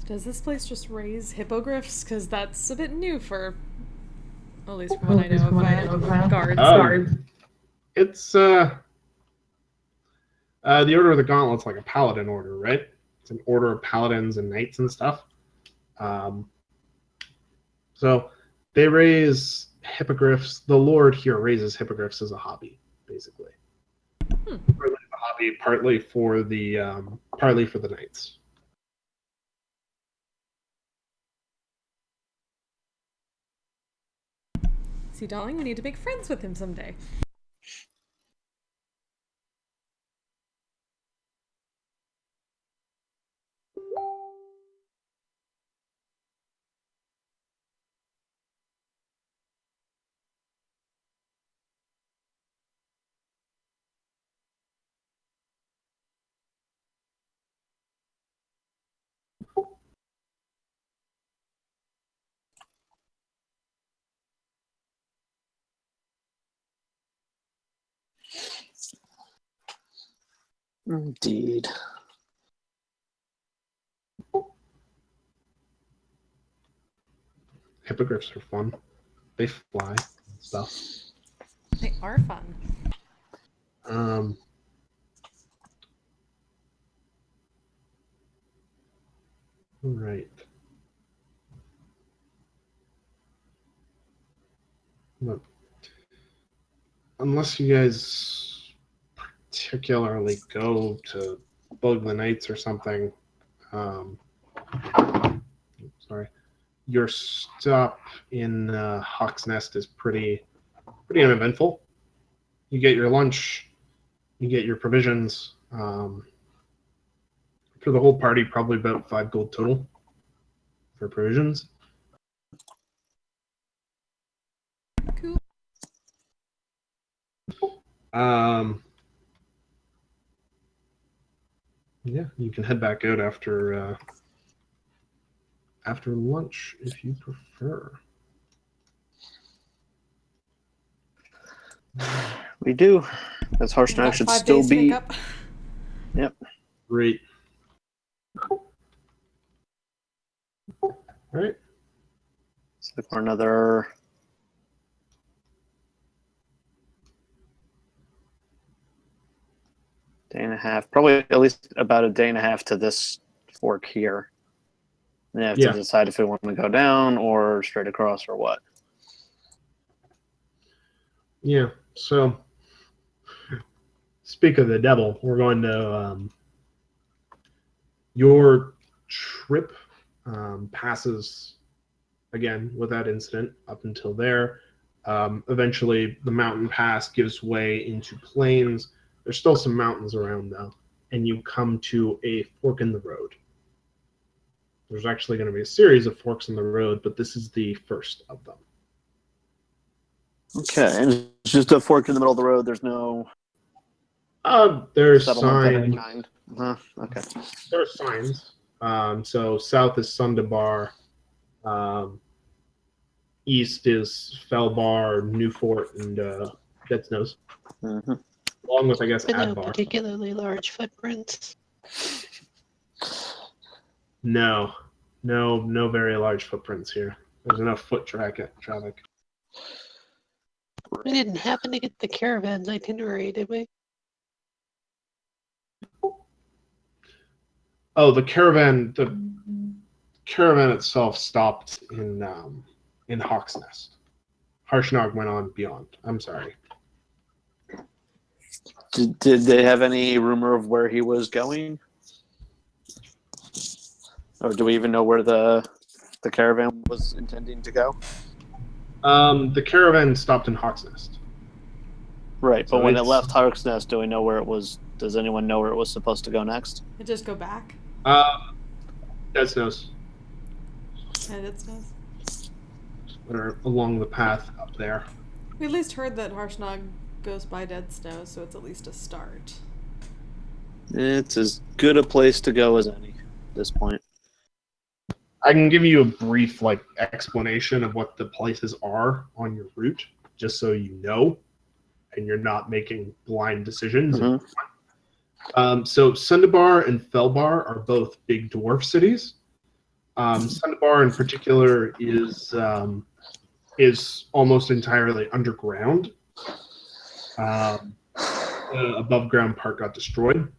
Does this place just raise hippogriffs? Because that's a bit new for, at least from what I know of guards. It's the Order of the Gauntlet's like a paladin order, right? It's an order of paladins and knights and stuff. So they raise hippogriffs. The Lord here raises hippogriffs as a hobby, basically. Partly as a hobby, partly for the knights. See, darling, we need to make friends with him someday. Indeed. Hippogriffs are fun. They fly and stuff. They are fun. Right. But unless you guys particularly go to bug the knights or something, sorry, your stop in Hawk's Nest is pretty uneventful. You get your lunch, you get your provisions. For the whole party, probably about 5 gold total for provisions. Cool. Yeah, you can head back out after lunch if you prefer. We do. As Harshnag Got should 5 still days to be. make up. Yep. Great. All right. So for another day and a half, probably at least about a day and a half to this fork here. We have Yeah. to decide if we want to go down or straight across or what. Yeah. So, speak of the devil, we're going to your trip passes again without incident up until there. Eventually, the mountain pass gives way into plains. There's still some mountains around though, and you come to a fork in the road. There's actually going to be a series of forks in the road, but this is the first of them. Okay, and it's just a fork in the middle of the road. There's no There's settlement of any signs. kind. Okay. There are signs. So south is Sundabar. East is Felbar, Newfort, and Dead Snows. Mm-hmm. Along with, I guess, But no Adbar. particularly large footprints. No very large footprints here. There's enough foot traffic. We didn't happen to get the caravan's itinerary, did we? Oh, the caravan itself stopped in Hawk's Nest. Harshnag went on beyond. I'm sorry. Did they have any rumor of where he was going? Or do we even know where the caravan was intending to go? The caravan stopped in Hawk's Nest. Right, but So when it it's- left Hawk's Nest, do we know where it was? Does anyone know where it was supposed to go next? It just go back. Dead Snows And it says. are along the path up there. We at least heard that Harshnag goes by Dead Snow, so it's at least a start. It's as good a place to go as any at this point. I can give you a brief explanation of what the places are on your route, just so you know, and you're not making blind decisions. Mhm. So Sundabar and Felbar are both big dwarf cities. Sundabar in particular is almost entirely underground. The above ground part got destroyed.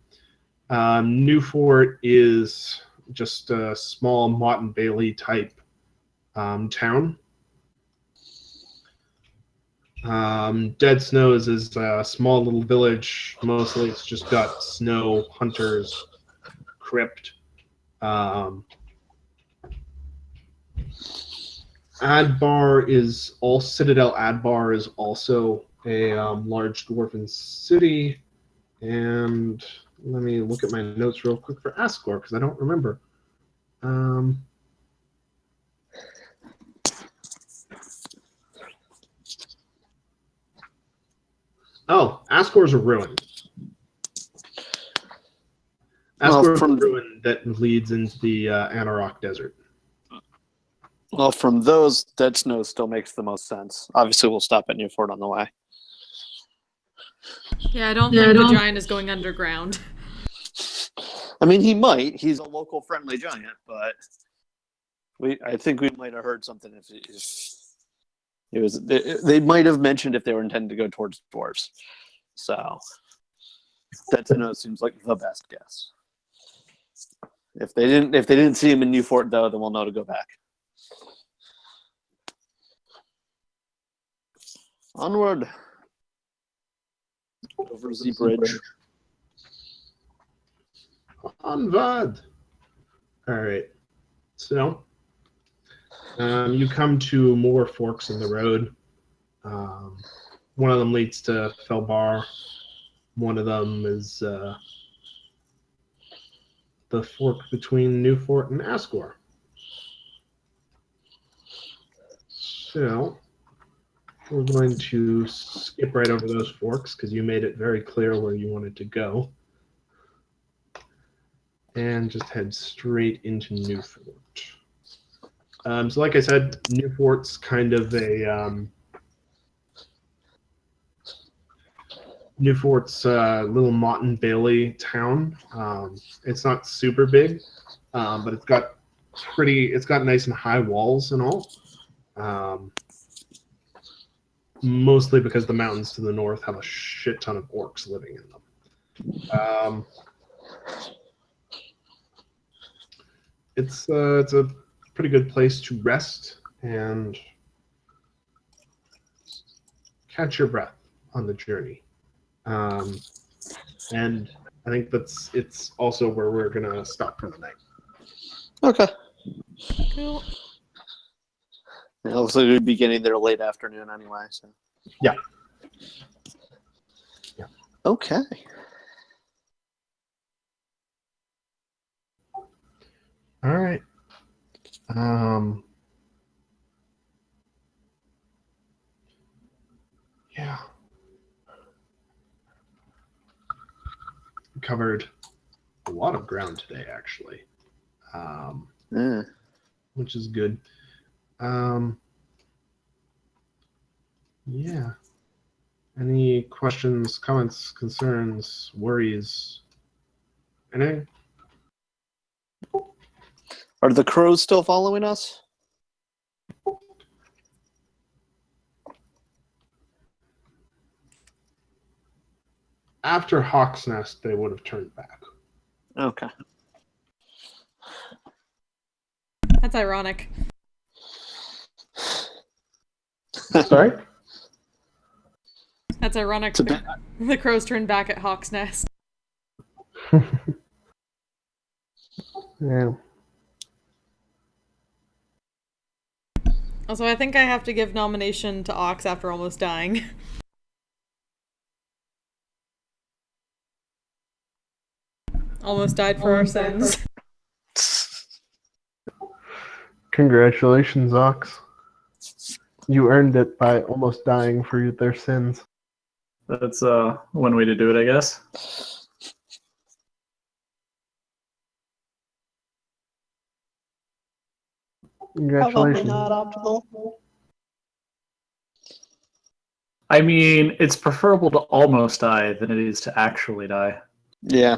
Newfort is just a small Mott and Bailey type town. Dead Snows is a small little village. Mostly it's just got snow, hunters, crypt. Adbar is all Citadel Adbar is also a large dwarven city. And let me look at my notes real quick for Asgore because I don't remember. Asgore's a ruin. Asgore's a ruin that leads into the Anarok Desert. Well, from those, Dead Snow still makes the most sense. Obviously, we'll stop at Newfort on the way. Yeah, I don't think the giant is going underground. I mean, he might. He's a local friendly giant, but I think we might have heard something if it was. They might have mentioned if they were intending to go towards dwarves. So Dead Snow seems like the best guess. If they didn't see him in Newfort though, then we'll know to go back. Onward. Over the bridge. Onward. All right. So you come to more forks in the road. One of them leads to Felbar. One of them is the fork between Newfort and Asgore. So we're going to skip right over those forks because you made it very clear where you wanted to go. And just head straight into Newfort. So like I said, Newfort's kind of a Newfort's little Mott and Bailey town. It's not super big, but it's got nice and high walls and all. Mostly because the mountains to the north have a shit ton of orcs living in them. It's a pretty good place to rest and catch your breath on the journey. And I think it's also where we're gonna stop for the night. Okay. Cool. It looks like we'd be getting there late afternoon anyway. So. Yeah. Okay. All right. Yeah. We covered a lot of ground today, actually, Yeah. which is good. Yeah. Any questions, comments, concerns, worries? Anything? Are the crows still following us? After Hawk's Nest, they would have turned back. Okay. That's ironic. Sorry? That's ironic. The crows turned back at Hawk's Nest. Yeah. Also, I think I have to give nomination to Ox after almost dying. Almost died for our sins. Congratulations, Ox. You earned it by almost dying for their sins. That's one way to do it, I guess. Probably Congratulations. not optimal. I mean, it's preferable to almost die than it is to actually die. Yeah.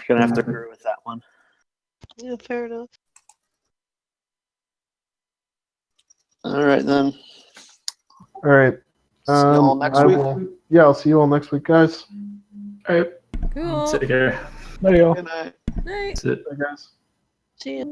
Gonna have to agree with that one. Yeah, fair enough. All right then. All right. See y'all next week. Yeah, I'll see you all next week, guys. All right. Cool. Take care. There you go. Good night. Night. That's it. Bye, guys. See ya.